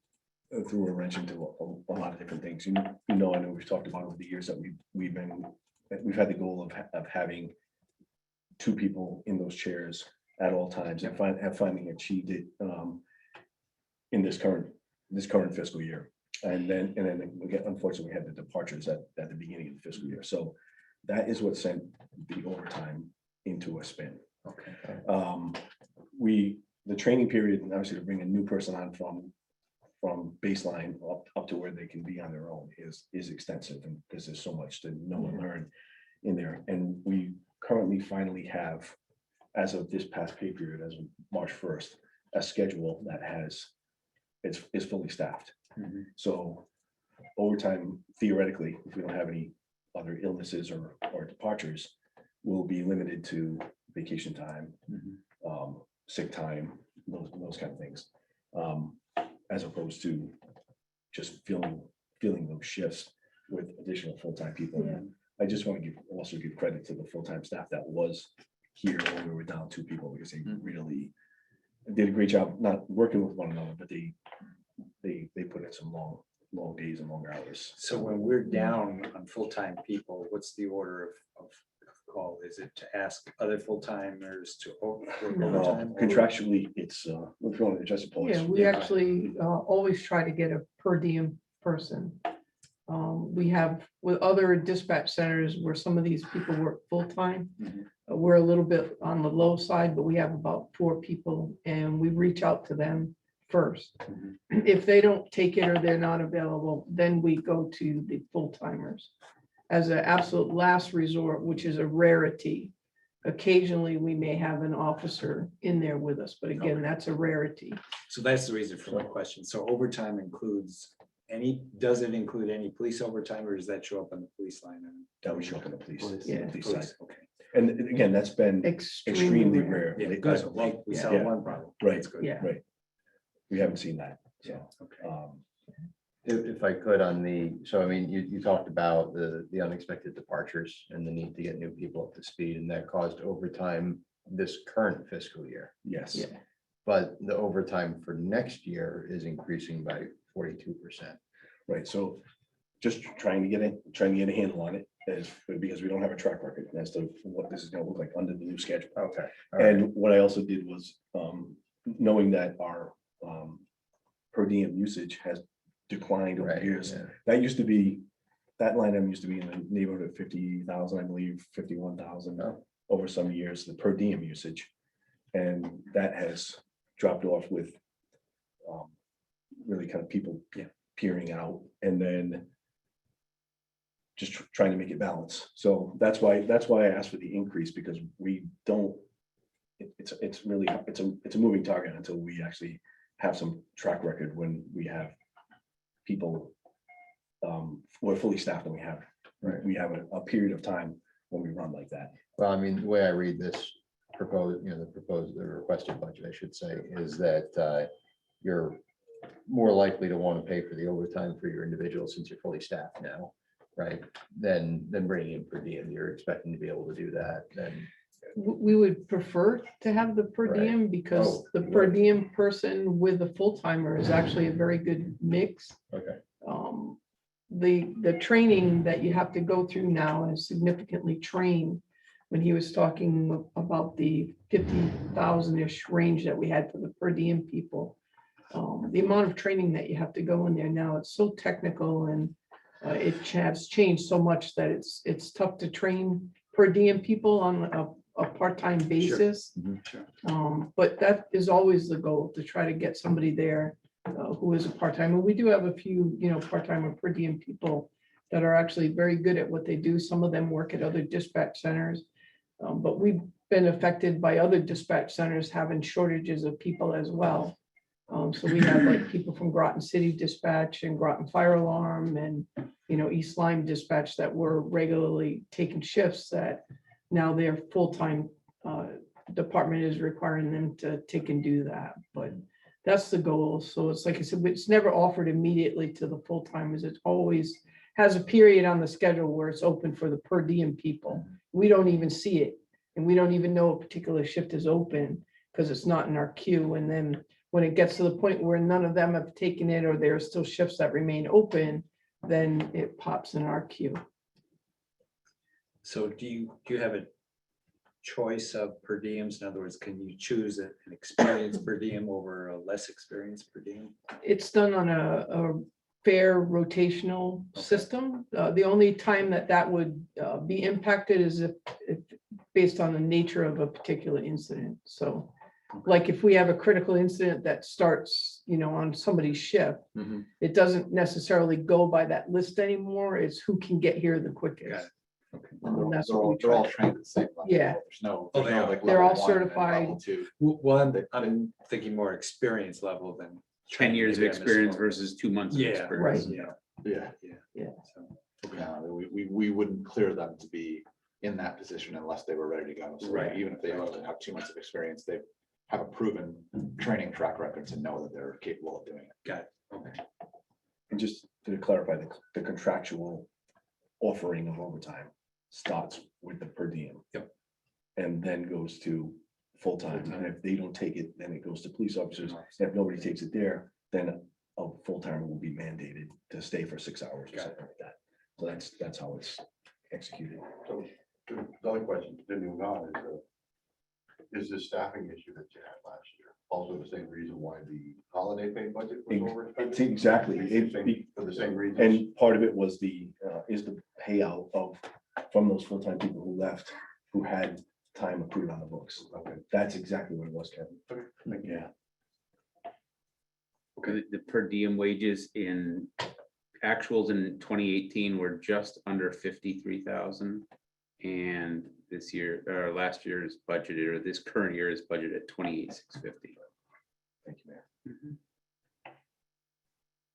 [SPEAKER 15] threw a wrench into a lot of different things. I know we've talked about over the years that we've had the goal of having 2 people in those chairs at all times and finally achieved it in this current fiscal year. And then unfortunately, we had the departures at the beginning of the fiscal year. So that is what sent the overtime into a spin.
[SPEAKER 1] Okay.
[SPEAKER 15] The training period, and obviously to bring a new person on from baseline up to where they can be on their own is extensive, and because there's so much to know and learn in there. And we currently finally have, as of this past pay period, as of March 1st, a schedule that is fully staffed.
[SPEAKER 1] Mhm.
[SPEAKER 15] So overtime, theoretically, if we don't have any other illnesses or departures, will be limited to vacation time,
[SPEAKER 1] Mhm.
[SPEAKER 15] sick time, those kind of things. As opposed to just filling those shifts with additional full-time people. And I just want to also give credit to the full-time staff that was here when we were down 2 people, because they really did a great job, not working with one another, but they they put in some long days and long hours.
[SPEAKER 1] So when we're down on full-time people, what's the order of call? Is it to ask other full-timers to work overtime? or-
[SPEAKER 15] Contractually, it's, if you want to adjust the policy.
[SPEAKER 12] Yeah, we actually always try to get a per diem person. We have with other dispatch centers where some of these people work full-time.
[SPEAKER 1] Mhm.
[SPEAKER 12] We're a little bit on the low side, but we have about 4 people and we reach out to them first.
[SPEAKER 1] Mhm.
[SPEAKER 12] If they don't take it or they're not available, then we go to the full-timers as an absolute last resort, which is a rarity. Occasionally, we may have an officer in there with us, but again, that's a rarity.
[SPEAKER 1] So that's the reason for my question. So overtime includes does it include any police overtime, or does that show up on the police line?
[SPEAKER 15] That would show up in the police.
[SPEAKER 12] Yeah.
[SPEAKER 15] police side.
[SPEAKER 1] Police, okay.
[SPEAKER 15] And again, that's been extremely rare.
[SPEAKER 1] Yeah,
[SPEAKER 15] They-
[SPEAKER 1] good. Well, we solved
[SPEAKER 15] Yeah.
[SPEAKER 1] one problem.
[SPEAKER 15] Right,
[SPEAKER 1] That's good.
[SPEAKER 12] Yeah.
[SPEAKER 15] right. We haven't seen that, so.
[SPEAKER 1] Okay.
[SPEAKER 7] If I could on so I mean, you talked about the unexpected departures and the need to get new people up to speed, and that caused overtime this current fiscal year.
[SPEAKER 15] Yes,
[SPEAKER 12] Yeah.
[SPEAKER 7] But the overtime for next year is increasing by 42%.
[SPEAKER 15] right, so just trying to get a handle on it, because we don't have a track record as to what this is gonna look like under the new schedule.
[SPEAKER 7] Okay. all right.
[SPEAKER 15] And what I also did was, knowing that our per diem usage has declined over
[SPEAKER 7] Right,
[SPEAKER 15] years.
[SPEAKER 7] yeah.
[SPEAKER 15] That line item used to be in the neighborhood of 50,000, I believe, 51,000
[SPEAKER 7] Oh.
[SPEAKER 15] over some years, the per diem usage. And that has dropped off with really kind of people peering out, and then just trying to make it balance. So that's why I asked for the increase, because we don't, it's really, it's a moving target until we actually have some track record when we have people, we're fully staffed and we have a period of time when we run like that.
[SPEAKER 7] Well, I mean, the way I read this the requested budget, I should say, is that you're more likely to want to pay for the overtime for your individual since you're fully staffed now, right? Than bringing in per diem. You're expecting to be able to do that, then.
[SPEAKER 12] We would prefer to have the per
[SPEAKER 7] Right.
[SPEAKER 12] diem because
[SPEAKER 7] Oh,
[SPEAKER 12] the per diem person with the full timer is actually a very good mix.
[SPEAKER 7] Okay.
[SPEAKER 12] The training that you have to go through now is significantly trained. When he was talking about the 50,000-ish range that we had for the per diem people. The amount of training that you have to go in there now, it's so technical and it has changed so much that it's tough to train per diem people on a part-time basis.
[SPEAKER 1] Sure.
[SPEAKER 12] But that is always the goal, to try to get somebody there who is a part-time. And we do have a few, part-time or per diem people that are actually very good at what they do. Some of them work at other dispatch centers. But we've been affected by other dispatch centers having shortages of people as well. So we have like people from Groton City Dispatch and Groton Fire Alarm and, East Lyme Dispatch that were regularly taking shifts that now their full-time department is requiring them to take and do that. But that's the goal. So it's like I said, it's never offered immediately to the full-timers. It always has a period on the schedule where it's open for the per diem people. We don't even see it. And we don't even know a particular shift is open because it's not in our queue. And then when it gets to the point where none of them have taken it or there are still shifts that remain open, then it pops in our queue.
[SPEAKER 1] So do you have a choice of per diems? In other words, can you choose an experienced per diem over a less experienced per diem?
[SPEAKER 12] It's done on a fair rotational system. The only time that would be impacted is if based on the nature of a particular incident. So like if we have a critical incident that starts, on somebody's shift, it doesn't necessarily go by that list anymore. It's who can get here the quickest. That's what we
[SPEAKER 14] They're all
[SPEAKER 12] try.
[SPEAKER 14] trained at the same level.
[SPEAKER 12] Yeah.
[SPEAKER 14] There's no.
[SPEAKER 1] Oh, they are.
[SPEAKER 14] like,
[SPEAKER 12] They're
[SPEAKER 14] level
[SPEAKER 12] all
[SPEAKER 14] one and
[SPEAKER 12] certified.
[SPEAKER 14] level two.
[SPEAKER 1] Well, I'm thinking more experience level than.
[SPEAKER 2] 10 years of
[SPEAKER 1] Maybe I misspoke.
[SPEAKER 2] experience versus 2 months of
[SPEAKER 1] Yeah,
[SPEAKER 2] experience.
[SPEAKER 1] right, yeah,
[SPEAKER 14] Yeah,
[SPEAKER 12] Yeah.
[SPEAKER 1] so,
[SPEAKER 14] yeah, we wouldn't clear them to be in that position unless they were ready to go. So
[SPEAKER 1] Right.
[SPEAKER 14] even if they don't have 2 months of experience, they have a proven training track record to know that they're capable of doing it.
[SPEAKER 1] got it, okay.
[SPEAKER 15] And just to clarify, the contractual offering of overtime starts with the per diem.
[SPEAKER 1] Yep.
[SPEAKER 15] And then goes to full-time. And if they don't take it, then it goes to police officers. And if nobody takes it there, then a full-timer will be mandated to stay for 6 hours or something like that. So that's how it's executed.
[SPEAKER 16] So the other question, continuing on, is the staffing issue that you had last year also the same reason why the holiday pay budget was
[SPEAKER 15] It's
[SPEAKER 16] overspent?
[SPEAKER 15] exactly,
[SPEAKER 16] For the same reason?
[SPEAKER 15] and part of it was the payout from those full-time people who left, who had time accrued on the books.
[SPEAKER 16] Okay.
[SPEAKER 15] That's exactly what it was, Kevin.
[SPEAKER 16] Thank you.
[SPEAKER 15] Yeah.
[SPEAKER 2] The per diem wages in actuals in 2018 were just under 53,000. And this year, or last year is budgeted, or this current year is budgeted at 28,650.
[SPEAKER 15] Thank you, Mayor.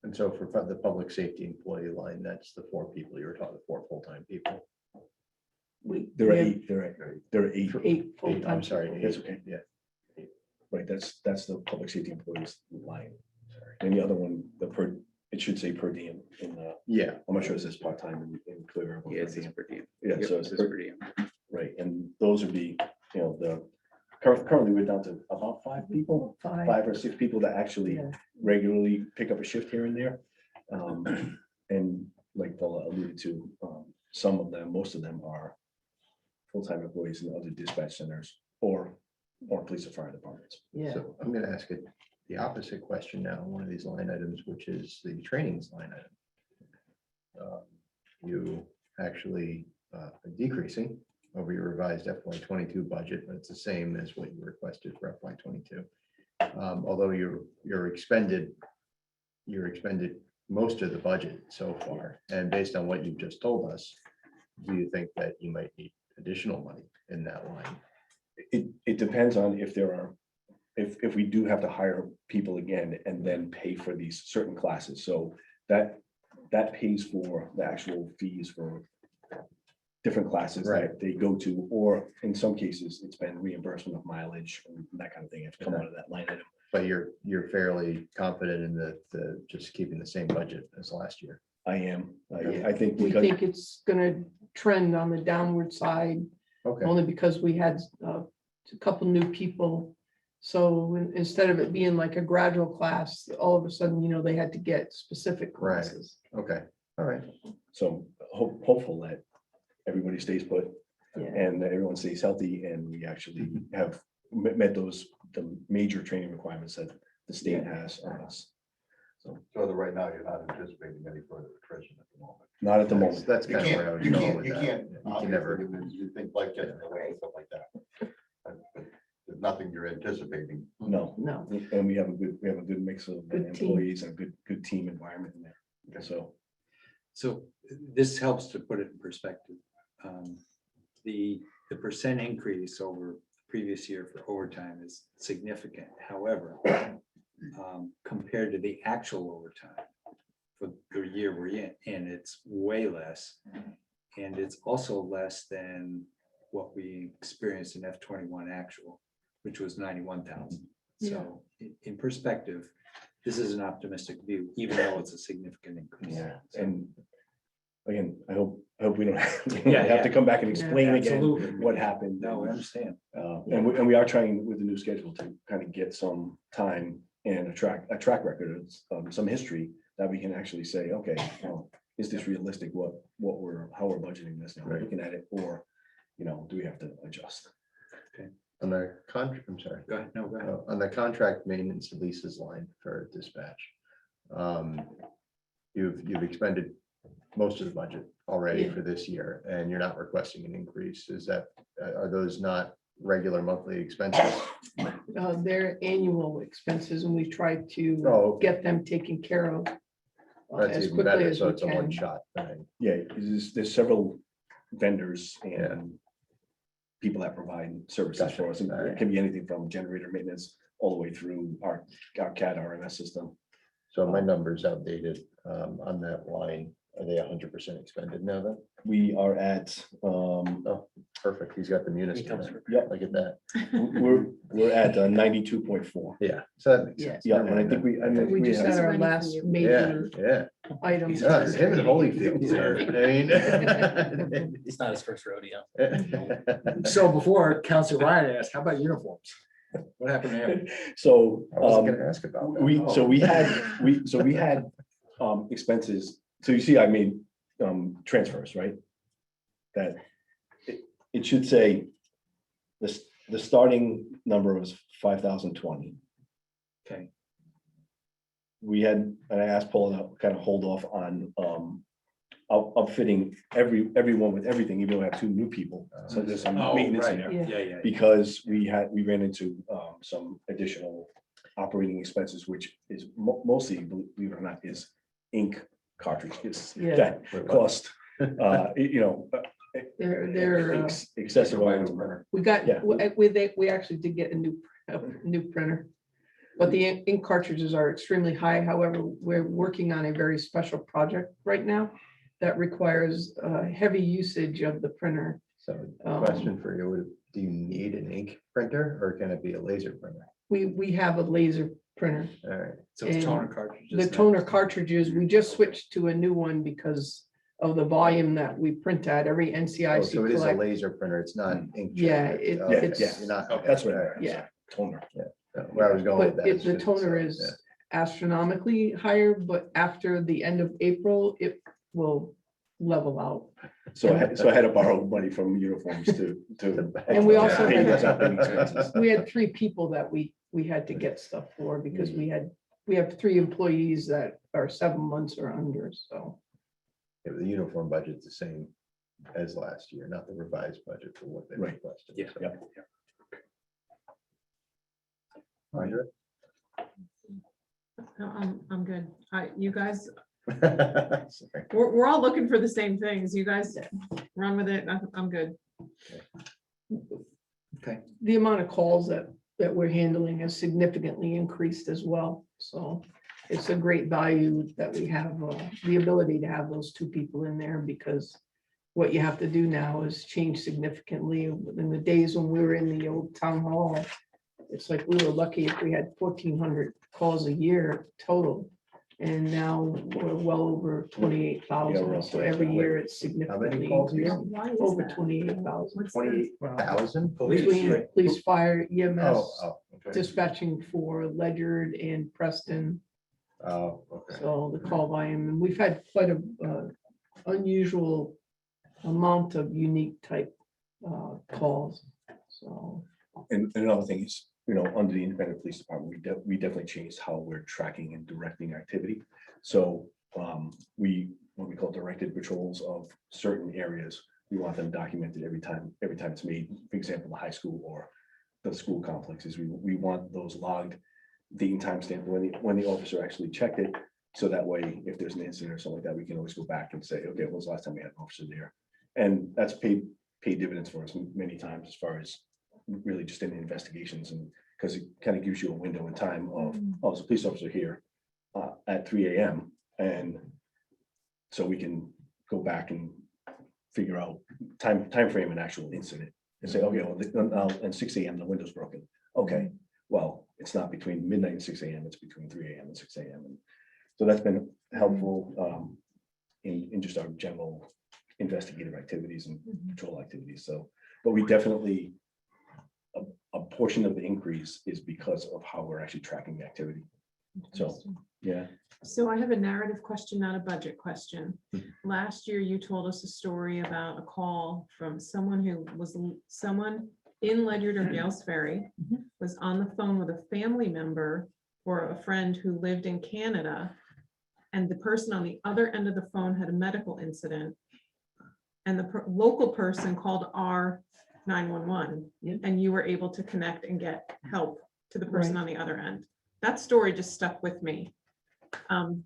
[SPEAKER 7] And so for the public safety employee line, that's the 4 people you were talking, 4 full-time people.
[SPEAKER 15] There are
[SPEAKER 12] we have
[SPEAKER 15] 8, there are 8.
[SPEAKER 12] 8
[SPEAKER 7] 8,
[SPEAKER 12] full-time.
[SPEAKER 7] I'm sorry.
[SPEAKER 15] That's
[SPEAKER 7] 8,
[SPEAKER 15] okay.
[SPEAKER 7] yeah.
[SPEAKER 15] Right, that's the public safety employees line. And the other one, it should say per diem in the,
[SPEAKER 7] Yeah.
[SPEAKER 15] I'm not sure it says part-time in clear.
[SPEAKER 2] Yes, it's per diem.
[SPEAKER 15] Yeah,
[SPEAKER 2] Yep,
[SPEAKER 15] so
[SPEAKER 2] this
[SPEAKER 15] it's
[SPEAKER 2] is per diem.
[SPEAKER 15] right, and those would be, currently we're down to about 5 people, 5 or 6 people that actually
[SPEAKER 12] Yeah.
[SPEAKER 15] regularly pick up a shift here and there. And like Paula alluded to, some of them, most of them are full-time employees in other dispatch centers or police or fire departments.
[SPEAKER 12] Yeah.
[SPEAKER 7] So I'm gonna ask it the opposite question now, one of these line items, which is the trainings line item. You actually are decreasing over your revised FY22 budget, but it's the same as what you requested for FY22. Although you're expended most of the budget so far, and based on what you've just told us, do you think that you might need additional money in that line?
[SPEAKER 15] It depends on if there are, if we do have to hire people again and then pay for these certain classes. So that pays for the actual fees for different classes that they go to, or in some cases, it's been reimbursement of mileage and that kind of thing. It's come out of that line item.
[SPEAKER 7] But you're fairly confident in the just keeping the same budget as last year.
[SPEAKER 15] I am. I think
[SPEAKER 12] We
[SPEAKER 15] because
[SPEAKER 12] think it's gonna trend on the downward side,
[SPEAKER 7] Okay,
[SPEAKER 12] only because we had a couple new people. So instead of it being like a gradual class, all of a sudden, they had to get specific
[SPEAKER 7] Right.
[SPEAKER 12] classes.
[SPEAKER 7] okay, all right.
[SPEAKER 15] so hopeful that everybody stays put
[SPEAKER 12] Yeah.
[SPEAKER 15] and that everyone stays healthy and we actually have met the major training requirements that the state has on us.
[SPEAKER 16] So right now, you're not anticipating any further attrition at the moment.
[SPEAKER 15] Not at the moment.
[SPEAKER 7] That's
[SPEAKER 16] You
[SPEAKER 7] kind of where I
[SPEAKER 16] can't,
[SPEAKER 7] was
[SPEAKER 16] you
[SPEAKER 7] going
[SPEAKER 16] can't,
[SPEAKER 7] with
[SPEAKER 16] you
[SPEAKER 7] that.
[SPEAKER 16] can't.
[SPEAKER 7] You can never,
[SPEAKER 16] obviously, You think life gets in the way and stuff like that. But there's nothing you're anticipating.
[SPEAKER 15] No,
[SPEAKER 12] No,
[SPEAKER 15] and we have a good mix of
[SPEAKER 12] Good team.
[SPEAKER 15] employees and a good team environment in there.
[SPEAKER 1] So this helps to put it in perspective. The percent increase over previous year for overtime is significant. However, compared to the actual overtime for the year we're in, it's way less. And it's also less than what we experienced in F21 actual, which was 91,000. So in perspective, this is an optimistic view, even though it's a significant increase.
[SPEAKER 15] Yeah, and again, I hope we don't
[SPEAKER 1] Yeah,
[SPEAKER 15] have to
[SPEAKER 1] yeah.
[SPEAKER 15] come back and explain again
[SPEAKER 1] Absolutely.
[SPEAKER 15] what happened.
[SPEAKER 1] No, I understand.
[SPEAKER 15] And we are trying with the new schedule to kind of get some time and a track record of some history that we can actually say, okay, well, is this realistic? How we're budgeting this now,
[SPEAKER 7] Right.
[SPEAKER 15] looking at it, or, do we have to adjust?
[SPEAKER 7] on the contract, I'm sorry.
[SPEAKER 1] Go ahead. No, go ahead.
[SPEAKER 7] On the contract maintenance and leases line for dispatch. You've expended most of the budget already
[SPEAKER 12] Yeah.
[SPEAKER 7] for this year, and you're not requesting an increase. Are those not regular monthly expenses?
[SPEAKER 12] They're annual expenses and we try to
[SPEAKER 7] Oh, okay.
[SPEAKER 12] get them taken care of
[SPEAKER 7] That's
[SPEAKER 12] as
[SPEAKER 7] even
[SPEAKER 12] quickly
[SPEAKER 7] better,
[SPEAKER 12] as
[SPEAKER 7] so
[SPEAKER 12] we
[SPEAKER 7] it's a
[SPEAKER 12] can.
[SPEAKER 7] one-shot thing.
[SPEAKER 15] Yeah, there's several vendors
[SPEAKER 7] Yeah.
[SPEAKER 15] and people that provide services
[SPEAKER 7] Gotcha.
[SPEAKER 15] for us. And
[SPEAKER 7] Alright.
[SPEAKER 15] it can be anything from generator maintenance all the way through our CAD RMS system.
[SPEAKER 7] So my number's outdated on that line. Are they 100% expended now then?
[SPEAKER 15] We are at,
[SPEAKER 7] Oh, perfect. He's got the munis.
[SPEAKER 15] yeah,
[SPEAKER 7] Look at that.
[SPEAKER 15] we're at 92.4.
[SPEAKER 7] Yeah, so that makes
[SPEAKER 12] Yeah.
[SPEAKER 7] sense.
[SPEAKER 15] Yeah, and I think
[SPEAKER 12] We
[SPEAKER 15] we
[SPEAKER 12] just
[SPEAKER 15] have,
[SPEAKER 12] had our
[SPEAKER 6] Money from
[SPEAKER 12] last
[SPEAKER 6] you.
[SPEAKER 7] Yeah,
[SPEAKER 12] major
[SPEAKER 7] yeah.
[SPEAKER 12] item.
[SPEAKER 7] Yeah, him and Holyfield, sir. I
[SPEAKER 9] It's not his first rodeo.
[SPEAKER 7] mean.
[SPEAKER 11] So before Council Ryan asked, how about uniforms?
[SPEAKER 1] What happened to him?
[SPEAKER 15] So,
[SPEAKER 7] I wasn't gonna ask about that.
[SPEAKER 15] we had expenses, so you see, I made transfers, right? That it should say, the starting number was 5,020.
[SPEAKER 1] Okay.
[SPEAKER 15] We had, and I asked Paul to kind of hold off on outfitting everyone with everything, even though we have 2 new people. So there's some
[SPEAKER 1] Oh,
[SPEAKER 15] maintenance in
[SPEAKER 1] right.
[SPEAKER 15] there.
[SPEAKER 1] Yeah.
[SPEAKER 15] Because we ran into some additional operating expenses, which is mostly, believe it or not, is ink cartridges
[SPEAKER 4] Yeah.
[SPEAKER 15] that
[SPEAKER 7] Wait, what?
[SPEAKER 15] cost,
[SPEAKER 4] They're,
[SPEAKER 15] excessive.
[SPEAKER 4] we got,
[SPEAKER 15] Yeah.
[SPEAKER 4] we actually did get a new printer. But the ink cartridges are extremely high. However, we're working on a very special project right now that requires heavy usage of the printer.
[SPEAKER 7] So question for you, do you need an ink printer or can it be a laser printer?
[SPEAKER 4] We have a laser printer.
[SPEAKER 7] All right.
[SPEAKER 1] So it's
[SPEAKER 4] And
[SPEAKER 1] toner cartridges.
[SPEAKER 4] The
[SPEAKER 1] now.
[SPEAKER 4] toner cartridges, we just switched to a new one because of the volume that we print at. Every
[SPEAKER 7] Oh,
[SPEAKER 4] NCIC
[SPEAKER 7] so it is a
[SPEAKER 4] collect.
[SPEAKER 7] laser printer. It's not an ink.
[SPEAKER 4] Yeah,
[SPEAKER 7] Okay,
[SPEAKER 15] yeah,
[SPEAKER 7] you're not.
[SPEAKER 15] That's what,
[SPEAKER 7] all right.
[SPEAKER 4] Yeah.
[SPEAKER 15] toner.
[SPEAKER 7] Where I was going with
[SPEAKER 4] But
[SPEAKER 7] that. is
[SPEAKER 4] the
[SPEAKER 7] just-
[SPEAKER 4] toner
[SPEAKER 7] so,
[SPEAKER 4] is astronomically higher, but after the end of April, it will level out.
[SPEAKER 15] So I had to borrow money from uniforms to.
[SPEAKER 4] And we also
[SPEAKER 15] pay
[SPEAKER 4] had-
[SPEAKER 15] those operating expenses.
[SPEAKER 4] We had 3 people that we had to get stuff for because we have 3 employees that are 7 months or under, so.
[SPEAKER 7] Yeah, the uniform budget's the same as last year, not the revised budget for what they
[SPEAKER 15] Right.
[SPEAKER 7] requested.
[SPEAKER 1] Yeah.
[SPEAKER 7] so.
[SPEAKER 15] Yep.
[SPEAKER 7] Andrea?
[SPEAKER 4] No, I'm good. You guys,
[SPEAKER 7] Sorry.
[SPEAKER 4] we're all looking for the same things. You guys run with it. I'm good.
[SPEAKER 1] Okay.
[SPEAKER 4] The amount of calls that we're handling has significantly increased as well. So it's a great value that we have the ability to have those 2 people in there because what you have to do now is change significantly. In the days when we were in the old town hall, it's like we were lucky if we had 1,400 calls a year total. And now we're well over 28,000. So every year it's significantly
[SPEAKER 7] calls a year?
[SPEAKER 4] increasing. Over 28,000.
[SPEAKER 7] 28,000?
[SPEAKER 1] Police,
[SPEAKER 4] Between
[SPEAKER 1] right?
[SPEAKER 4] police, fire, EMS,
[SPEAKER 7] Oh, okay.
[SPEAKER 4] dispatching for Ledyard and Preston.
[SPEAKER 7] Oh, okay.
[SPEAKER 4] So the call volume, and we've had quite a unusual amount of unique type calls. So.
[SPEAKER 15] And another thing is, under the independent police department, we definitely changed how we're tracking and directing activity. So what we call directed patrols of certain areas, we want them documented every time it's made. For example, the high school or the school complexes, we want those logged, date and time stamp when the officer actually checked it. So that way, if there's an incident or something like that, we can always go back and say, okay, when was the last time we had an officer there? And that's paid dividends for us many times as far as really just in the investigations, and because it kind of gives you a window in time of, oh, there's a police officer here at 3 a.m. And so we can go back and figure out time frame and actual incident and say, okay, well, and 6 a.m. the window's broken. Okay, well, it's not between midnight and 6 a.m. It's between 3 a.m. and 6 a.m. And so that's been helpful in just our general investigative activities and patrol activities. So, but we definitely, a portion of the increase is because of how we're actually tracking the activity. So, yeah.
[SPEAKER 4] So I have a narrative question, not a budget question. Last year, you told us a story about a call from someone in Ledyard or Gales Ferry was on the phone with a family member or a friend who lived in Canada. And the person on the other end of the phone had a medical incident. And the local person called our 911 and you were able to connect and get help to the person on the other end. That story just stuck with me.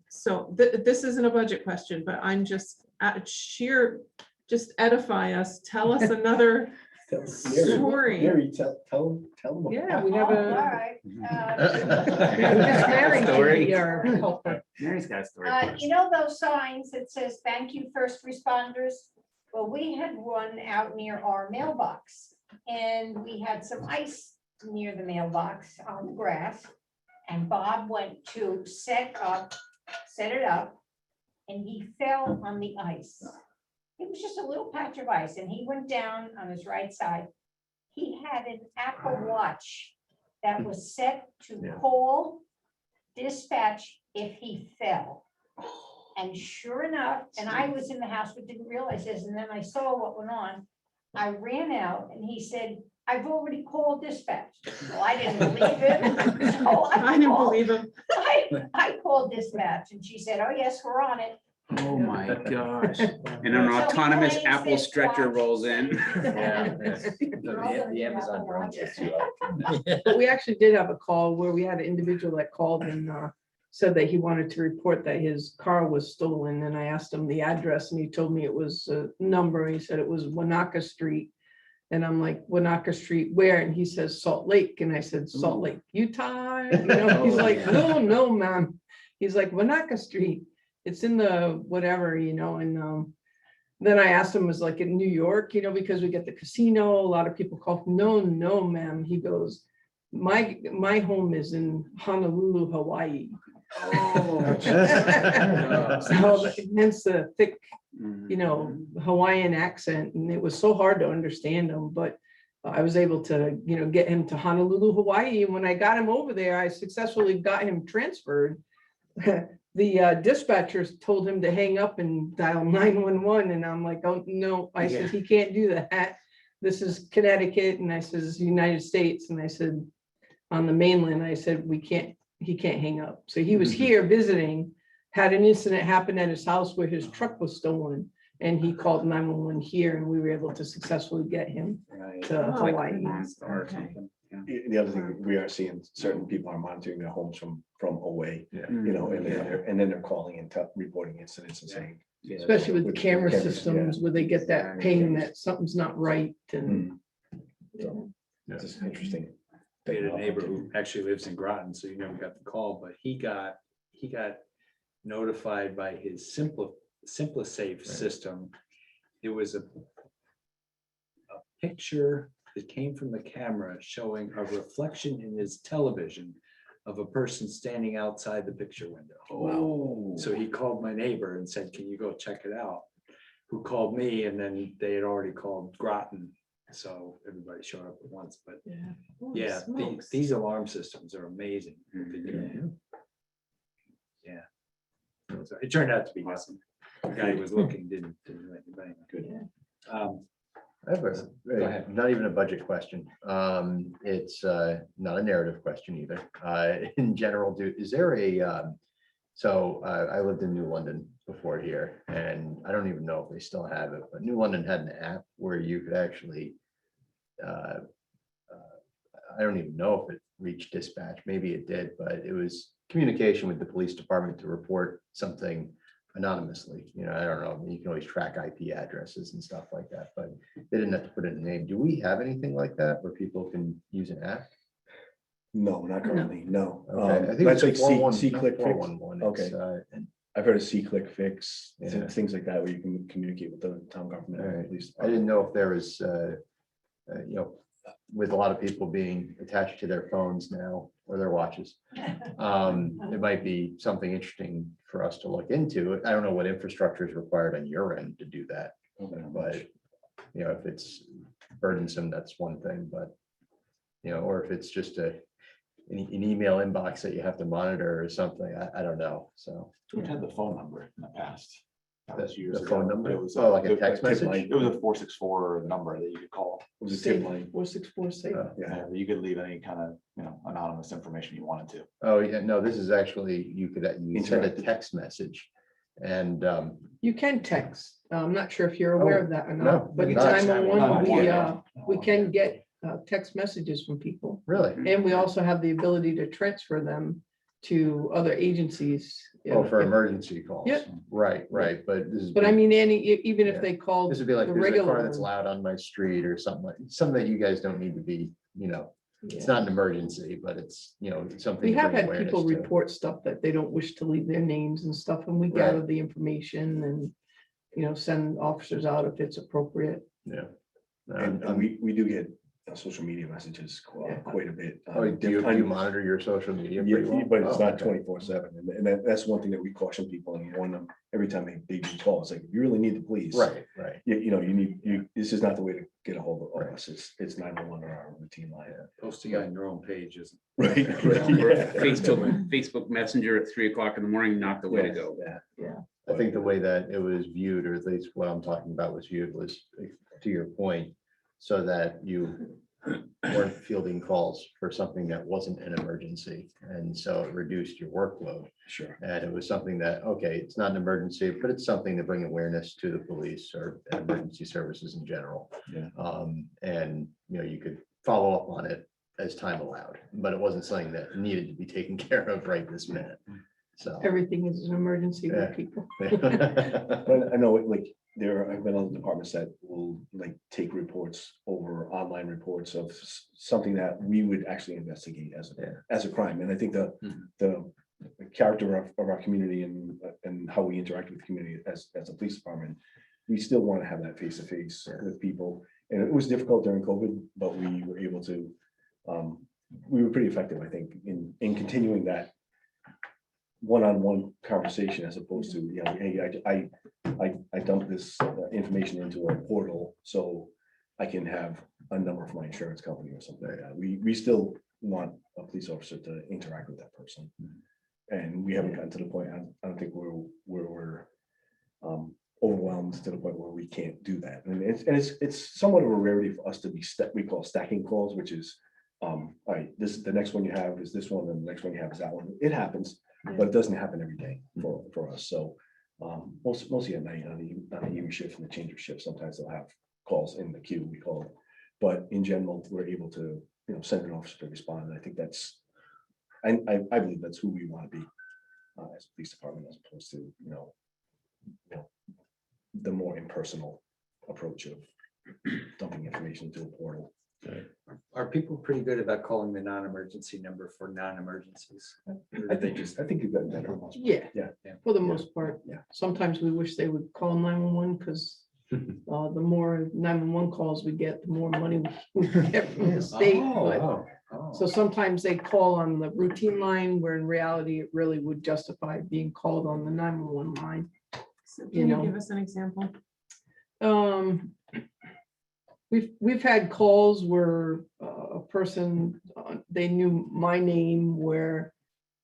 [SPEAKER 4] So this isn't a budget question, but I'm just just edify us. Tell us another story.
[SPEAKER 15] Mary, tell them.
[SPEAKER 4] Yeah, we have
[SPEAKER 5] All
[SPEAKER 4] a.
[SPEAKER 5] right.
[SPEAKER 4] Just Mary can
[SPEAKER 2] Story.
[SPEAKER 4] be our helper.
[SPEAKER 2] Mary's got a story.
[SPEAKER 5] You know those signs that says, thank you, first responders? Well, we had one out near our mailbox and we had some ice near the mailbox on the grass. And Bob went to set it up and he fell on the ice. It was just a little patch of ice and he went down on his right side. He had an Apple Watch that was set to
[SPEAKER 7] Yeah.
[SPEAKER 5] call dispatch if he fell. And sure enough, and I was in the house but didn't realize this, and then I saw what went on. I ran out and he said, I've already called dispatch. Well, I didn't believe him. So
[SPEAKER 4] I didn't
[SPEAKER 5] called-
[SPEAKER 4] believe him.
[SPEAKER 5] I called dispatch and she said, oh, yes, we're on it.
[SPEAKER 2] Oh, my gosh. And an
[SPEAKER 5] So he
[SPEAKER 2] autonomous
[SPEAKER 5] claims
[SPEAKER 2] Apple
[SPEAKER 5] this
[SPEAKER 2] stretcher
[SPEAKER 5] watch
[SPEAKER 2] rolls in.
[SPEAKER 7] Yeah.
[SPEAKER 5] They're all gonna
[SPEAKER 9] The
[SPEAKER 5] get
[SPEAKER 9] Amazon
[SPEAKER 5] Apple
[SPEAKER 9] drones
[SPEAKER 5] Watches.
[SPEAKER 9] is too.
[SPEAKER 4] But we actually did have a call where we had an individual that called and said that he wanted to report that his car was stolen. And I asked him the address and he told me it was a number. He said it was Wanaka Street. And I'm like, Wanaka Street, where? And he says Salt Lake. And I said, Salt Lake, Utah. You know, he's like, no, ma'am. He's like, Wanaka Street. It's in the whatever, you know, and then I asked him, was like in New York, you know, because we get the casino, a lot of people call, no, ma'am. He goes, my home is in Honolulu, Hawaii.
[SPEAKER 2] Oh.
[SPEAKER 4] So hence the thick, you know, Hawaiian accent, and it was so hard to understand him, but I was able to, you know, get him to Honolulu, Hawaii. And when I got him over there, I successfully got him transferred. The dispatchers told him to hang up and dial 911. And I'm like, oh, no, I said, he can't do that. This is Connecticut. And I says, United States. And I said, on the mainland, I said, he can't hang up. So he was here visiting, had an incident happen at his house where his truck was stolen. And he called 911 here and we were able to successfully get him to Hawaii.
[SPEAKER 15] The other thing, we are seeing certain people are monitoring their homes from away,
[SPEAKER 7] Yeah.
[SPEAKER 15] you know, and then they're calling and reporting incidents and saying.
[SPEAKER 4] Especially with the
[SPEAKER 15] With
[SPEAKER 4] camera
[SPEAKER 15] cameras,
[SPEAKER 4] systems where they get that ping that something's not right and.
[SPEAKER 15] So, it's just interesting.
[SPEAKER 1] We had a neighbor who actually lives in Groton, so you never got the call, but he got notified by his SimpliSafe system. It was a picture that came from the camera showing a reflection in his television of a person standing outside the picture window.
[SPEAKER 2] Oh.
[SPEAKER 1] So he called my neighbor and said, can you go check it out? Who called me, and then they had already called Groton. So everybody showed up at once, but yeah, these alarm systems are amazing. what they do. Yeah. So it turned out to be awesome. The guy who was looking didn't do anything. Good.
[SPEAKER 7] I have not even a budget question. It's not a narrative question either. In general, is there a, so I lived in New London before here, and I don't even know if they still have it, but New London had an app where you could actually, I don't even know if it reached dispatch, maybe it did, but it was communication with the police department to report something anonymously. You know, I don't know, you can always track IP addresses and stuff like that, but they didn't have to put in a name. Do we have anything like that where people can use an app?
[SPEAKER 15] No, not currently, no.
[SPEAKER 7] Okay, I think
[SPEAKER 15] That's
[SPEAKER 7] it's
[SPEAKER 15] like
[SPEAKER 7] 411,
[SPEAKER 15] C-click fix.
[SPEAKER 7] 411.
[SPEAKER 15] Okay. I've heard of C-click fix,
[SPEAKER 7] Yeah.
[SPEAKER 15] things like that, where you can communicate with the town government.
[SPEAKER 7] All
[SPEAKER 15] and
[SPEAKER 7] right.
[SPEAKER 15] police
[SPEAKER 7] I didn't know if there was, you know, with a lot of people being attached to their phones now or their watches. It might be something interesting for us to look into. I don't know what infrastructure is required on your end to do that, but you know, if it's burdensome, that's one thing, but you know, or if it's just an email inbox that you have to monitor or something, I don't know, so.
[SPEAKER 14] We've had the phone number in the past. That was
[SPEAKER 7] The
[SPEAKER 14] years ago.
[SPEAKER 7] phone number?
[SPEAKER 14] It was
[SPEAKER 7] Oh, like a text message?
[SPEAKER 14] It was a 464 number that you could call.
[SPEAKER 15] It was a tip line.
[SPEAKER 4] 464 safe.
[SPEAKER 14] Yeah, you could leave any kind of, you know, anonymous information you wanted to.
[SPEAKER 7] Oh, yeah, no, this is actually, you could send a
[SPEAKER 15] Interactive.
[SPEAKER 7] text message and,
[SPEAKER 4] You can text. I'm not sure if you're aware of that or
[SPEAKER 7] no,
[SPEAKER 4] not, but
[SPEAKER 7] not-
[SPEAKER 4] 911, we can get text messages from people.
[SPEAKER 7] really?
[SPEAKER 4] And we also have the ability to transfer them to other agencies.
[SPEAKER 7] Oh, for
[SPEAKER 4] If-
[SPEAKER 7] emergency calls?
[SPEAKER 4] Yep.
[SPEAKER 7] Right, but this is.
[SPEAKER 4] But I mean, even
[SPEAKER 7] Yeah.
[SPEAKER 4] if they called
[SPEAKER 7] This would be like,
[SPEAKER 4] the
[SPEAKER 7] there's a car
[SPEAKER 4] regular
[SPEAKER 7] that's
[SPEAKER 4] one.
[SPEAKER 7] loud on my street or something that you guys don't need to be, you know, it's
[SPEAKER 4] Yeah.
[SPEAKER 7] not an emergency, but it's, you know, something.
[SPEAKER 4] We
[SPEAKER 7] to
[SPEAKER 4] have
[SPEAKER 7] bring
[SPEAKER 4] had people
[SPEAKER 7] awareness to.
[SPEAKER 4] report stuff that they don't wish to leave their names and stuff, and we gather the information and, you know, send officers out if it's appropriate.
[SPEAKER 7] Yeah.
[SPEAKER 15] And we do get social media messages quite a bit.
[SPEAKER 7] Oh, do you monitor your social media? pretty well?
[SPEAKER 15] But it's
[SPEAKER 7] Oh,
[SPEAKER 15] not
[SPEAKER 7] okay.
[SPEAKER 15] 24/7, and that's one thing that we caution people and warn them every time they do call. It's like, if you really need the police.
[SPEAKER 7] Right, right.
[SPEAKER 15] This is not the way to get a hold of us. It's 911 or our routine line.
[SPEAKER 1] Posting on your own page is.
[SPEAKER 15] Right.
[SPEAKER 2] Or Facebook Messenger at 3 o'clock in the morning, not the way to go.
[SPEAKER 15] Yeah.
[SPEAKER 7] I think the way that it was viewed, or at least what I'm talking about was viewed, was to your point, so that you weren't fielding calls for something that wasn't an emergency. And so it reduced your workload.
[SPEAKER 15] Sure.
[SPEAKER 7] And it was something that, okay, it's not an emergency, but it's something to bring awareness to the police or emergency services in general.
[SPEAKER 15] Yeah.
[SPEAKER 7] And, you could follow up on it as time allowed, but it wasn't something that needed to be taken care of right this minute. So.
[SPEAKER 4] Everything is an emergency
[SPEAKER 7] Yeah.
[SPEAKER 4] with people.
[SPEAKER 15] But I know, like, I've been on departments that will like take reports over online reports of something that we would actually investigate as a crime. And I think the character of our community and how we interact with the community as a police department, we still want to have that face-to-face with people. And it was difficult during COVID, but we were able to, we were pretty effective, I think, in continuing that one-on-one conversation, as opposed to, hey, I dump this information into a portal so I can have a number from my insurance company or something like that. We still want a police officer to interact with that person. And we haven't gotten to the point, I don't think we're overwhelmed to the point where we can't do that. And it's somewhat of a rarity for us to be, we call stacking calls, which is, all right, the next one you have is this one, and the next one you have is that one. It happens, but it doesn't happen every day for us. So mostly at night on the evening shift and the change of shift, sometimes they'll have calls in the queue, we call it. But in general, we're able to, send an officer to respond. And I think that's, I believe that's who we want to be as a police department, as opposed to, the more impersonal approach of dumping information into a portal.
[SPEAKER 1] Are people pretty good about calling the non-emergency number for non-emergencies?
[SPEAKER 15] I think you've gotten better.
[SPEAKER 4] Yeah.
[SPEAKER 15] Yeah.
[SPEAKER 4] For the most part.
[SPEAKER 15] Yeah.
[SPEAKER 4] Sometimes we wish they would call 911 because the more 911 calls we get, the more money we get from the state. but- So sometimes they call on the routine line, where in reality, it really would justify being called on the 911 line. Can you give us an example? We've had calls where a person, they knew my name, where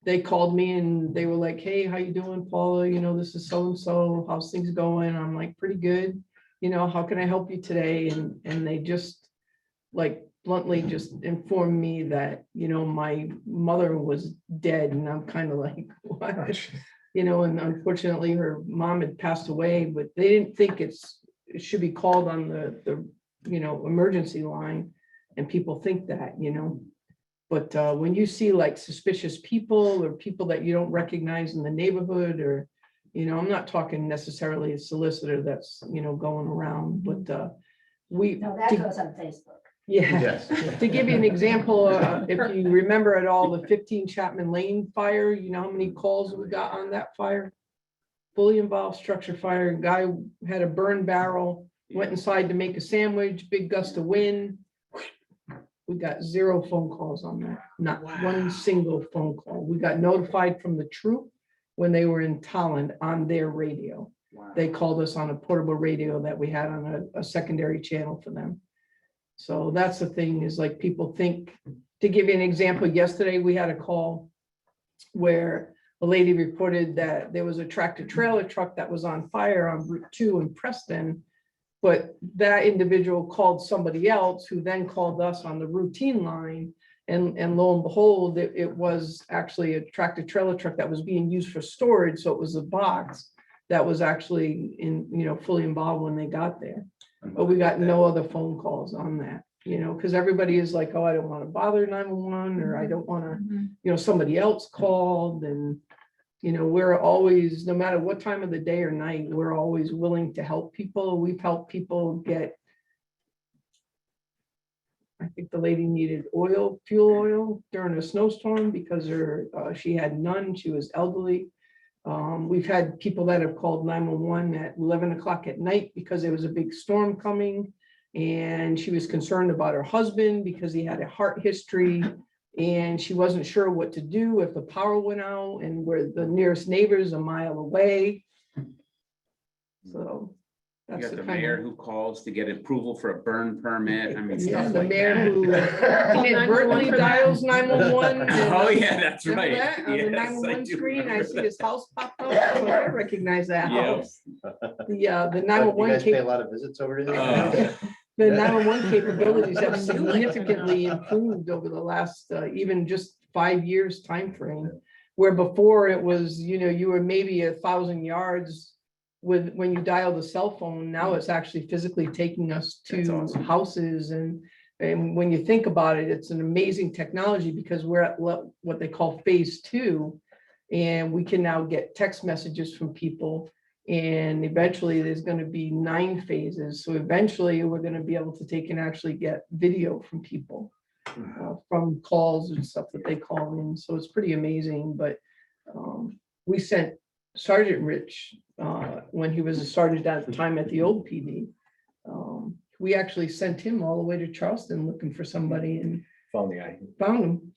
[SPEAKER 4] they called me and they were like, hey, how you doing, Paula? This is so-and-so, how's things going? I'm like, pretty good. How can I help you today? And they just like bluntly just informed me that, my mother was dead, and I'm kind of like, what? And unfortunately her mom had passed away, but they didn't think it should be called on the emergency line, and people think that, but when you see like suspicious people or people that you don't recognize in the neighborhood, or, I'm not talking necessarily a solicitor that's, going around, but
[SPEAKER 5] No, that goes on Facebook.
[SPEAKER 4] yeah.
[SPEAKER 7] Yes.
[SPEAKER 4] To give you an example, if you remember at all, the 15 Chapman Lane fire, how many calls we got on that fire? Fully involved structure fire. A guy had a burn barrel, went inside to make a sandwich, big gust of wind. We got 0 phone calls on that, not one single phone call. We got notified from the troop when they were in Tolland on their radio. They called us on a portable radio that we had on a secondary channel for them. So that's the thing, is like people think, to give you an example, yesterday we had a call where a lady reported that there was a tractor trailer truck that was on fire on Route 2 in Preston. But that individual called somebody else, who then called us on the routine line. And lo and behold, it was actually a tractor trailer truck that was being used for storage. So it was a box that was actually fully involved when they got there. But we got no other phone calls on that, because everybody is like, oh, I don't want to bother 911, or I don't want to, somebody else called. And, we're always, no matter what time of the day or night, we're always willing to help people. We've helped people get, I think the lady needed fuel oil during a snowstorm because she had none. She was elderly. We've had people that have called 911 at 11 o'clock at night because there was a big storm coming.
[SPEAKER 17] And she was concerned about her husband because he had a heart history. And she wasn't sure what to do if the power went out and where the nearest neighbor is a mile away. So.
[SPEAKER 2] You
[SPEAKER 17] that's
[SPEAKER 2] got the
[SPEAKER 17] kind of-
[SPEAKER 2] mayor who calls to get approval for a burn permit. I mean,
[SPEAKER 17] Yeah,
[SPEAKER 2] stuff
[SPEAKER 17] the
[SPEAKER 2] like
[SPEAKER 17] mayor
[SPEAKER 2] that.
[SPEAKER 17] who inadvertently
[SPEAKER 4] 911 for that.
[SPEAKER 17] dials 911.
[SPEAKER 2] Oh, yeah, that's
[SPEAKER 17] Remember
[SPEAKER 2] right.
[SPEAKER 17] that? On the
[SPEAKER 2] Yes, I
[SPEAKER 17] 911
[SPEAKER 2] do
[SPEAKER 17] screen, I
[SPEAKER 2] remember
[SPEAKER 17] see
[SPEAKER 2] that.
[SPEAKER 17] his house pop up. I'm like, I recognize that
[SPEAKER 2] Yep.
[SPEAKER 17] house. The
[SPEAKER 7] You
[SPEAKER 17] 911
[SPEAKER 7] guys pay a lot of visits over to there?
[SPEAKER 17] the 911 capabilities have
[SPEAKER 4] I feel like-
[SPEAKER 17] significantly improved over the last, even just 5 years timeframe. Where before it was, you were maybe 1,000 yards with, when you dialed a cell phone, now it's actually physically taking us
[SPEAKER 2] That's
[SPEAKER 17] to
[SPEAKER 2] awesome.
[SPEAKER 17] houses. And when you think about it, it's an amazing technology because we're at what they call phase 2. And we can now get text messages from people. And eventually there's going to be 9 phases. So eventually we're going to be able to take and actually get video from people. From calls and stuff that they call in. So it's pretty amazing. But we sent Sergeant Rich, when he was a sergeant at the time at the old PD, we actually sent him all the way to Charleston looking for somebody and
[SPEAKER 15] Found the guy.
[SPEAKER 17] found him.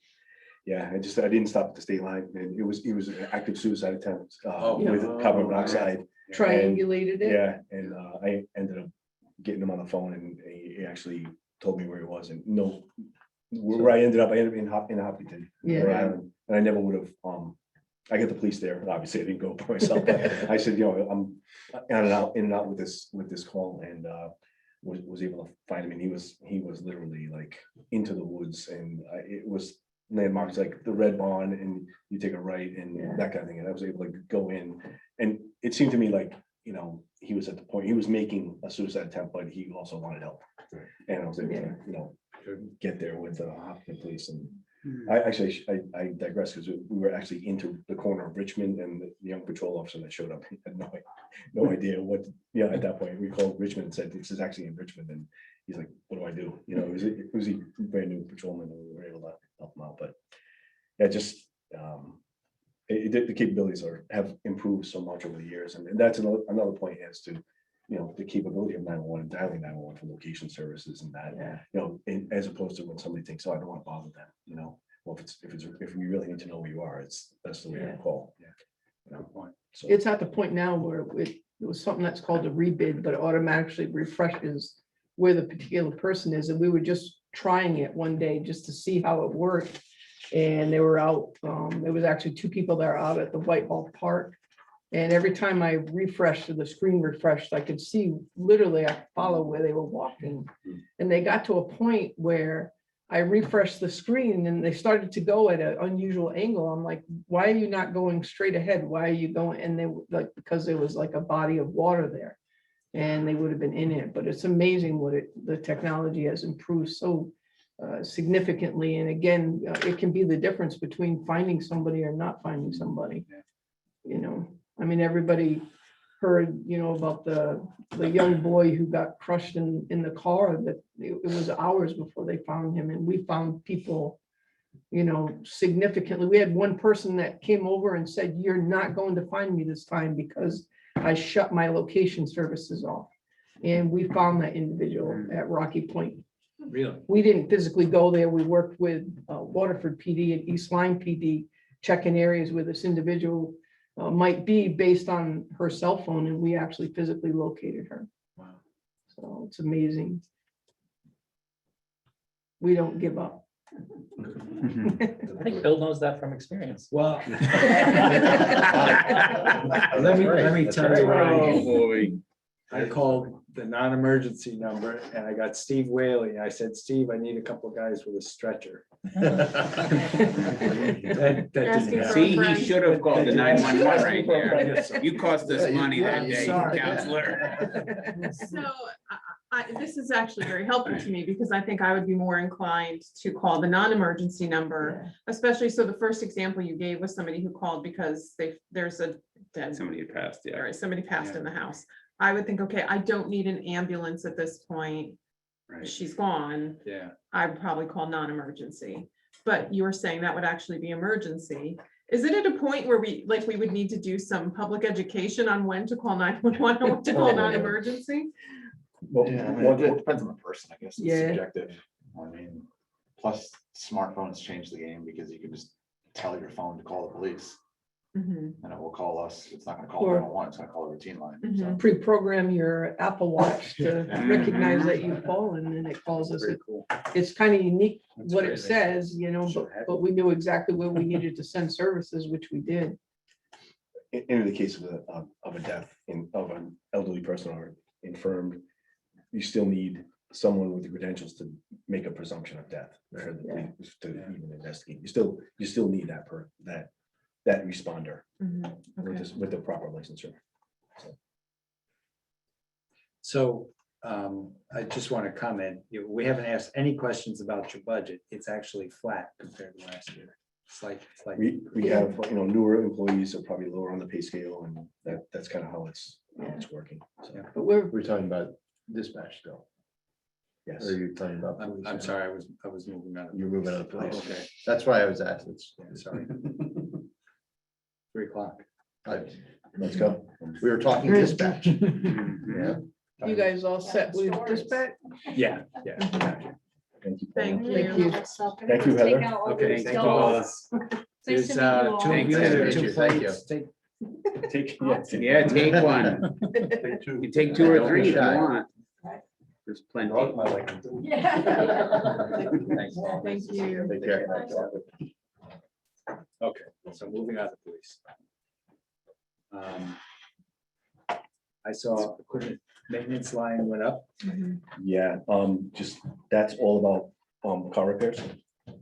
[SPEAKER 15] Yeah, I didn't stop at the state line, and he was an active suicide attempt
[SPEAKER 2] Oh,
[SPEAKER 15] with
[SPEAKER 2] yeah.
[SPEAKER 15] carbon monoxide.
[SPEAKER 17] Triangulated it.
[SPEAKER 15] Yeah, and I ended up getting him on the phone, and he actually told me where he was, and where I ended up in Hopkinton,
[SPEAKER 17] Yeah.
[SPEAKER 15] Rhode Island, and I never would have. I got the police there, and obviously I didn't go by myself, but I said, I'm in and out with this call, and was able to find him, and he was literally like into the woods, and it was landmarks like the red barn, and you take a right and that kind of thing, and I was able to go in, and it seemed to me like, he was at the point, he was making a suicide attempt, but he also wanted help, and I was able to, get there with the Hopkins police. And I digress, because we were actually into the corner of Richmond, and the young patrol officer that showed up had no idea what, at that point, we called Richmond and said, this is actually in Richmond, and he's like, what do I do? It was a brand new patrolman, and we were able to help him out, but yeah, just the capabilities have improved so much over the years, and that's another point as to the capability of 911 and dialing 911 for location services and that, as opposed to when somebody thinks, oh, I don't want to bother them, well, if we really need to know where you are, that's the way to call. So
[SPEAKER 17] It's at the point now where it was something that's called a rebid, but it automatically refreshes where the particular person is. And we were just trying it one day just to see how it worked. And they were out, there was actually 2 people that are out at the Whitehall Park. And every time I refreshed, or the screen refreshed, I could see literally, I follow where they were walking. And they got to a point where I refreshed the screen and they started to go at an unusual angle. I'm like, why are you not going straight ahead? Why are you going? And they like, because there was like a body of water there and they would have been in it. But it's amazing what the technology has improved so significantly. And again, it can be the difference between finding somebody or not finding somebody. I mean, everybody heard, about the young boy who got crushed in the car, that it was hours before they found him. And we found people, significantly. We had one person that came over and said, you're not going to find me this time because I shut my location services off. And we found that individual at Rocky Point.
[SPEAKER 1] Really?
[SPEAKER 17] We didn't physically go there. We worked with Waterford PD and East Lyme PD, checking areas where this individual might be based on her cell phone, and we actually physically located her.
[SPEAKER 1] Wow.
[SPEAKER 17] So it's amazing. We don't give up.
[SPEAKER 9] I think Bill knows that from experience.
[SPEAKER 1] Well, let me tell you what
[SPEAKER 2] Oh, boy.
[SPEAKER 1] I called the non-emergency number and I got Steve Whaley. I said, Steve, I need a couple of guys with a stretcher. That didn't happen.
[SPEAKER 2] See, he should have called the 911 right there. You cost us money that day,
[SPEAKER 1] Sorry.
[SPEAKER 2] counselor.
[SPEAKER 4] So this is actually very helpful to me because I think I would be more inclined to call the non-emergency number, especially so the first example you gave was somebody who called because there's a dead,
[SPEAKER 2] Somebody had passed, yeah.
[SPEAKER 4] or somebody passed in the house. I would think, okay, I don't need an ambulance at this point.
[SPEAKER 1] Right.
[SPEAKER 4] She's gone.
[SPEAKER 1] Yeah.
[SPEAKER 4] I would probably call non-emergency, but you were saying that would actually be emergency. Is it at a point where we would need to do some public education on when to call 911 and when to call non-emergency?
[SPEAKER 15] Well,
[SPEAKER 14] Yeah, I mean,
[SPEAKER 15] one-
[SPEAKER 14] it depends on the person, I guess. It's
[SPEAKER 17] Yeah.
[SPEAKER 14] subjective. I mean, plus smartphones change the game because you can just tell your phone to call the police
[SPEAKER 4] Mhm.
[SPEAKER 14] and it will call us. It's not gonna call
[SPEAKER 17] Or-
[SPEAKER 14] 911, it's gonna call a routine line. So
[SPEAKER 17] Pre-program your Apple Watch to recognize that you've fallen and it calls us.
[SPEAKER 1] Very cool.
[SPEAKER 17] It's kind of unique
[SPEAKER 1] That's
[SPEAKER 17] what it
[SPEAKER 1] crazy.
[SPEAKER 17] says, you know,
[SPEAKER 1] Should have
[SPEAKER 17] but we knew exactly where we needed to send services, which we did.
[SPEAKER 15] in the case of a death of an elderly person or infirmed, you still need someone with the credentials to make a presumption of death for the police to even investigate. You still need that responder
[SPEAKER 4] Mhm.
[SPEAKER 15] with
[SPEAKER 4] Okay.
[SPEAKER 15] this, with the proper licensure.
[SPEAKER 1] So I just want to comment, we haven't asked any questions about your budget. It's actually flat compared to last year. It's like,
[SPEAKER 15] We have, newer employees are probably lower on the pay scale, and that's kind of how it's working. So,
[SPEAKER 1] Yeah.
[SPEAKER 17] But we're,
[SPEAKER 7] We're talking about dispatch still.
[SPEAKER 15] yes.
[SPEAKER 7] Or are you talking about?
[SPEAKER 1] I'm
[SPEAKER 7] police?
[SPEAKER 1] sorry, I was moving on.
[SPEAKER 7] You're moving on to
[SPEAKER 1] Oh,
[SPEAKER 7] police.
[SPEAKER 1] okay,
[SPEAKER 7] That's why I was asked.
[SPEAKER 1] sorry. 3:00.
[SPEAKER 15] Let's go.
[SPEAKER 7] We were talking dispatch. Yeah.
[SPEAKER 17] you guys all set with dispatch?
[SPEAKER 1] Yeah.
[SPEAKER 15] Thank you.
[SPEAKER 4] Thank
[SPEAKER 15] Paula.
[SPEAKER 4] you.
[SPEAKER 15] Thank you, Heather.
[SPEAKER 1] Okay, thank you all. There's two of
[SPEAKER 2] Thanks,
[SPEAKER 1] you,
[SPEAKER 2] Heather.
[SPEAKER 1] there are two
[SPEAKER 7] Thank you.
[SPEAKER 1] plates. Take
[SPEAKER 15] Yeah,
[SPEAKER 2] Yeah, take one.
[SPEAKER 16] Take two.
[SPEAKER 2] You take two or
[SPEAKER 7] Don't be
[SPEAKER 2] three if you
[SPEAKER 7] shy.
[SPEAKER 2] want. There's plenty.
[SPEAKER 1] Thanks.
[SPEAKER 4] Thank you.
[SPEAKER 7] Take care.
[SPEAKER 1] Okay, so moving on to police. I saw equipment maintenance line went up.
[SPEAKER 15] Yeah, just, that's all about car repairs.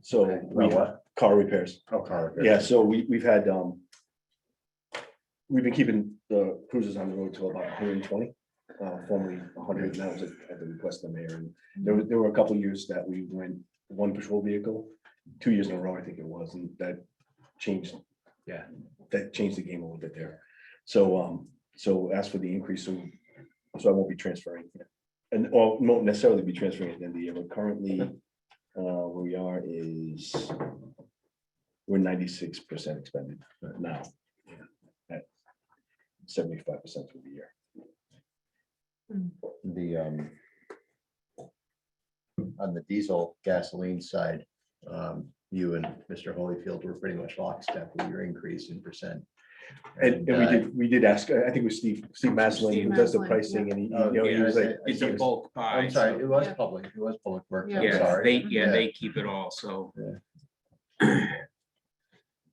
[SPEAKER 15] So we
[SPEAKER 7] About what?
[SPEAKER 15] have car repairs.
[SPEAKER 7] Oh, car repair.
[SPEAKER 15] Yeah, so we've had, we've been keeping the cruisers on the road to about 120, formerly 100, and that was at the request of the mayor. And there were a couple of years that we went one patrol vehicle, 2 years in a row, I think it was, and that changed.
[SPEAKER 1] Yeah.
[SPEAKER 15] That changed the game a little bit there. So as for the increase, so I won't be transferring, and or won't necessarily be transferring at the end of the year, but currently, where we are is we're 96% expended now. At 75% through the year.
[SPEAKER 7] The, on the diesel gasoline side, you and Mr. Holyfield were pretty much lockstep with your increase in percent.
[SPEAKER 15] And we did ask, I think it was Steve Maslin, who does the pricing, and he, he was like.
[SPEAKER 2] It's a bulk pie.
[SPEAKER 7] I'm sorry,
[SPEAKER 2] so-
[SPEAKER 7] it was
[SPEAKER 4] Yeah.
[SPEAKER 7] public, it was public works.
[SPEAKER 4] Yeah.
[SPEAKER 7] I'm
[SPEAKER 2] Yeah,
[SPEAKER 7] sorry.
[SPEAKER 2] they keep it all, so.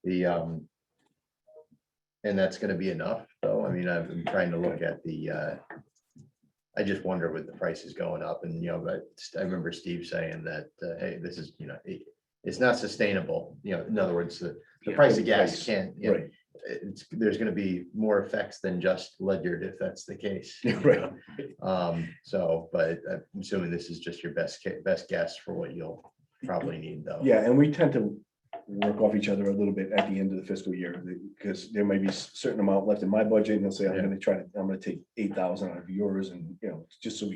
[SPEAKER 7] The, and that's gonna be enough, though. I mean, I've been trying to look at the, I just wonder with the prices going up and, but I remember Steve saying that, hey, this is, it's not sustainable, in other words, the
[SPEAKER 2] Yeah.
[SPEAKER 7] price of gas
[SPEAKER 15] Price,
[SPEAKER 7] can't,
[SPEAKER 15] Right,
[SPEAKER 7] there's gonna be more effects than just Ledyard if that's the case.
[SPEAKER 15] right.
[SPEAKER 7] So, but I'm assuming this is just your best guess for what you'll probably need, though.
[SPEAKER 15] Yeah, and we tend to work off each other a little bit at the end of the fiscal year, because there may be a certain amount left in my budget, and they'll say, I'm gonna take 8,000 out of yours, and, just so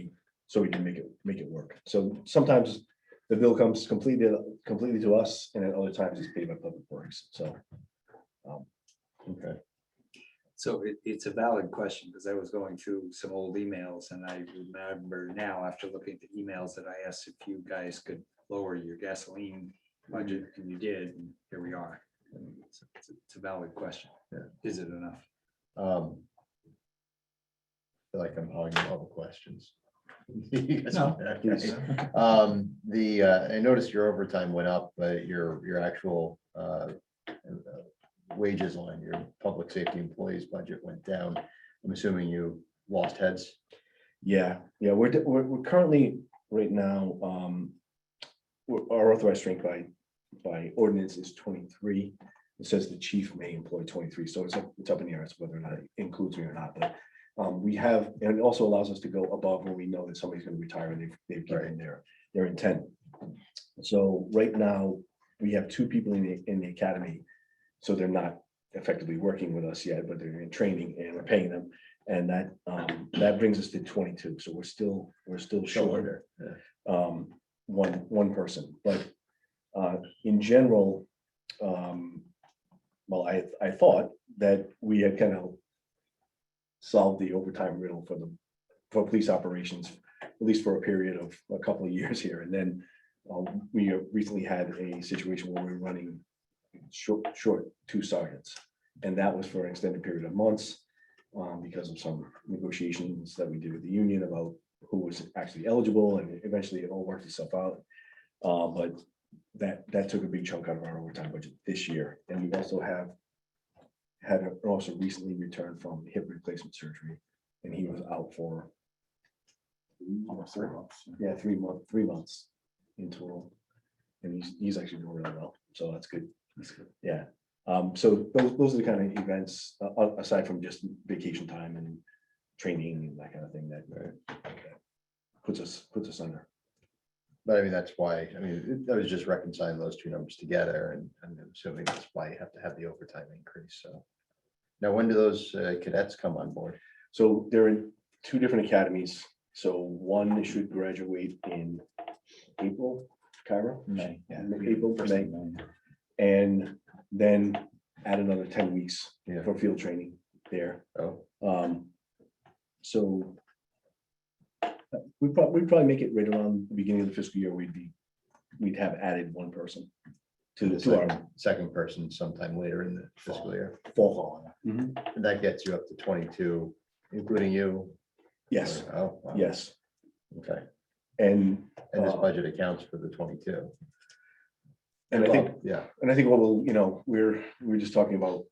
[SPEAKER 15] we can make it work. So sometimes the bill comes completely to us, and at other times it's paid by Public Works, so.
[SPEAKER 7] Okay.
[SPEAKER 1] So it's a valid question, because I was going through some old emails and I remember now, after looking at the emails, that I asked if you guys could lower your gasoline budget, and you did, and here we are. It's a valid question.
[SPEAKER 7] Yeah.
[SPEAKER 1] Is it enough?
[SPEAKER 7] Feel like I'm hogging all the questions. You guys-
[SPEAKER 1] No.
[SPEAKER 7] Okay. I noticed your overtime went up, but your actual wages line, your public safety employees budget went down. I'm assuming you lost heads.
[SPEAKER 15] Yeah, we're currently, right now, our authorized strength by ordinance is 23. It says the chief may employ 23, so it's up in the air as to whether or not it includes me or not, but we have, and it also allows us to go above when we know that somebody's gonna retire and they've given their intent. So right now, we have 2 people in the academy, so they're not effectively working with us yet, but they're in training and we're paying them. And that brings us to 22, so we're still short one person, but in general, well, I thought that we had kind of solved the overtime riddle for police operations at least for a period of a couple of years here. And then we recently had a situation where we were running short 2 sergeants. And that was for an extended period of months because of some negotiations that we did with the union about who was actually eligible, and eventually it all worked itself out. But that took a big chunk out of our overtime budget this year. And we also had also recently returned from hip replacement surgery, and he was out for
[SPEAKER 14] Almost 3 months.
[SPEAKER 15] yeah, 3 months in total. And he's actually doing really well, so that's good.
[SPEAKER 14] That's good.
[SPEAKER 15] Yeah. So those are the kind of events, aside from just vacation time and training and that kind of thing that puts us under.
[SPEAKER 7] But I mean, that's why, I mean, I was just reconciling those 2 numbers together, and I'm assuming that's why you have to have the overtime increase, so. Now, when do those cadets come on board?
[SPEAKER 15] So they're in 2 different academies. So one should graduate in April, Kyra?
[SPEAKER 14] May, yeah.
[SPEAKER 15] April, May. And then add another 10 weeks
[SPEAKER 7] Yeah.
[SPEAKER 15] for field training there.
[SPEAKER 7] Oh,
[SPEAKER 15] So we'd probably make it right around the beginning of the fiscal year. We'd have added 1 person
[SPEAKER 7] to the
[SPEAKER 15] to our
[SPEAKER 7] second person sometime later in the fiscal year.
[SPEAKER 15] fall.
[SPEAKER 7] And that gets you up to 22, including you.
[SPEAKER 15] Yes,
[SPEAKER 7] Oh, wow.
[SPEAKER 15] yes.
[SPEAKER 7] Okay,
[SPEAKER 15] And
[SPEAKER 7] and this budget accounts for the 22.
[SPEAKER 15] and I think,
[SPEAKER 7] Well, yeah,
[SPEAKER 15] and I think what we'll, we're just talking about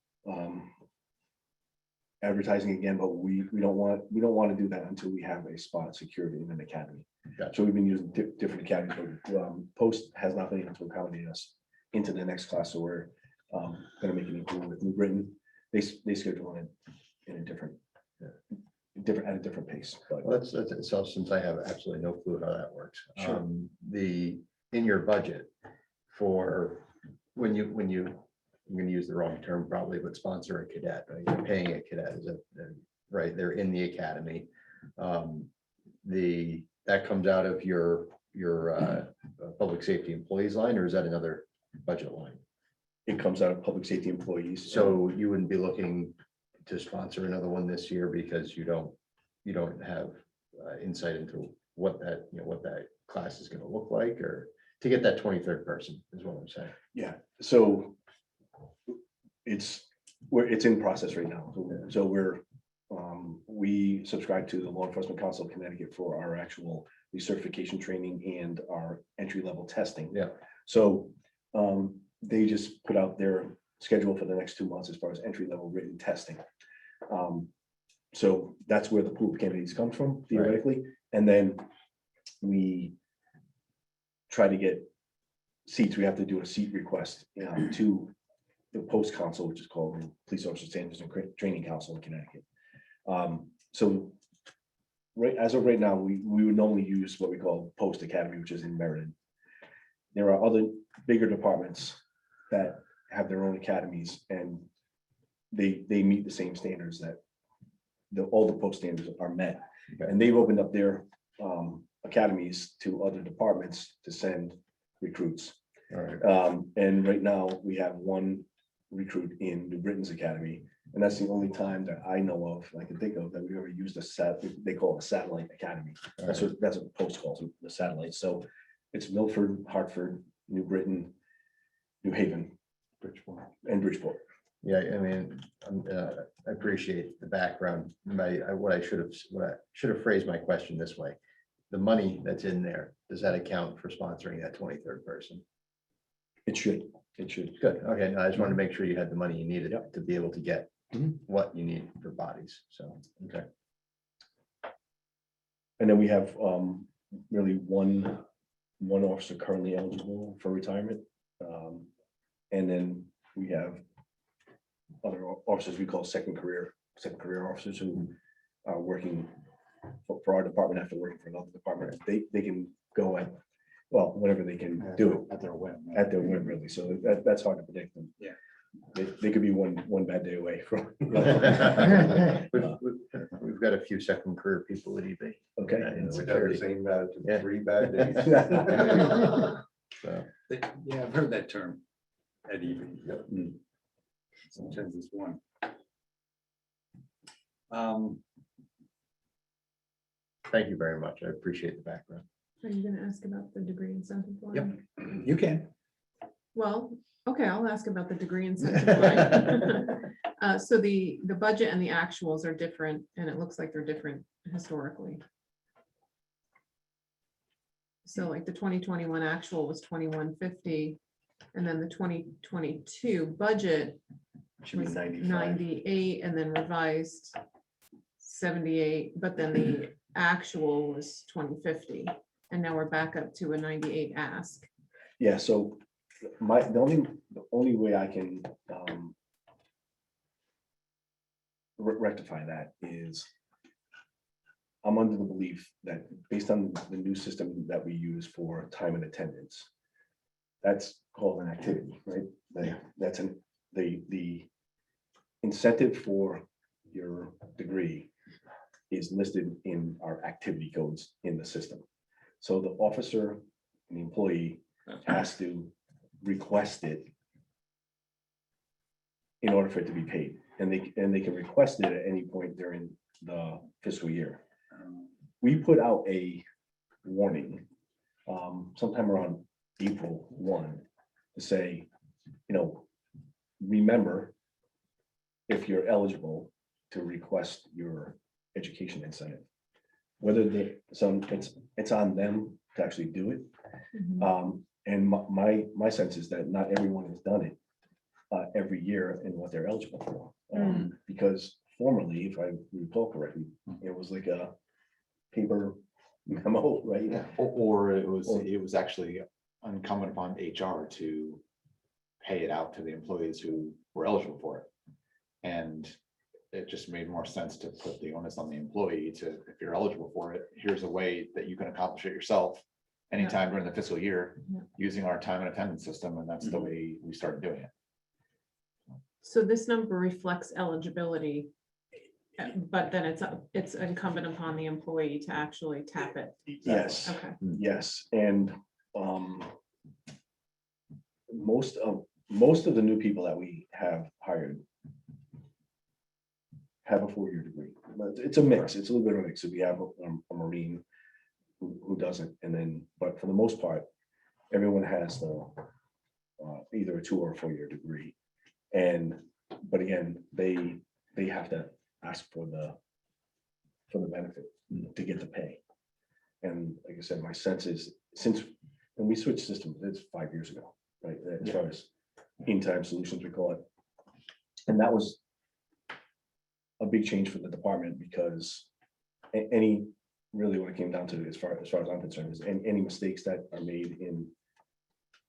[SPEAKER 15] advertising again, but we don't want to do that until we have a spot secured in an academy.
[SPEAKER 7] Gotcha.
[SPEAKER 15] So we've been using different academies, but Post has not been able to accommodate us into the next class, so we're gonna make an improvement with New Britain. They schedule it in a different at a different pace, but
[SPEAKER 7] well, that's so since I have absolutely no clue how that works.
[SPEAKER 15] Sure.
[SPEAKER 7] In your budget for when you, I'm gonna use the wrong term probably, but sponsor a cadet, right? You're paying a cadet, is it, right? They're in the academy. That comes out of your public safety employees line, or is that another budget line?
[SPEAKER 15] it comes out of public safety employees.
[SPEAKER 7] So you wouldn't be looking to sponsor another one this year because you don't have insight into what that, what that class is gonna look like, or to get that 23rd person is what I'm saying.
[SPEAKER 15] Yeah, so it's in process right now. So we subscribe to the Law Enforcement Council of Connecticut for our actual recertification training and our entry-level testing.
[SPEAKER 7] Yeah.
[SPEAKER 15] So they just put out their schedule for the next 2 months as far as entry-level written testing. So that's where the pool of candidates comes from theoretically. And then we try to get seats. We have to do a seat request to the post council, which is called the Police Officer Standards and Training Council in Connecticut. So as of right now, we would normally use what we call Post Academy, which is in Meriden. There are other bigger departments that have their own academies, and they meet the same standards that all the post standards are met.
[SPEAKER 7] Okay.
[SPEAKER 15] And they've opened up their academies to other departments to send recruits.
[SPEAKER 7] All right.
[SPEAKER 15] And right now, we have 1 recruit in New Britain's academy, and that's the only time that I know of, I can think of, that we've ever used they call it a satellite academy. That's what the post calls it, the satellite. So it's Milford, Hartford, New Britain, New Haven,
[SPEAKER 14] Bridgeport.
[SPEAKER 15] and Bridgeport.
[SPEAKER 7] Yeah, I mean, I appreciate the background. What I should have phrased my question this way. The money that's in there, does that account for sponsoring that 23rd person?
[SPEAKER 15] It should.
[SPEAKER 7] Good. Okay, no, I just wanted to make sure you had the money you needed to be able to get
[SPEAKER 15] Mhm.
[SPEAKER 7] what you need for bodies. So, okay.
[SPEAKER 15] And then we have really one officer currently eligible for retirement. And then we have other officers we call second career officers who are working for our department after working for another department. They can go at, well, whenever they can do it.
[SPEAKER 14] At their whim.
[SPEAKER 15] At their whim, really. So that's hard to predict them.
[SPEAKER 1] Yeah.
[SPEAKER 15] They could be one bad day away from.
[SPEAKER 7] We've got a few second career people at eBay.
[SPEAKER 15] Okay.
[SPEAKER 7] In
[SPEAKER 16] We have the
[SPEAKER 7] security.
[SPEAKER 16] same attitude,
[SPEAKER 7] Yeah.
[SPEAKER 16] 3 bad days.
[SPEAKER 7] So,
[SPEAKER 1] Yeah, I've heard that term at even.
[SPEAKER 15] Mm.
[SPEAKER 1] Sometimes it's 1.
[SPEAKER 7] Thank you very much. I appreciate the background.
[SPEAKER 4] Are you gonna ask about the degree incentive line?
[SPEAKER 1] Yep. You can.
[SPEAKER 4] Well, okay, I'll ask about the degree incentive line. So the budget and the actuals are different, and it looks like they're different historically. So like the 2021 actual was 2150, and then the 2022 budget
[SPEAKER 7] Should be
[SPEAKER 4] was
[SPEAKER 7] 95.
[SPEAKER 4] 98, and then revised 78, but then the actual was 2050, and now we're back up to a 98 ask.
[SPEAKER 15] Yeah, so the only way I can rectify that is I'm under the belief that based on the new system that we use for time and attendance, that's called an activity, right? That's the incentive for your degree is listed in our activity codes in the system. So the officer and the employee has to request it in order for it to be paid. And they can request it at any point during the fiscal year. We put out a warning sometime around April 1 to say, remember, if you're eligible, to request your education incentive. Whether it's on them to actually do it. And my sense is that not everyone has done it every year in what they're eligible for. Because formerly, if I recall correctly, it was like a paper memo, right?
[SPEAKER 14] Yeah, or it was actually incumbent upon HR to pay it out to the employees who were eligible for it. And it just made more sense to put the onus on the employee to, if you're eligible for it, here's a way that you can accomplish it yourself anytime during the fiscal year using our time and attendance system. And that's the way we started doing it.
[SPEAKER 4] So this number reflects eligibility, but then it's incumbent upon the employee to actually tap it.
[SPEAKER 15] Yes.
[SPEAKER 4] Okay.
[SPEAKER 15] Yes, and most of the new people that we have hired have a 4-year degree. But it's a mix. It's a little bit of a mix. So we have a Marine who doesn't, and then, but for the most part, everyone has the either a 2 or a 4-year degree. But again, they have to ask for the benefit to get the pay. And like I said, my sense is since when we switched systems, it's 5 years ago, right? As far as in-time solutions, we call it. And that was a big change for the department because any really what it came down to as far as I'm concerned is any mistakes that are made in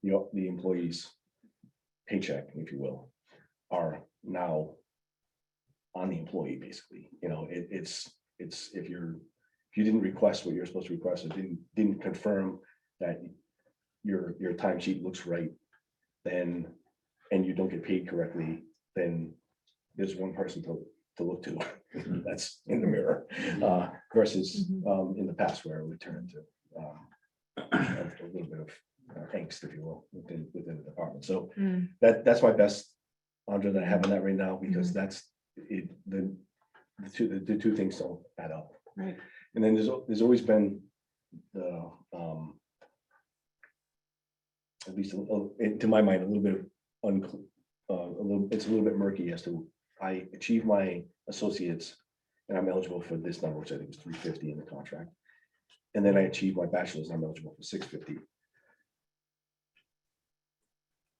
[SPEAKER 15] the employee's paycheck, if you will, are now on the employee, basically. It's if you didn't request what you're supposed to request, or didn't confirm that your timesheet looks right, then and you don't get paid correctly, then there's one person to look to. That's in the mirror, versus in the past where it would turn into a little bit of angst, if you will, within the department. So that's my best under that having that right now, because that's it. The two things don't add up.
[SPEAKER 4] Right.
[SPEAKER 15] And then there's always been the at least to my mind a little bit of unclear. It's a little bit murky as to I achieved my associates and I'm eligible for this number, which I think is 350 in the contract. And then I achieved my bachelor's and I'm eligible for 650.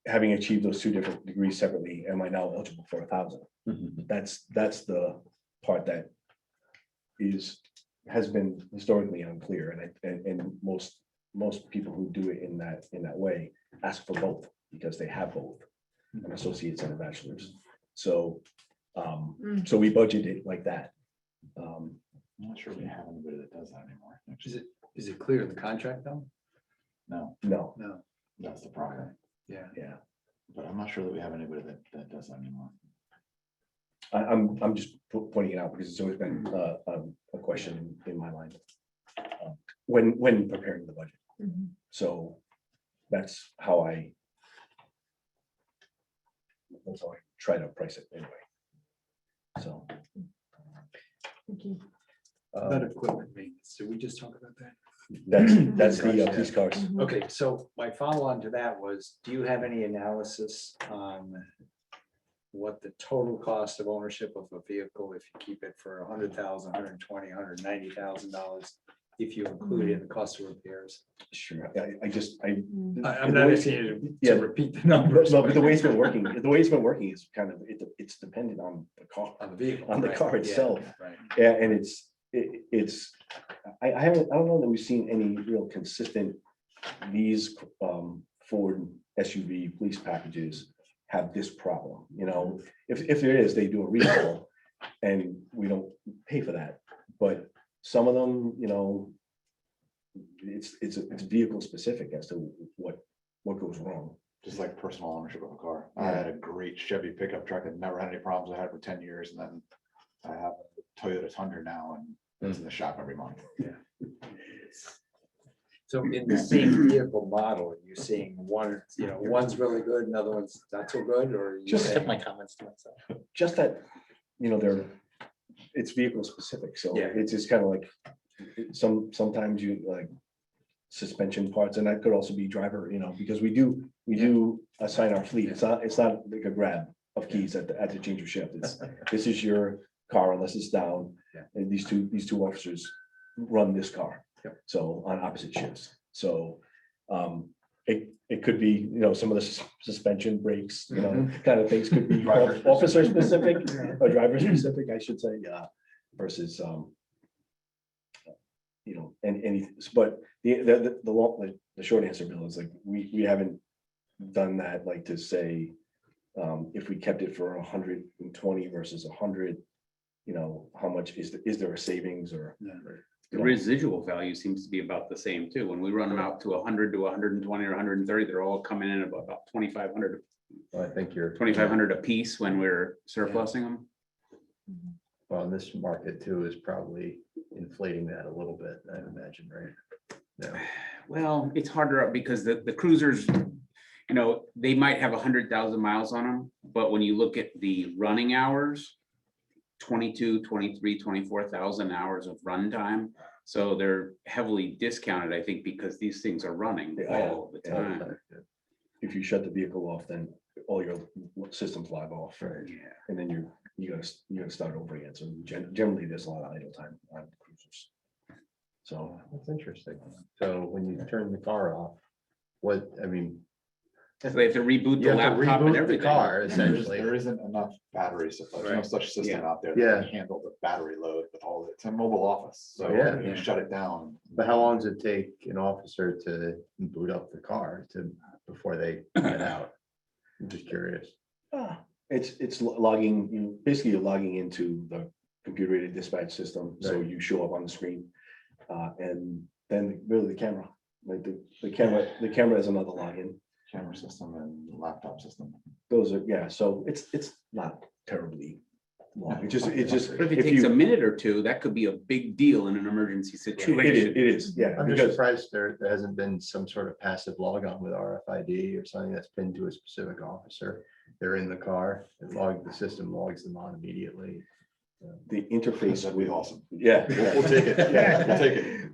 [SPEAKER 15] Having achieved those 2 different degrees separately, am I now eligible for 1,000? That's the part that has been historically unclear, and most people who do it in that way ask for both because they have both an associates and a bachelor's. So so we budget it like that.
[SPEAKER 14] I'm not sure we have anybody that does that anymore.
[SPEAKER 1] Is it clear in the contract though?
[SPEAKER 14] No,
[SPEAKER 15] No.
[SPEAKER 14] that's the problem.
[SPEAKER 1] Yeah.
[SPEAKER 14] But I'm not sure that we have anybody that does that anymore.
[SPEAKER 15] I'm just pointing it out because it's always been a question in my mind when preparing the budget. So that's how I try to price it anyway. So
[SPEAKER 4] Thank you.
[SPEAKER 1] About equipment maintenance. maintenance. Did we just talk about that?
[SPEAKER 15] That's the
[SPEAKER 1] Yeah.
[SPEAKER 15] police cars.
[SPEAKER 1] Okay, so my follow-on to that was, do you have any analysis on what the total cost of ownership of a vehicle, if you keep it for $100,000, $120,000, $190,000, if you include in the cost of repairs?
[SPEAKER 15] Sure, I
[SPEAKER 1] I'm not asking you
[SPEAKER 15] Yeah.
[SPEAKER 1] to repeat the numbers.
[SPEAKER 15] No, but the way it's been working, is kind of, it's dependent on the car,
[SPEAKER 1] On the vehicle.
[SPEAKER 15] on the
[SPEAKER 1] right,
[SPEAKER 15] car
[SPEAKER 1] yeah,
[SPEAKER 15] itself.
[SPEAKER 1] Right.
[SPEAKER 15] Yeah, and I don't know that we've seen any real consistent, these Ford SUV police packages have this problem, you know, if there is, they do a recall and we don't pay for that, but some of them, you know, it's vehicle specific as to what goes wrong.
[SPEAKER 14] Just like personal ownership of a car. I had a great Chevy pickup truck and never had any problems. I had it for 10 years, and then I have a Toyota Tundra now, and it's in the shop every month.
[SPEAKER 1] So in the same vehicle model, are you seeing one, you know, one's really good, another one's not so good, or? are you
[SPEAKER 15] Just
[SPEAKER 1] saying-
[SPEAKER 9] Kept my comments to myself.
[SPEAKER 15] Just that, you know, it's vehicle specific, so
[SPEAKER 1] Yeah.
[SPEAKER 15] it's just kind of like, sometimes you like suspension parts, and that could also be driver, you know, because we do assign our fleet, it's not like a grab of keys at the change of shift, this is your car unless it's down.
[SPEAKER 1] Yeah.
[SPEAKER 15] And these two officers run this car.
[SPEAKER 1] Yep.
[SPEAKER 15] So on opposite shifts, so it could be, you know, some of the suspension brakes, you know, kind of things could be
[SPEAKER 14] Driver
[SPEAKER 15] officer specific or driver specific, I should say, versus you know, and but the short answer, Bill, is like, we haven't done that, like to say, if we kept it for 120 versus 100, you know, how much is there a savings or?
[SPEAKER 2] The residual value seems to be about the same too. When we run them out to 100 to 120 or 130, they're all coming in about 2,500,
[SPEAKER 7] I think you're.
[SPEAKER 2] 2,500 a piece when we're surplusing them.
[SPEAKER 7] Well, this market too is probably inflating that a little bit, I imagine, right? Yeah.
[SPEAKER 2] Well, it's harder because the cruisers, you know, they might have 100,000 miles on them, but when you look at the running hours, 22, 23, 24,000 hours of runtime. So they're heavily discounted, I think, because these things are running all the time.
[SPEAKER 15] If you shut the vehicle off, then all your systems log off,
[SPEAKER 7] Right.
[SPEAKER 2] Yeah.
[SPEAKER 15] and then you gotta start over again. So generally, there's a lot of idle time on cruisers. So
[SPEAKER 7] That's interesting. So when you turn the car off, I mean.
[SPEAKER 2] So they have to reboot
[SPEAKER 7] You
[SPEAKER 2] the
[SPEAKER 7] have to
[SPEAKER 2] laptop and
[SPEAKER 7] reboot the
[SPEAKER 2] everything.
[SPEAKER 7] car,
[SPEAKER 14] There
[SPEAKER 7] essentially.
[SPEAKER 14] isn't enough battery supply. There's no
[SPEAKER 2] Right.
[SPEAKER 14] such system
[SPEAKER 2] Yeah.
[SPEAKER 14] out there
[SPEAKER 7] Yeah.
[SPEAKER 14] that can handle the battery load with all, it's a mobile office, so
[SPEAKER 7] Yeah.
[SPEAKER 14] you shut it down.
[SPEAKER 7] But how long does it take an officer to boot up the car before they get out? I'm just curious.
[SPEAKER 15] it's logging, basically you're logging into the computer aided dispatch system, so
[SPEAKER 7] Right.
[SPEAKER 15] you show up on the screen. And then really the camera, like the camera is another login.
[SPEAKER 14] Camera system and laptop system.
[SPEAKER 15] Those are, yeah, so it's not terribly long. It's just,
[SPEAKER 2] But if it
[SPEAKER 15] if
[SPEAKER 2] takes a
[SPEAKER 15] you,
[SPEAKER 2] minute or two, that could be a big deal in an emergency situation.
[SPEAKER 15] it is, yeah.
[SPEAKER 7] I'm just
[SPEAKER 15] because-
[SPEAKER 7] surprised there hasn't been some sort of passive logon with RFID or something that's pinned to a specific officer. They're in the car, the system logs them on immediately.
[SPEAKER 15] The interface
[SPEAKER 14] That'd
[SPEAKER 15] with
[SPEAKER 14] be awesome.
[SPEAKER 15] Yeah.
[SPEAKER 14] We'll take it.
[SPEAKER 15] Yeah.
[SPEAKER 14] We'll take it.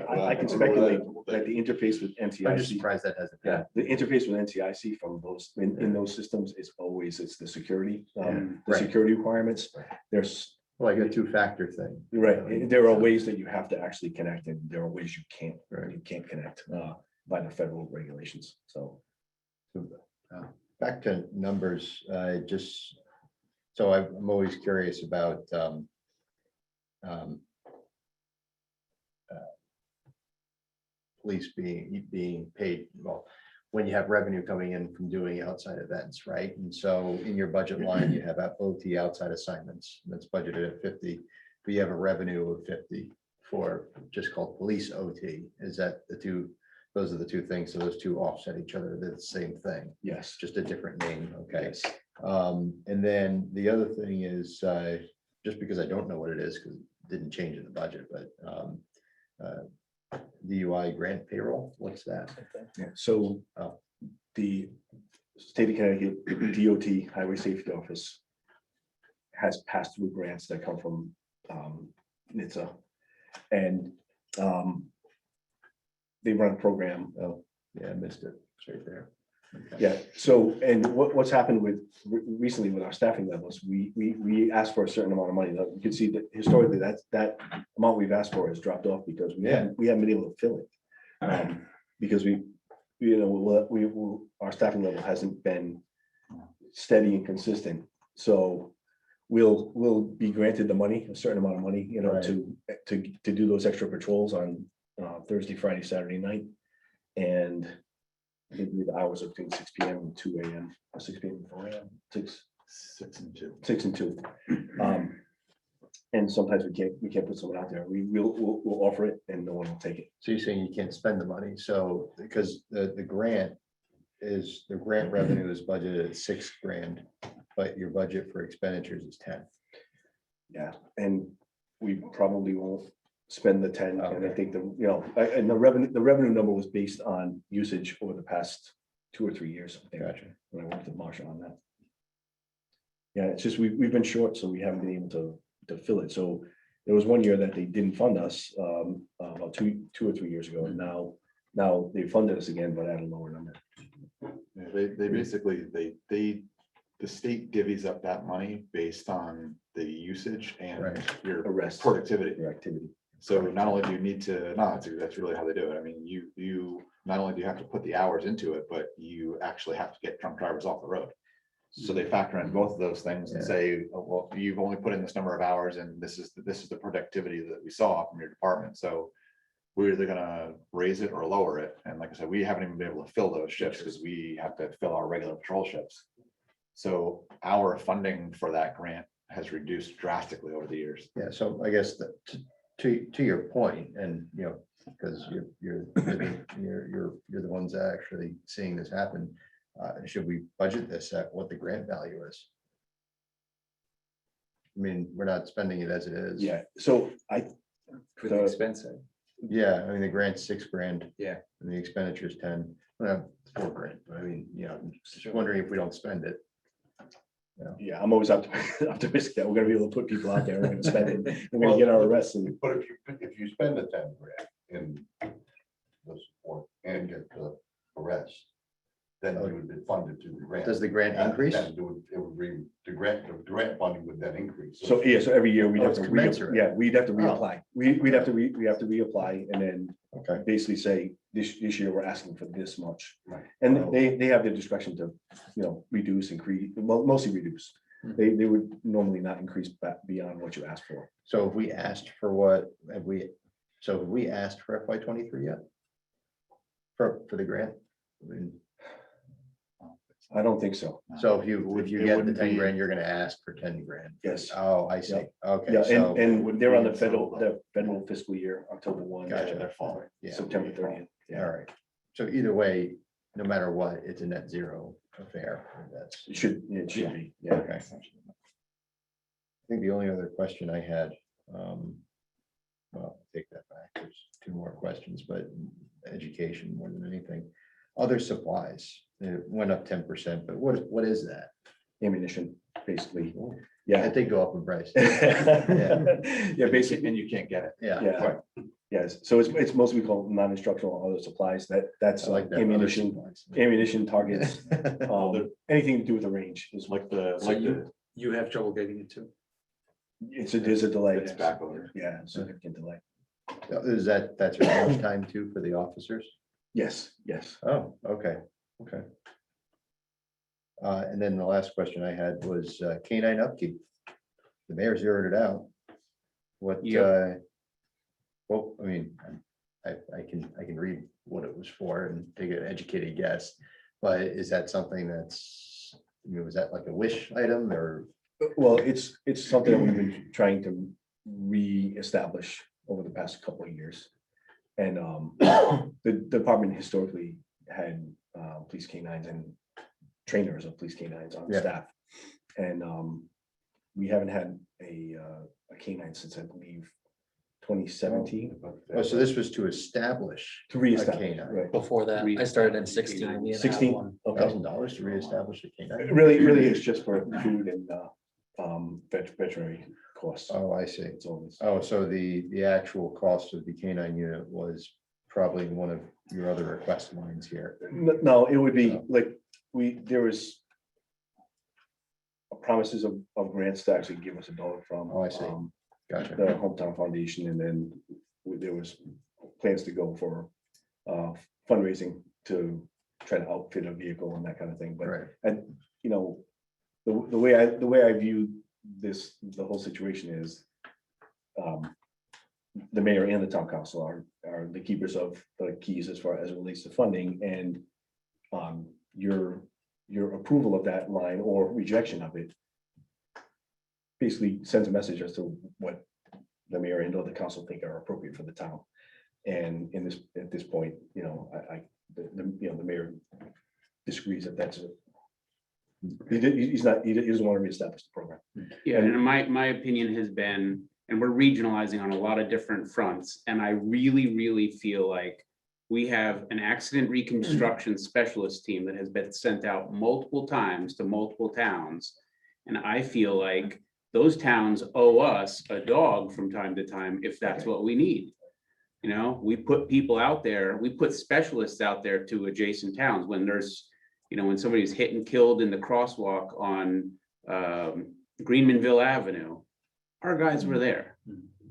[SPEAKER 15] I can speculate that the interface with
[SPEAKER 7] I'm just
[SPEAKER 15] NTIC,
[SPEAKER 7] surprised that hasn't.
[SPEAKER 15] yeah, the interface with NTIC from those, in those systems is always, it's the security, the
[SPEAKER 7] Right.
[SPEAKER 15] security requirements. There's,
[SPEAKER 7] Like a two-factor thing.
[SPEAKER 15] right, there are ways that you have to actually connect, and there are ways you can't connect by the federal regulations, so.
[SPEAKER 7] Back to numbers, so I'm always curious about police being paid, well, when you have revenue coming in from doing outside events, right? And so in your budget line, you have OT outside assignments, that's budgeted at 50, but you have a revenue of 50 for just called police OT. Is that those are the two things, so those two offset each other, they're the same thing,
[SPEAKER 15] Yes.
[SPEAKER 7] just a different name, okay?
[SPEAKER 15] Yes.
[SPEAKER 7] And then the other thing is, just because I don't know what it is, because it didn't change in the budget, but DUI grant payroll, what's that?
[SPEAKER 15] Yeah, so the state of Connecticut DOT Highway Safety Office has passed through grants that come from NHTSA. And they run a program.
[SPEAKER 7] Oh, yeah, I missed it. It's right there. Okay.
[SPEAKER 15] Yeah, so, and what's happened with, recently with our staffing levels, we asked for a certain amount of money. You can see that historically, that amount we've asked for has dropped off because we haven't been able to fill it. Because our staffing level hasn't been steady and consistent. So we'll be granted the money, a certain amount of money,
[SPEAKER 7] Right.
[SPEAKER 15] to do those extra patrols on Thursday, Friday, Saturday night. And I think the hours are between 6 PM and 2 AM, or 6 PM and 4 AM,
[SPEAKER 14] 6 and 2.
[SPEAKER 15] 6 and 2. And sometimes we can't put someone out there. We'll offer it and no one will take it.
[SPEAKER 7] So you're saying you can't spend the money, so, because the grant revenue is budgeted at 6 grand, but your budget for expenditures is 10.
[SPEAKER 15] Yeah, and we probably won't spend the 10, and I
[SPEAKER 7] Okay.
[SPEAKER 15] think and the revenue number was based on usage over the past 2 or 3 years. I think,
[SPEAKER 7] Gotcha.
[SPEAKER 15] when I worked with Marsha on that. Yeah, it's just, we've been short, so we haven't been able to fill it. So there was one year that they didn't fund us, about two or 3 years ago, and now they funded us again, but at a lower number.
[SPEAKER 14] Yeah, they basically, the state divvies up that money based on the usage and
[SPEAKER 7] Right.
[SPEAKER 14] your
[SPEAKER 15] Arrest.
[SPEAKER 14] productivity.
[SPEAKER 15] Your activity.
[SPEAKER 14] So not only do you need to, no, that's really how they do it. I mean, you, not only do you have to put the hours into it, but you actually have to get drunk drivers off the road. So they factor in both of those things and
[SPEAKER 7] Yeah.
[SPEAKER 14] say, oh, well, you've only put in this number of hours and this is the productivity that we saw from your department. So we're either gonna raise it or lower it. And like I said, we haven't even been able to fill those shifts because we have to fill our regular patrol shifts. So our funding for that grant has reduced drastically over the years.
[SPEAKER 7] Yeah, so I guess that to your point, and because you're the ones that actually seeing this happen, should we budget this at what the grant value is? I mean, we're not spending it as it is.
[SPEAKER 15] Yeah, so
[SPEAKER 1] For the expense side.
[SPEAKER 7] Yeah, I mean, the grant's 6 grand.
[SPEAKER 1] Yeah.
[SPEAKER 7] And the expenditure's 10, well, 4 grand, but I mean, I'm just wondering if we don't spend it.
[SPEAKER 15] yeah, I'm always optimistic that we're gonna be able to put people out there, we're gonna spend it, we're gonna get our arrests. And
[SPEAKER 16] But if you spend the 10 grand in the support and get the arrest, then it would be funded to the grant.
[SPEAKER 7] Does the grant increase?
[SPEAKER 16] Then it would be, the grant funding would then increase.
[SPEAKER 15] So, yeah, so every year we'd
[SPEAKER 7] Oh,
[SPEAKER 15] have
[SPEAKER 7] it's
[SPEAKER 15] to,
[SPEAKER 7] commensurate.
[SPEAKER 15] we'd have to
[SPEAKER 7] Oh.
[SPEAKER 15] reapply. We'd have to reapply and then
[SPEAKER 7] Okay.
[SPEAKER 15] basically say, this year we're asking for this much.
[SPEAKER 16] Right.
[SPEAKER 15] And
[SPEAKER 7] Oh.
[SPEAKER 15] they have the discretion to, reduce, increase, well, mostly reduce. They would normally not increase back beyond what you asked for.
[SPEAKER 7] So if we asked for what, have we asked for FY 23 yet? For the grant? I mean,
[SPEAKER 15] I don't think so.
[SPEAKER 7] so if you
[SPEAKER 14] It
[SPEAKER 7] get the
[SPEAKER 14] wouldn't
[SPEAKER 7] 10
[SPEAKER 14] be-
[SPEAKER 7] grand, you're gonna ask for 10 grand.
[SPEAKER 15] Yes.
[SPEAKER 7] Oh, I see. Okay,
[SPEAKER 15] Yeah,
[SPEAKER 7] so,
[SPEAKER 15] and they're on the
[SPEAKER 14] until
[SPEAKER 15] federal fiscal year, October 1.
[SPEAKER 7] Gotcha.
[SPEAKER 15] to
[SPEAKER 14] Their fall.
[SPEAKER 7] yeah,
[SPEAKER 15] September 30th.
[SPEAKER 7] all
[SPEAKER 15] Yeah,
[SPEAKER 7] right. So either way, no matter what, it's a net zero affair. That's,
[SPEAKER 15] it should be, yeah.
[SPEAKER 7] okay. I think the only other question I had, well, take that back, there's 2 more questions, but education more than anything. Other supplies, it went up 10%, but what is that?
[SPEAKER 15] Ammunition, basically,
[SPEAKER 7] I
[SPEAKER 15] yeah.
[SPEAKER 7] think go up in price.
[SPEAKER 15] Yeah, basically,
[SPEAKER 14] And you can't get it.
[SPEAKER 7] Yeah.
[SPEAKER 15] yeah. Yes, so it's mostly called non-instructional other supplies, that's
[SPEAKER 7] I like that. Other
[SPEAKER 15] ammunition,
[SPEAKER 7] supplies.
[SPEAKER 15] ammunition targets, anything to do with the range is what,
[SPEAKER 14] Like the,
[SPEAKER 1] You have trouble getting it too?
[SPEAKER 15] there's a delay.
[SPEAKER 14] it's back order.
[SPEAKER 15] Yeah, significant delay.
[SPEAKER 7] Is that's response time too for the officers?
[SPEAKER 15] Yes, yes.
[SPEAKER 7] Oh, okay, okay. And then the last question I had was canine upkeep. The mayor zeroed it out. What, well, I mean, I can read what it was for and take an educated guess, but is that something that's, was that like a wish item or?
[SPEAKER 15] Well, it's something that we've been trying to reestablish over the past couple of years. And the department historically had police canines and trainers of police canines on
[SPEAKER 7] Yeah.
[SPEAKER 15] staff. And we haven't had a canine since, I believe, 2017.
[SPEAKER 7] Oh, so this was to establish
[SPEAKER 15] To
[SPEAKER 7] a
[SPEAKER 15] reestablish,
[SPEAKER 7] canine.
[SPEAKER 15] right.
[SPEAKER 9] Before that, I started in 16. We didn't have
[SPEAKER 15] 16,
[SPEAKER 9] one.
[SPEAKER 15] okay.
[SPEAKER 7] $1,000 to reestablish a canine?
[SPEAKER 15] Really, it's just for food and veterinary costs.
[SPEAKER 7] Oh, I see.
[SPEAKER 15] It's always,
[SPEAKER 7] Oh, so the actual cost of the canine unit was probably one of your other request lines here.
[SPEAKER 15] no, it would be like, there was promises of grants to actually give us a dog from.
[SPEAKER 7] Oh, I see. Gotcha.
[SPEAKER 15] The Hometown Foundation, and then there was plans to go for fundraising to try to outfit a vehicle and that kind of thing, but
[SPEAKER 7] Right.
[SPEAKER 15] and you know, the way I view this, the whole situation is the mayor and the town council are the keepers of the keys as far as it relates to funding, and your approval of that line or rejection of it basically sends a message as to what the mayor and or the council think are appropriate for the town. And at this point, you know, the mayor disagrees that that's it. He doesn't want to reestablish the program.
[SPEAKER 2] Yeah, and my opinion has been, and we're regionalizing on a lot of different fronts, and I really feel like we have an accident reconstruction specialist team that has been sent out multiple times to multiple towns. And I feel like those towns owe us a dog from time to time if that's what we need. You know, we put people out there, we put specialists out there to adjacent towns when there's, you know, when somebody's hit and killed in the crosswalk on Greenmanville Avenue, our guys were there.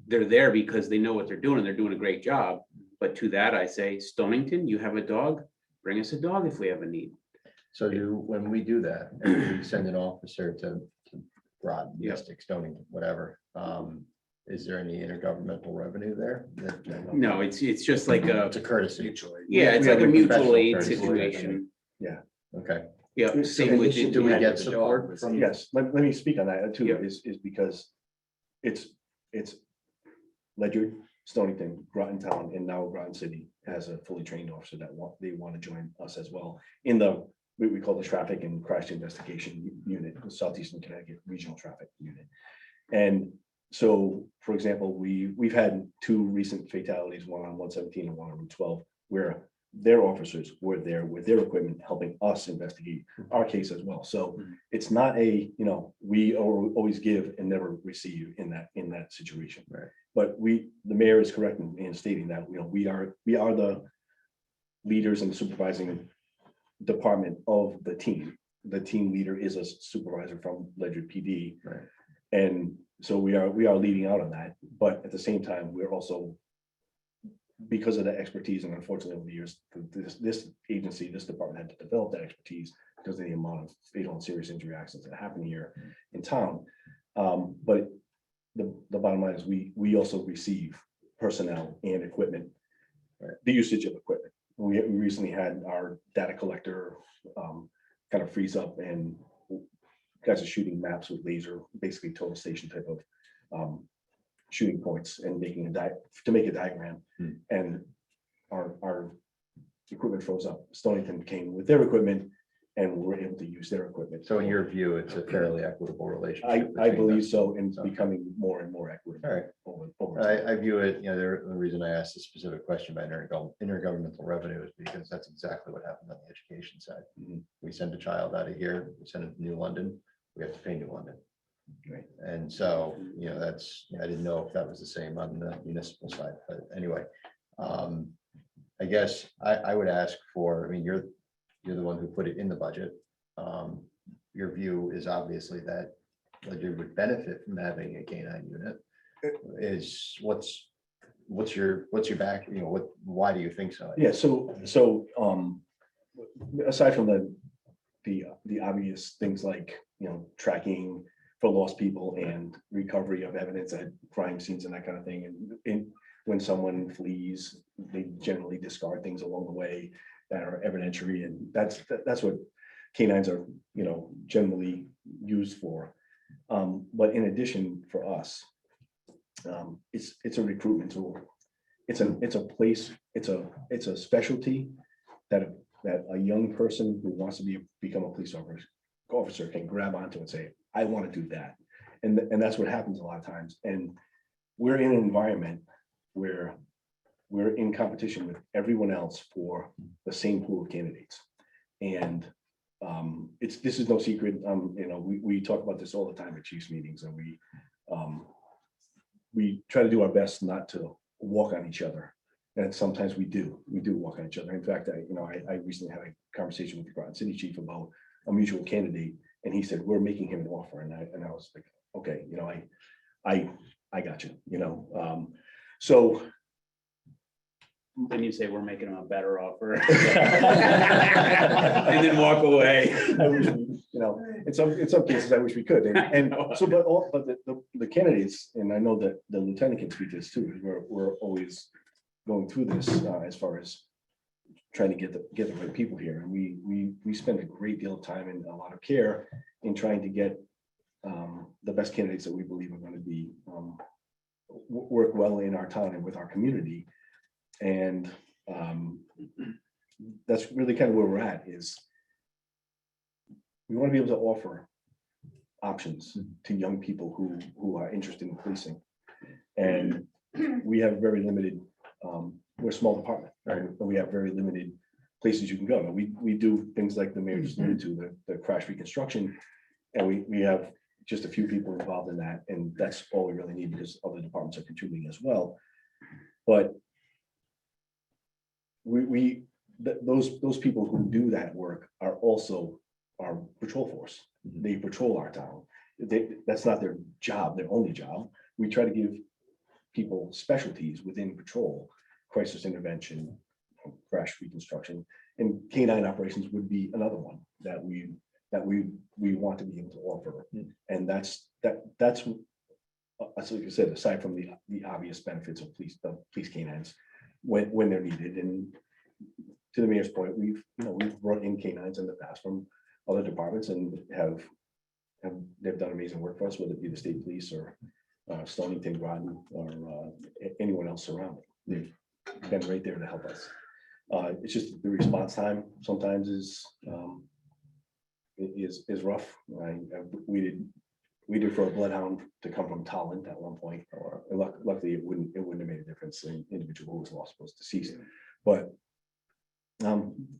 [SPEAKER 2] They're there because they know what they're doing and they're doing a great job. But to that, I say, Stonington, you have a dog, bring us a dog if we have a need.
[SPEAKER 7] So when we do that, and we send an officer to Rod,
[SPEAKER 2] Yep.
[SPEAKER 7] Mystic, Stonington, whatever, is there any intergovernmental revenue there?
[SPEAKER 2] No, it's just like
[SPEAKER 7] It's a courtesy.
[SPEAKER 2] yeah, it's
[SPEAKER 15] We
[SPEAKER 2] like
[SPEAKER 15] have
[SPEAKER 2] a
[SPEAKER 15] a
[SPEAKER 2] mutual
[SPEAKER 7] professional
[SPEAKER 2] aid
[SPEAKER 7] courtesy.
[SPEAKER 2] situation.
[SPEAKER 7] Okay.
[SPEAKER 2] Yeah, same with.
[SPEAKER 7] Do we
[SPEAKER 2] the-
[SPEAKER 7] get support from?
[SPEAKER 15] Yes, let me speak on that too,
[SPEAKER 2] Yeah.
[SPEAKER 15] is because it's Ledyard, Stonington, Groton Town, and now Groton City has a fully trained officer that they want to join us as well in the, we call the traffic and crash investigation unit, the Southeastern Connecticut Regional Traffic Unit. And so, for example, we've had 2 recent fatalities, one on 117 and one on Route 12, where their officers were there with their equipment, helping us investigate our case as well. So it's not a, you know, we always give and never receive in that situation.
[SPEAKER 7] Right.
[SPEAKER 15] But the mayor is correct in stating that, you know, we are the leaders and supervising department of the team. The team leader is a supervisor from Ledyard PD.
[SPEAKER 7] Right.
[SPEAKER 15] And so we are leading out on that, but at the same time, we're also, because of the expertise, and unfortunately over the years, this agency, this department had to develop that expertise because of the amount of fatal and serious injury accidents that happen here in town. But the bottom line is we also receive personnel and equipment, the usage of equipment. We recently had our data collector kind of freeze up, and guys are shooting maps with laser, basically total station type of shooting points and making to make a diagram. And our equipment froze up. Stonington came with their equipment and we were able to use their equipment.
[SPEAKER 7] So in your view, it's a fairly equitable relationship.
[SPEAKER 15] I
[SPEAKER 7] between
[SPEAKER 15] believe
[SPEAKER 7] us.
[SPEAKER 15] so, and it's becoming more and more equitable.
[SPEAKER 7] All right.
[SPEAKER 15] over time.
[SPEAKER 7] I view it, you know, the reason I asked a specific question about intergovernmental revenue is because that's exactly what happened on the education side. We send a child out of here, we send it to New London, we have to pay New London.
[SPEAKER 15] Right.
[SPEAKER 7] And so, you know, I didn't know if that was the same on the municipal side, but anyway. I guess I would ask for, I mean, you're the one who put it in the budget. Your view is obviously that Ledyard would benefit from having a canine unit. What's your back, you know, why do you think so?
[SPEAKER 15] Yeah, so aside from the obvious things like, you know, tracking for lost people and recovery of evidence at crime scenes and that kind of thing, and when someone flees, they generally discard things along the way that are evidentiary, and that's what canines are, you know, generally used for. But in addition, for us, it's a recruitment tool. It's a place, it's a specialty that a young person who wants to become a police officer can grab onto and say, I want to do that. And that's what happens a lot of times. And we're in an environment where we're in competition with everyone else for the same pool of candidates. And this is no secret. You know, we talk about this all the time at chiefs meetings, and we try to do our best not to walk on each other. And sometimes we do walk on each other. In fact, I recently had a conversation with the Groton City Chief about a mutual candidate, and he said, we're making him an offer. And I was like, okay, I got you, so.
[SPEAKER 2] Then you say we're making them a better offer. And then walk away.
[SPEAKER 15] I wish we, in some cases, I wish we could. And so, but the candidates, and I know that the lieutenant can speak to this too, we're always going through this as far as trying to get the right people here. And we spend a great deal of time and a lot of care in trying to get the best candidates that we believe are going to be work well in our town and with our community. And that's really kind of where we're at, is we want to be able to offer options to young people who are interested in policing. And we have very limited, we're a small department, right? And we have very limited places you can go. And we do things like the mayor just alluded to, the crash reconstruction. And we have just a few people involved in that. And that's all we really need, because other departments are contributing as well. But those people who do that work are also our patrol force. They patrol our town. That's not their job, their only job. We try to give people specialties within patrol, crisis intervention, crash reconstruction, and canine operations would be another one that we want to be able to offer. And that's like you said, aside from the obvious benefits of police canines when they're needed. And to the mayor's point, we've brought in canines in the past from other departments and they've done amazing work for us, whether it be the state police or Stonington, Groton, or anyone else surrounding. They've been right there to help us. It's just the response time sometimes is rough. We did for a bloodhound to come from Tolland at one point, and luckily it wouldn't have made a difference in individual who was lost, was deceased. But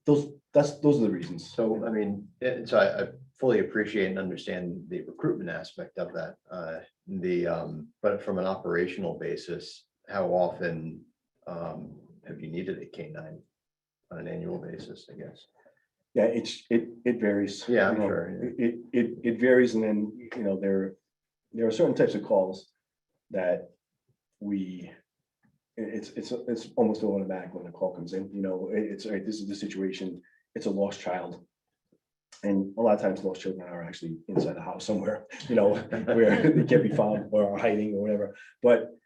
[SPEAKER 15] those are the reasons.
[SPEAKER 7] So, I mean, so I fully appreciate and understand the recruitment aspect of that. But from an operational basis, how often have you needed a canine on an annual basis, I guess?
[SPEAKER 15] Yeah, it varies.
[SPEAKER 7] Yeah, I'm sure.
[SPEAKER 15] It varies, and then there are certain types of calls that it's almost automatic when the call comes in. It's right, this is the situation. It's a lost child, and a lot of times lost children are actually inside the house somewhere, where they can't be found or are hiding or whatever. But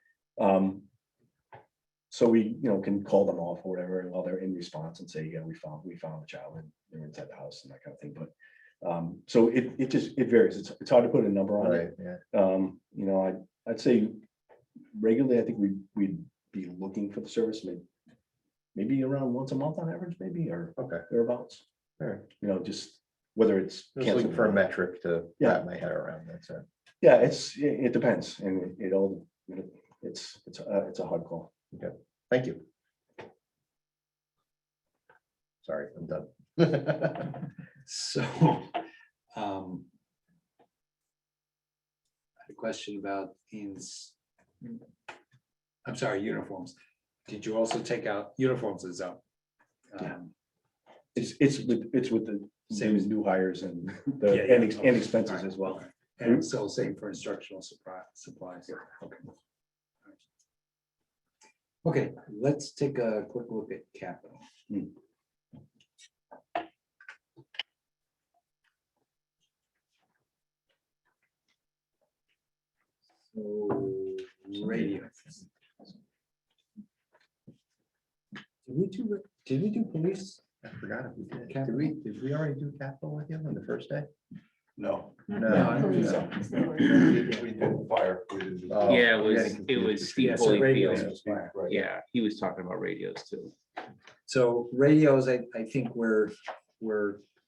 [SPEAKER 15] so we can call them off or whatever while they're in response and say, yeah, we found the child and they're inside the house and that kind of thing. But so it varies. It's hard to put a number on it.
[SPEAKER 7] Yeah.
[SPEAKER 15] I'd say regularly, I think we'd be looking for the service maybe around once a month on average, maybe, or thereabouts.
[SPEAKER 7] Sure.
[SPEAKER 15] Just whether it's
[SPEAKER 7] just looking for a metric to wrap my head around. That's it.
[SPEAKER 15] Yeah, it depends, and it's a hard call.
[SPEAKER 7] Okay, thank you. Sorry, I'm done.
[SPEAKER 1] So, I had a question about I'm sorry, uniforms. Did you also take out uniforms is up?
[SPEAKER 15] It's with the same as new hires and and expenses as well.
[SPEAKER 1] And so same for instructional supplies. Okay, let's take a quick look at capital. So radio. Did we do police?
[SPEAKER 7] I forgot if we did. Did we already do capital with him on the first day?
[SPEAKER 16] No.
[SPEAKER 7] No,
[SPEAKER 1] I don't think so.
[SPEAKER 16] We did fire. We didn't do-
[SPEAKER 7] Oh,
[SPEAKER 2] Yeah,
[SPEAKER 7] I'm getting
[SPEAKER 2] it was
[SPEAKER 7] confused.
[SPEAKER 2] Steve
[SPEAKER 1] Yeah, so radios
[SPEAKER 2] Holyfield.
[SPEAKER 1] was fire.
[SPEAKER 16] Right.
[SPEAKER 2] Yeah, he was talking about radios too.
[SPEAKER 1] So radios, I think we're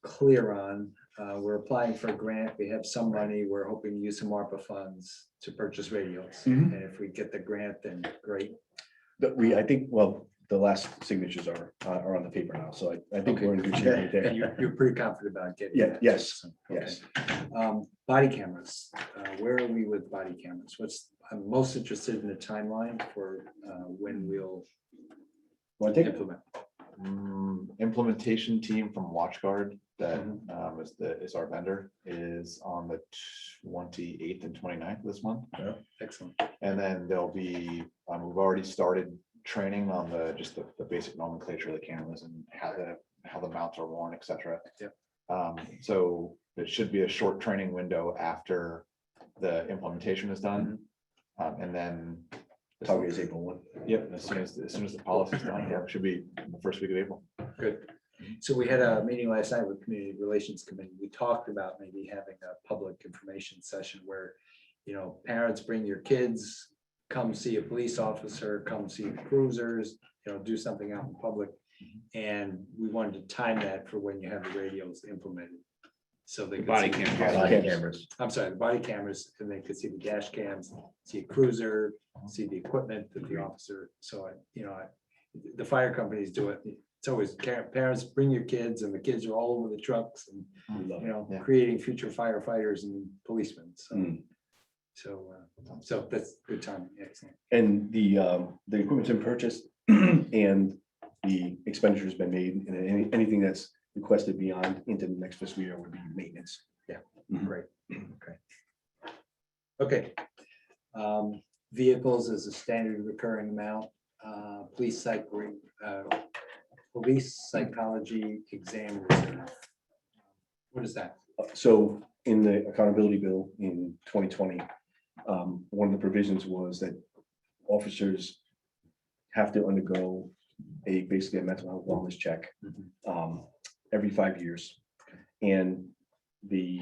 [SPEAKER 1] clear on. We're applying for a grant. We have some money. We're hoping to use some ARPA funds to purchase radios. And if we get the grant, then great.
[SPEAKER 15] But I think, well, the last signatures are on the paper now, so I think we're in good shape right there.
[SPEAKER 1] And you're pretty confident about getting
[SPEAKER 15] Yeah,
[SPEAKER 1] that?
[SPEAKER 15] yes,
[SPEAKER 1] Okay.
[SPEAKER 15] yes.
[SPEAKER 1] Body cameras, where are we with body cameras? What's I'm most interested in the timeline for when we'll
[SPEAKER 15] Want to take it?
[SPEAKER 1] implement.
[SPEAKER 14] Implementation team from WatchGuard that is our vendor is on the 28th and 29th of this month.
[SPEAKER 1] Excellent.
[SPEAKER 14] And then there'll be, we've already started training on just the basic nomenclature of the cameras and how the mounts are worn, et cetera.
[SPEAKER 1] Yep.
[SPEAKER 14] So it should be a short training window after the implementation is done. And then.
[SPEAKER 15] Target is April 1.
[SPEAKER 14] Yep, as soon as the policy is done, yeah, it should be in the first week of April.
[SPEAKER 1] Good. So we had a meeting last night with Community Relations Committee. We talked about maybe having a public information session where, parents bring your kids, come see a police officer, come see the cruisers, do something out in public. And we wanted to time that for when you have the radios implemented. So they could
[SPEAKER 2] Body
[SPEAKER 1] see-
[SPEAKER 2] cameras.
[SPEAKER 7] Body cameras.
[SPEAKER 1] I'm sorry, the body cameras, and they could see the dash cams, see a cruiser, see the equipment that the officer, so the fire companies do it. It's always parents bring your kids and the kids are all over the trucks and,
[SPEAKER 14] Yeah.
[SPEAKER 1] creating future firefighters and policemen, so.
[SPEAKER 15] Mm.
[SPEAKER 1] So that's good time, excellent.
[SPEAKER 15] And the equipment's been purchased and the expenditure's been made, and anything that's requested beyond into the next fiscal year would be maintenance.
[SPEAKER 1] Great, okay. Okay. Vehicles is a standard recurring amount, police psychology exam reserve. What is that?
[SPEAKER 15] So in the accountability bill in 2020, one of the provisions was that officers have to undergo basically a mental health wellness check every 5 years. And the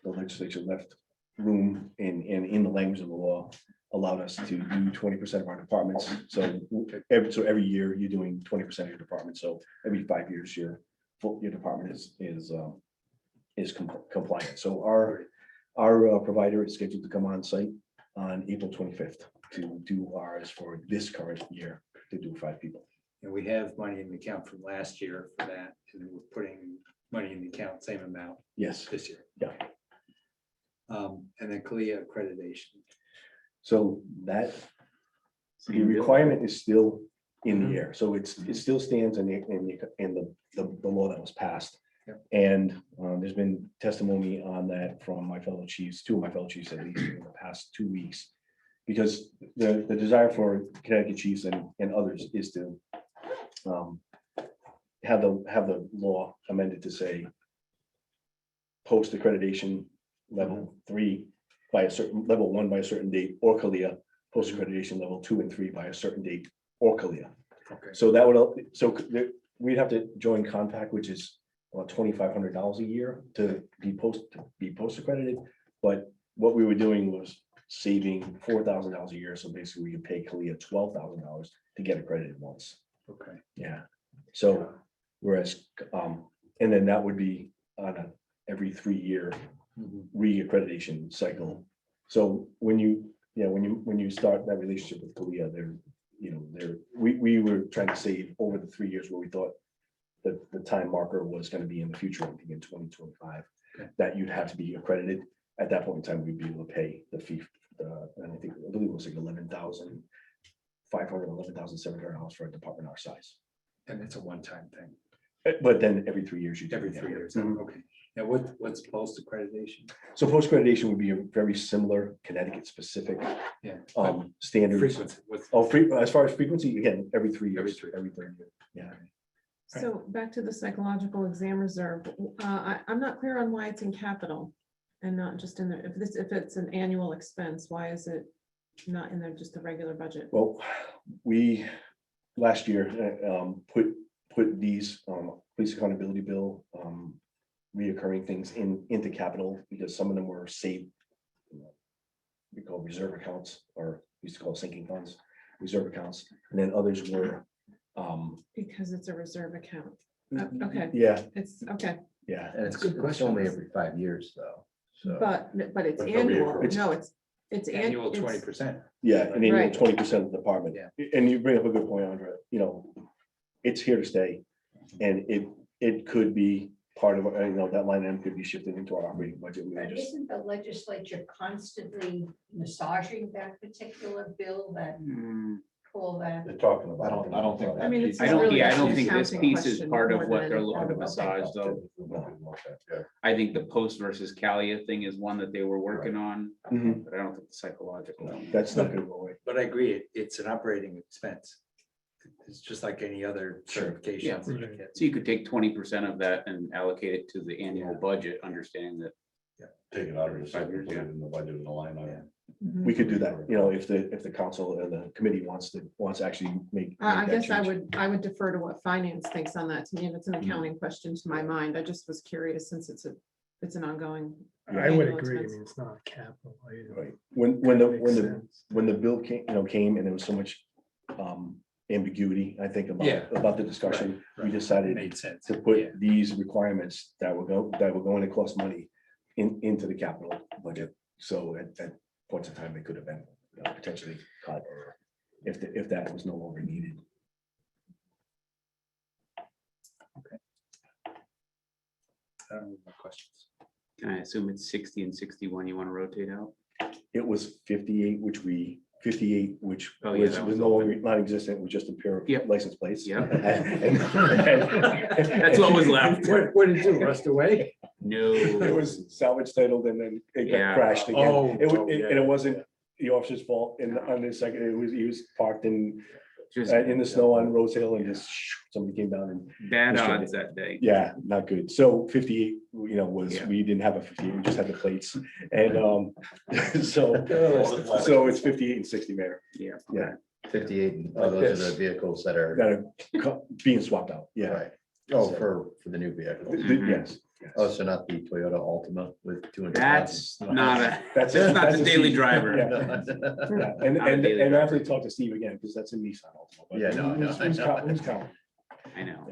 [SPEAKER 15] legislature left room in the language of the law allowed us to do 20% of our departments. So every year you're doing 20% of your department. So every 5 years your department is compliant. So our provider is scheduled to come on site on April 25th to do ours for this current year, to do 5 people.
[SPEAKER 1] And we have money in the account from last year for that, and we're putting money in the account, same amount
[SPEAKER 15] Yes.
[SPEAKER 1] this year.
[SPEAKER 15] Yeah.
[SPEAKER 1] And then CLIA accreditation.
[SPEAKER 15] So the requirement is still in the air. So it still stands in the law that was passed.
[SPEAKER 1] Yep.
[SPEAKER 15] And there's been testimony on that from my fellow chiefs, 2 of my fellow chiefs at least in the past 2 weeks. Because the desire for Connecticut chiefs and others is to have the law amended to say post accreditation level 3 by a certain level 1 by a certain date, or CALIA, post accreditation level 2 and 3 by a certain date, or CALIA.
[SPEAKER 1] Okay.
[SPEAKER 15] So we'd have to join Compact, which is about $2,500 a year to be post accredited. But what we were doing was saving $4,000 a year. So basically we could pay CALIA $12,000 to get accredited once.
[SPEAKER 1] Okay.
[SPEAKER 15] Yeah. So whereas, and then that would be on a every 3-year re-accreditation cycle. So when you start that relationship with CALIA, we were trying to save over the 3 years where we thought that the time marker was going to be in the future, I think in 2025, that you'd have to be accredited. At that point in time, we'd be able to pay the fee, and I believe it was like $11,500, $11,700 for a department our size.
[SPEAKER 1] And it's a one-time thing.
[SPEAKER 15] But then every 3 years, you do.
[SPEAKER 1] Every 3 years,
[SPEAKER 15] Mhm.
[SPEAKER 1] okay. Now, what's post accreditation?
[SPEAKER 15] So post accreditation would be a very similar Connecticut specific
[SPEAKER 1] Yeah.
[SPEAKER 15] standards.
[SPEAKER 1] Frequency, what's?
[SPEAKER 15] As far as frequency, again, every 3 years. Every 3 years. Yeah.
[SPEAKER 4] So back to the psychological exam reserve, I'm not clear on why it's in capital and not just in there. If it's an annual expense, why is it not in there, just the regular budget?
[SPEAKER 15] Well, we last year put these police accountability bill reoccurring things into capital because some of them were saved. We call reserve accounts, or we used to call sinking funds, reserve accounts, and then others were.
[SPEAKER 4] Because it's a reserve account. Okay.
[SPEAKER 15] Yeah.
[SPEAKER 4] It's okay,
[SPEAKER 15] Yeah.
[SPEAKER 7] And it's only every 5 years though. So
[SPEAKER 4] but it's
[SPEAKER 7] But no
[SPEAKER 4] annual.
[SPEAKER 7] reoccurring.
[SPEAKER 4] No, it's
[SPEAKER 1] Annual
[SPEAKER 4] it's-
[SPEAKER 1] 20%.
[SPEAKER 15] Yeah, an annual
[SPEAKER 4] Right.
[SPEAKER 15] 20% of the department.
[SPEAKER 1] Yeah.
[SPEAKER 15] And you bring up a good point, Andrea, it's here to stay. And it could be part of, that line item could be shifted into our operating budget. We were
[SPEAKER 5] But
[SPEAKER 15] just,
[SPEAKER 5] isn't the legislature constantly massaging that particular bill, that pull that?
[SPEAKER 16] They're talking about.
[SPEAKER 14] I don't think.
[SPEAKER 4] I mean, it's
[SPEAKER 2] I don't,
[SPEAKER 4] really
[SPEAKER 2] yeah, I
[SPEAKER 4] an
[SPEAKER 2] don't think this
[SPEAKER 4] accounting
[SPEAKER 2] piece is
[SPEAKER 4] question
[SPEAKER 2] part of
[SPEAKER 4] more
[SPEAKER 2] what
[SPEAKER 4] than
[SPEAKER 2] they're
[SPEAKER 4] anything.
[SPEAKER 2] looking to massage, though.
[SPEAKER 16] Yeah.
[SPEAKER 2] I think the post versus Calia thing is one that they were working on,
[SPEAKER 15] Mhm.
[SPEAKER 2] but I don't think the psychological.
[SPEAKER 15] That's not gonna go away.
[SPEAKER 1] But I agree, it's an operating expense. It's just like any other certification.
[SPEAKER 2] So you could take 20% of that and allocate it to the annual budget, understanding that.
[SPEAKER 16] Take it out of the
[SPEAKER 2] 5 years,
[SPEAKER 16] put it in the budget in the line item.
[SPEAKER 15] We could do that, if the council and the committee wants to actually make.
[SPEAKER 4] I
[SPEAKER 15] make that
[SPEAKER 4] guess I
[SPEAKER 15] change.
[SPEAKER 4] would defer to what finance thinks on that. To me, it's an accounting question to my mind. I just was curious since it's an ongoing.
[SPEAKER 11] I would
[SPEAKER 4] annual
[SPEAKER 11] agree. I
[SPEAKER 4] expense.
[SPEAKER 11] mean, it's not a capital item.
[SPEAKER 15] Right,
[SPEAKER 11] Makes sense.
[SPEAKER 15] when the bill came and there was so much ambiguity, I think, about the discussion, we decided
[SPEAKER 1] Made sense.
[SPEAKER 15] to put these requirements that were going to cost money into the capital budget. So at points in time, they could have been potentially cut or if that was no longer needed.
[SPEAKER 1] I don't have more questions.
[SPEAKER 2] Can I assume it's 60 and 61 you want to rotate out?
[SPEAKER 15] It was 58, which
[SPEAKER 2] Oh, yeah, that
[SPEAKER 15] was
[SPEAKER 2] was
[SPEAKER 15] no longer non-existent, was just a pair of
[SPEAKER 2] Yep.
[SPEAKER 15] license plates.
[SPEAKER 2] Yep.
[SPEAKER 15] That's
[SPEAKER 2] That's what was left.
[SPEAKER 1] What did it do, rust away?
[SPEAKER 2] No.
[SPEAKER 15] It was salvage titled and then it
[SPEAKER 2] Yeah.
[SPEAKER 15] got crashed again.
[SPEAKER 1] Oh,
[SPEAKER 15] And it wasn't the officer's fault on the second, he was parked in the snow on Rose Hill and just somebody came down and,
[SPEAKER 2] Bad
[SPEAKER 15] destroyed
[SPEAKER 2] odds that day.
[SPEAKER 15] yeah, not good. So 58, was,
[SPEAKER 2] Yeah.
[SPEAKER 15] we didn't have a 58, we just had the plates. And so it's 58 and 60, Mayor.
[SPEAKER 2] Yeah.
[SPEAKER 15] Yeah,
[SPEAKER 7] 58, and those are the vehicles that are,
[SPEAKER 15] that are being swapped out. Yeah.
[SPEAKER 7] right. Oh, for the new vehicle.
[SPEAKER 15] Yes.
[SPEAKER 7] Oh, so not the Toyota Altima with 200.
[SPEAKER 2] That's not a,
[SPEAKER 15] That's
[SPEAKER 2] that's not the
[SPEAKER 15] a
[SPEAKER 2] daily
[SPEAKER 15] Steve.
[SPEAKER 2] driver.
[SPEAKER 15] Yeah. Yeah, And
[SPEAKER 2] Not a daily
[SPEAKER 15] I have
[SPEAKER 2] driver.
[SPEAKER 15] to talk to Steve again, because that's a Nissan Altima. but
[SPEAKER 7] Yeah, no,
[SPEAKER 15] who's- who's count- who's counting?
[SPEAKER 2] I know.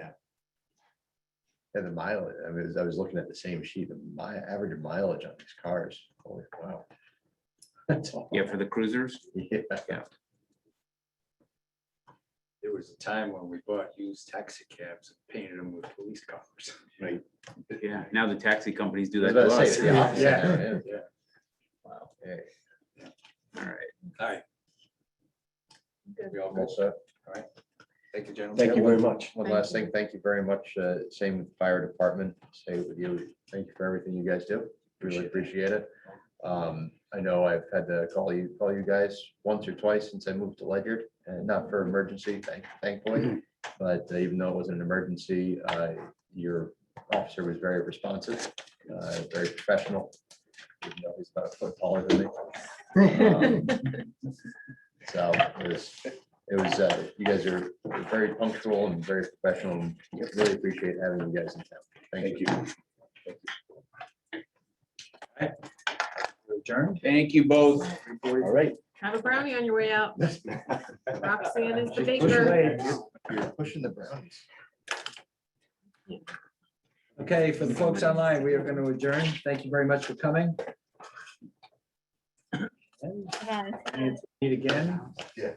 [SPEAKER 7] And the mileage, I mean, I was looking at the same sheet, my average mileage on these cars, holy wow. That's all.
[SPEAKER 2] Yeah, for the cruisers.
[SPEAKER 7] Yeah.
[SPEAKER 1] There was a time when we bought used taxi cabs and painted them with police cars.
[SPEAKER 15] Right.
[SPEAKER 2] Yeah, now the taxi companies do
[SPEAKER 7] I
[SPEAKER 2] that
[SPEAKER 7] was
[SPEAKER 2] to
[SPEAKER 7] about to
[SPEAKER 2] us.
[SPEAKER 7] say, the opposite,
[SPEAKER 1] Yeah.
[SPEAKER 7] yeah. Wow. Hey,
[SPEAKER 2] All right.
[SPEAKER 1] All right. We all
[SPEAKER 7] well
[SPEAKER 1] good?
[SPEAKER 7] said.
[SPEAKER 1] All right. Thank you, gentlemen.
[SPEAKER 15] Thank you very much.
[SPEAKER 7] One last thing, thank you very much. Same with the fire department. Say it with you. Thank you for everything you guys do. Really appreciate it. I know I've had to call you guys once or twice since I moved to Ledyard, and not for emergency, thankfully. But even though it wasn't an emergency, your officer was very responsive, very professional. Even though he's about a foot taller than me. So it was, you guys are very punctual and very professional, and really appreciate having you guys in town. Thank you.
[SPEAKER 1] Adjourned.
[SPEAKER 2] Thank you both.
[SPEAKER 15] All right.
[SPEAKER 4] Have a brownie on your way out. Roxanne is the
[SPEAKER 7] Push
[SPEAKER 4] baker.
[SPEAKER 7] away. You're pushing the brownies.
[SPEAKER 1] Okay, for the folks online, we are going to adjourn. Thank you very much for coming. And meet again.
[SPEAKER 16] Yeah.